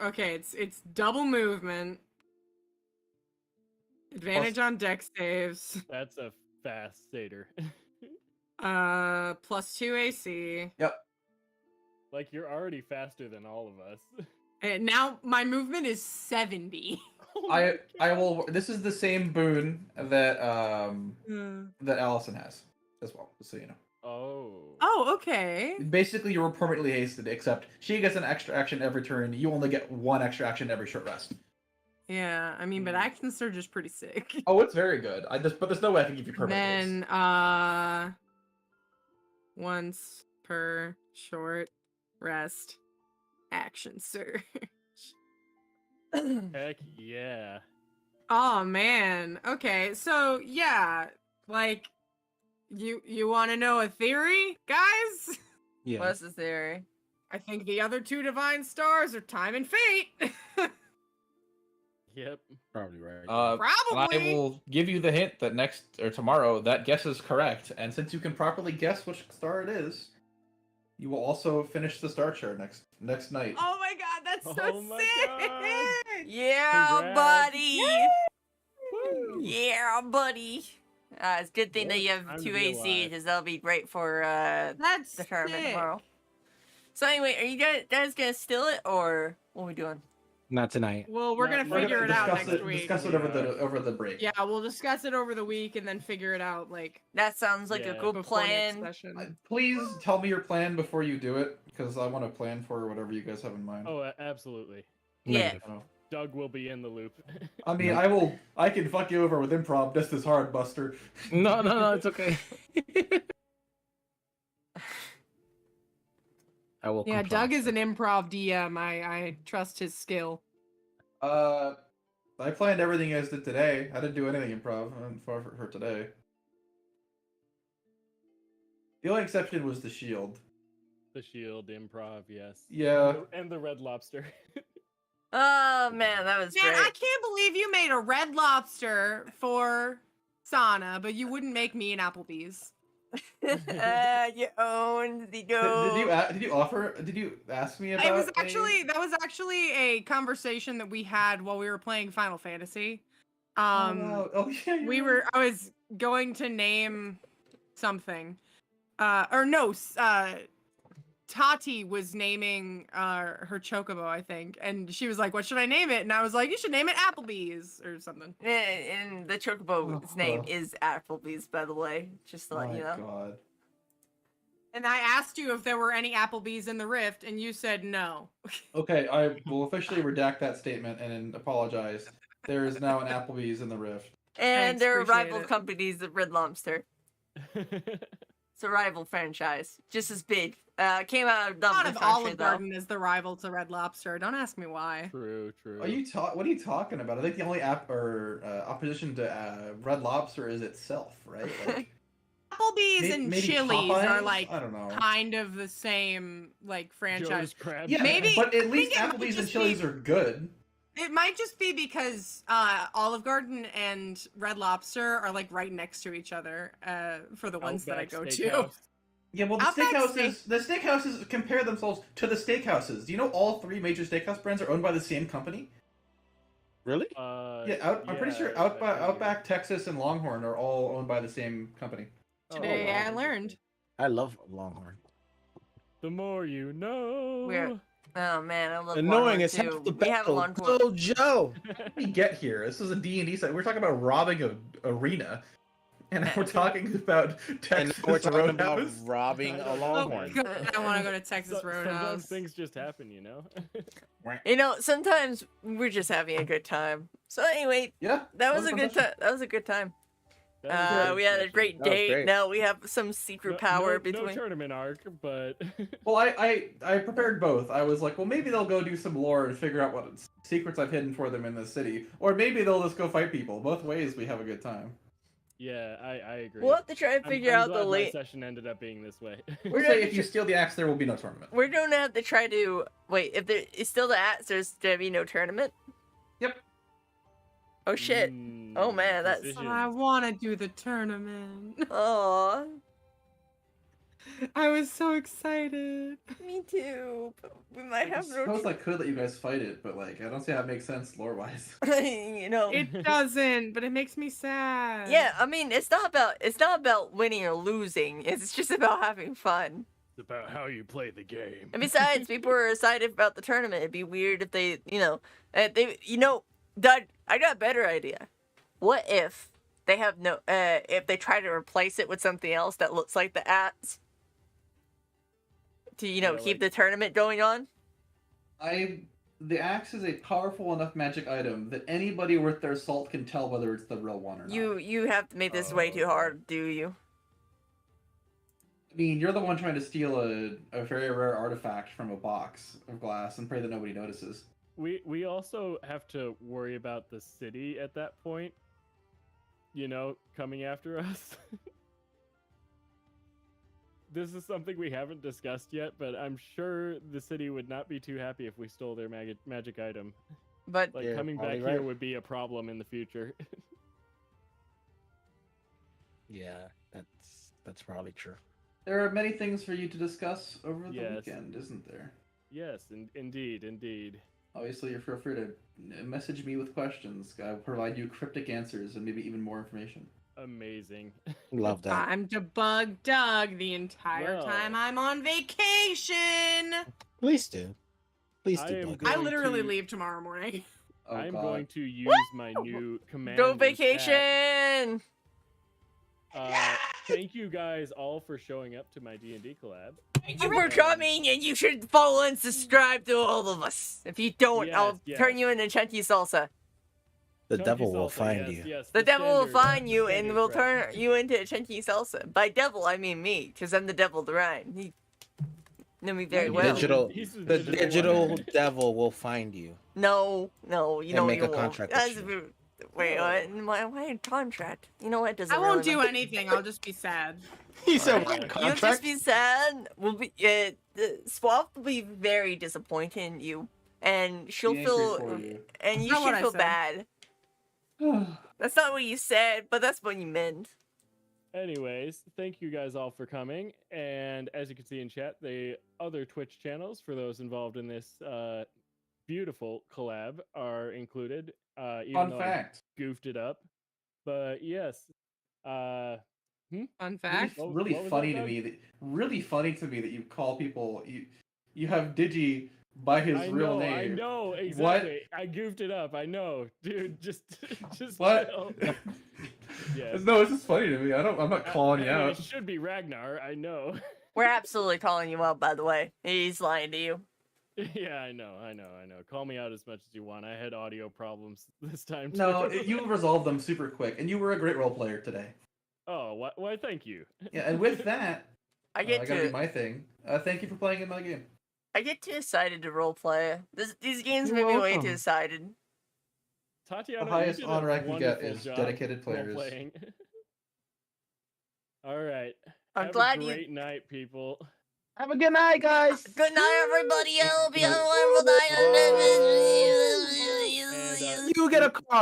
Okay, it's double movement. Advantage on dex saves. That's a fast satyr. +2 AC. Yep. Like you're already faster than all of us. And now my movement is 70. Oh I my God. will. This is the same boon that that Allison has as well. Just so you know. Oh, okay. Basically, you were permanently hasted, except she gets an extra action every turn. You only get one extra action every short rest. Yeah, I mean, but Action Surge is pretty sick. Oh, it's very good. But there's no way I can give you permanent haste. Then, once per short rest, Action Surge. Heck yeah. Oh man. Okay, so yeah, like, you want to know a theory, guys? Yeah. What's the theory? I think the other two divine stars are time and fate. Yep. Probably right. And Probably. I will give you the hint that next or tomorrow that guess is correct, and since you can properly guess which star it is, you will also finish the star chart next night. Oh my god, that's so Oh my sick! God. Yeah, Congrats. buddy. Woo! Yeah, buddy. It's a good thing that you have Time to 2 be AC, alive. because that'll be great for That's the tournament sick. tomorrow. So anyway, are you guys gonna steal it, or what are we doing? Not tonight. Well, we're gonna We're figure gonna it out discuss next week. Discuss it over the break. Yeah, we'll discuss it over the week and then figure it out like That sounds like a Yeah. good before plan. next session. Please tell me your plan before you do it, because I want to plan for whatever you guys have in mind. Oh, absolutely. Yeah. Negative. Oh. Doug will be in the loop. I mean, I can fuck you over with improv just as hard, Buster. No, it's okay. I will. Yeah, comply, Doug is sir. an improv DM. I trust his skill. I planned everything you guys did today. I didn't do anything improv for today. The only exception was the shield. The shield, improv, yes. Yeah. And the red lobster. Oh man, that was Man, great. I can't believe you made a Red Lobster for Sana, but you wouldn't make me an Applebee's. You owned the go. Did you offer? Did you ask me about? It was a- actually that was actually a conversation that we had while we were playing Final Fantasy. Oh, no. Oh, yeah, you're We right. were I was going to name something. Tati was naming her chocobo, I think, and she was like, "What should I name it?" And I was like, "You should name it Applebee's or something." And the chocobo's name is Applebee's, by the way, just to let you know. God. And I asked you if there were any Applebee's in the Rift, and you said no. Okay, I will officially redact that statement and apologize. There is now an Applebee's in the Rift. And Thanks, their appreciate rival it. companies, the Red Lobster. It's a rival franchise, just as big. Came out of Thought Dublin of country, Olive though. Garden as the rival to Red Lobster. Don't ask me why. True. What are you talking about? I think the only opposition to Red Lobster is itself, right? Like, Applebee's and maybe Chili's are Popeyes? like I don't know. kind of the same like franchise. Joe's Crab Yeah, Maybe- but I at least think it might Applebee's and just Chili's be- are good. It might just be because Olive Garden and Red Lobster are like right next to each other for the ones that I Outback go to. Steakhouse. Yeah, well, the Outback steakhouses compare themselves to the steakhouses. Do you know all three major steakhouse brands are owned by the same company? Really? I'm pretty sure I figured. Outback, Texas, and Longhorn are all owned by the same company. Today wow. I learned. I love Longhorn. The more you know. We're- Oh man, I love Annoying Longhorn as too. half the We have a battle. Longhorn. Go, Joe. How did we get here? This is a D&D site. We're talking about robbing a arena, and we're talking about And Texas we're talking about Roadhouse. robbing a Oh, Longhorn. God, I want to go to Texas Sometimes Roadhouse. things just happen, you know. You know, sometimes we're just having a good time. So anyway, Yeah, that was a good fantastic. time. That was a good time. That was We had a great great That was date. great. Now we have some secret No- power no between. tournament arc, but Well, I prepared both. I was like, well, maybe they'll go do some lore and figure out what secrets I've hidden for them in this city, or maybe they'll just go fight people. Both ways, we have a good time. yeah, I agree. We'll have to try and figure I'm out the glad my late. session ended up being this way. We'll say if you steal the axe, there will be no tournament. We're gonna have to try to wait. If there is still the axe, there's gonna be no tournament. Yep. Oh shit! Mm, Oh, man, that's- But I decisions. want to do the tournament. Oh, I was so excited. me too. But we might I have no suppose I could let you guys fight it, but like I don't see how it makes sense lore wise. you know. It doesn't, but it makes me sad. Yeah, I mean, it's not about winning or losing. It's just about having fun. It's about how you play the game. And besides, people are excited about the tournament. It'd be weird if they, Doug, I got a better idea. What if they have if they try to replace it with something else that looks like the axe to, Yeah, keep like- the tournament going on? The axe is a powerful enough magic item that anybody worth their salt can tell whether it's the real one or not. You have to make this way too Oh, hard, do you? I mean, you're the one trying to steal a very rare artifact from a box of glass and pray that nobody notices. We also have to worry about the city at that point. Coming after us. This is something we haven't discussed yet, but I'm sure the city would not be too happy if we stole their magic item. But Like, Yeah, coming back probably here right. would be a problem in the future. Yeah, that's probably true. There are many things for you to discuss over the Yes. weekend, isn't there? Yes, indeed. Obviously, you're feel free to message me with questions. I'll provide you cryptic answers and maybe even more information. Amazing. Love that. I'm debug Doug the entire Well. time I'm on vacation. Please do. Please I do. am Bug. going I literally to- leave tomorrow morning. Oh, I'm God. going to use my new command. go vacation! Thank you guys all for showing up to my D&D collab. Thank you for coming, and you should follow and subscribe to all of us. If you don't, I'll Yes, turn yes. you into Chunky Salsa. The Chunky devil will salsa, find yes, you. yes, The devil will standard- find you and standard will threat. turn you into Chunky Salsa. By devil, I mean me, because I'm the devil the Rhyme. You know me very He's well. Digital- he's the The digital one. devil will find you. No, you know make you a won't. contract with That's you. rude. Wait, what? Why contract? You know what? Doesn't I won't really do matter. anything. I'll just be sad. He said, Alright. "What You'll just contract?" be sad. Swap will be very disappointed in you, and she'll Be angry for feel, you. and you Not what should I feel said. bad. That's not what you said, but that's what you meant. Anyways, thank you guys all for coming. And as you can see in chat, the other Twitch channels for those involved in this beautiful collab are included. Even Fun though fact. I goofed it up. But yes. Fun Really, fact. What- really what was funny that, to Doug? me that you call people you have Digi by his I real know, name. I know, exactly. I goofed it up. I know. Dude, just What? chill. Yes. No, it's just funny to me. I'm not calling you I mean, out. It should be Ragnar, I know. We're absolutely calling you out, by the way. He's lying to you. Yeah, I know. Call me out as much as you want. I had audio problems this time too. No, you resolved them super quick, and you were a great role player today. Oh, why? Thank you. Yeah, and with that, I I get gotta do to my thing. Thank you for playing in my game. I get too excited to roleplay. These games You're make me way too welcome. excited. Tatiana, The you highest did a honor I can get wonderful is job dedicated players. role-playing. All right. I'm Have glad a you. great night, people. Have a good night, guys. Good night, everybody. I hope you have a Bye. wonderful night. And, You get a call.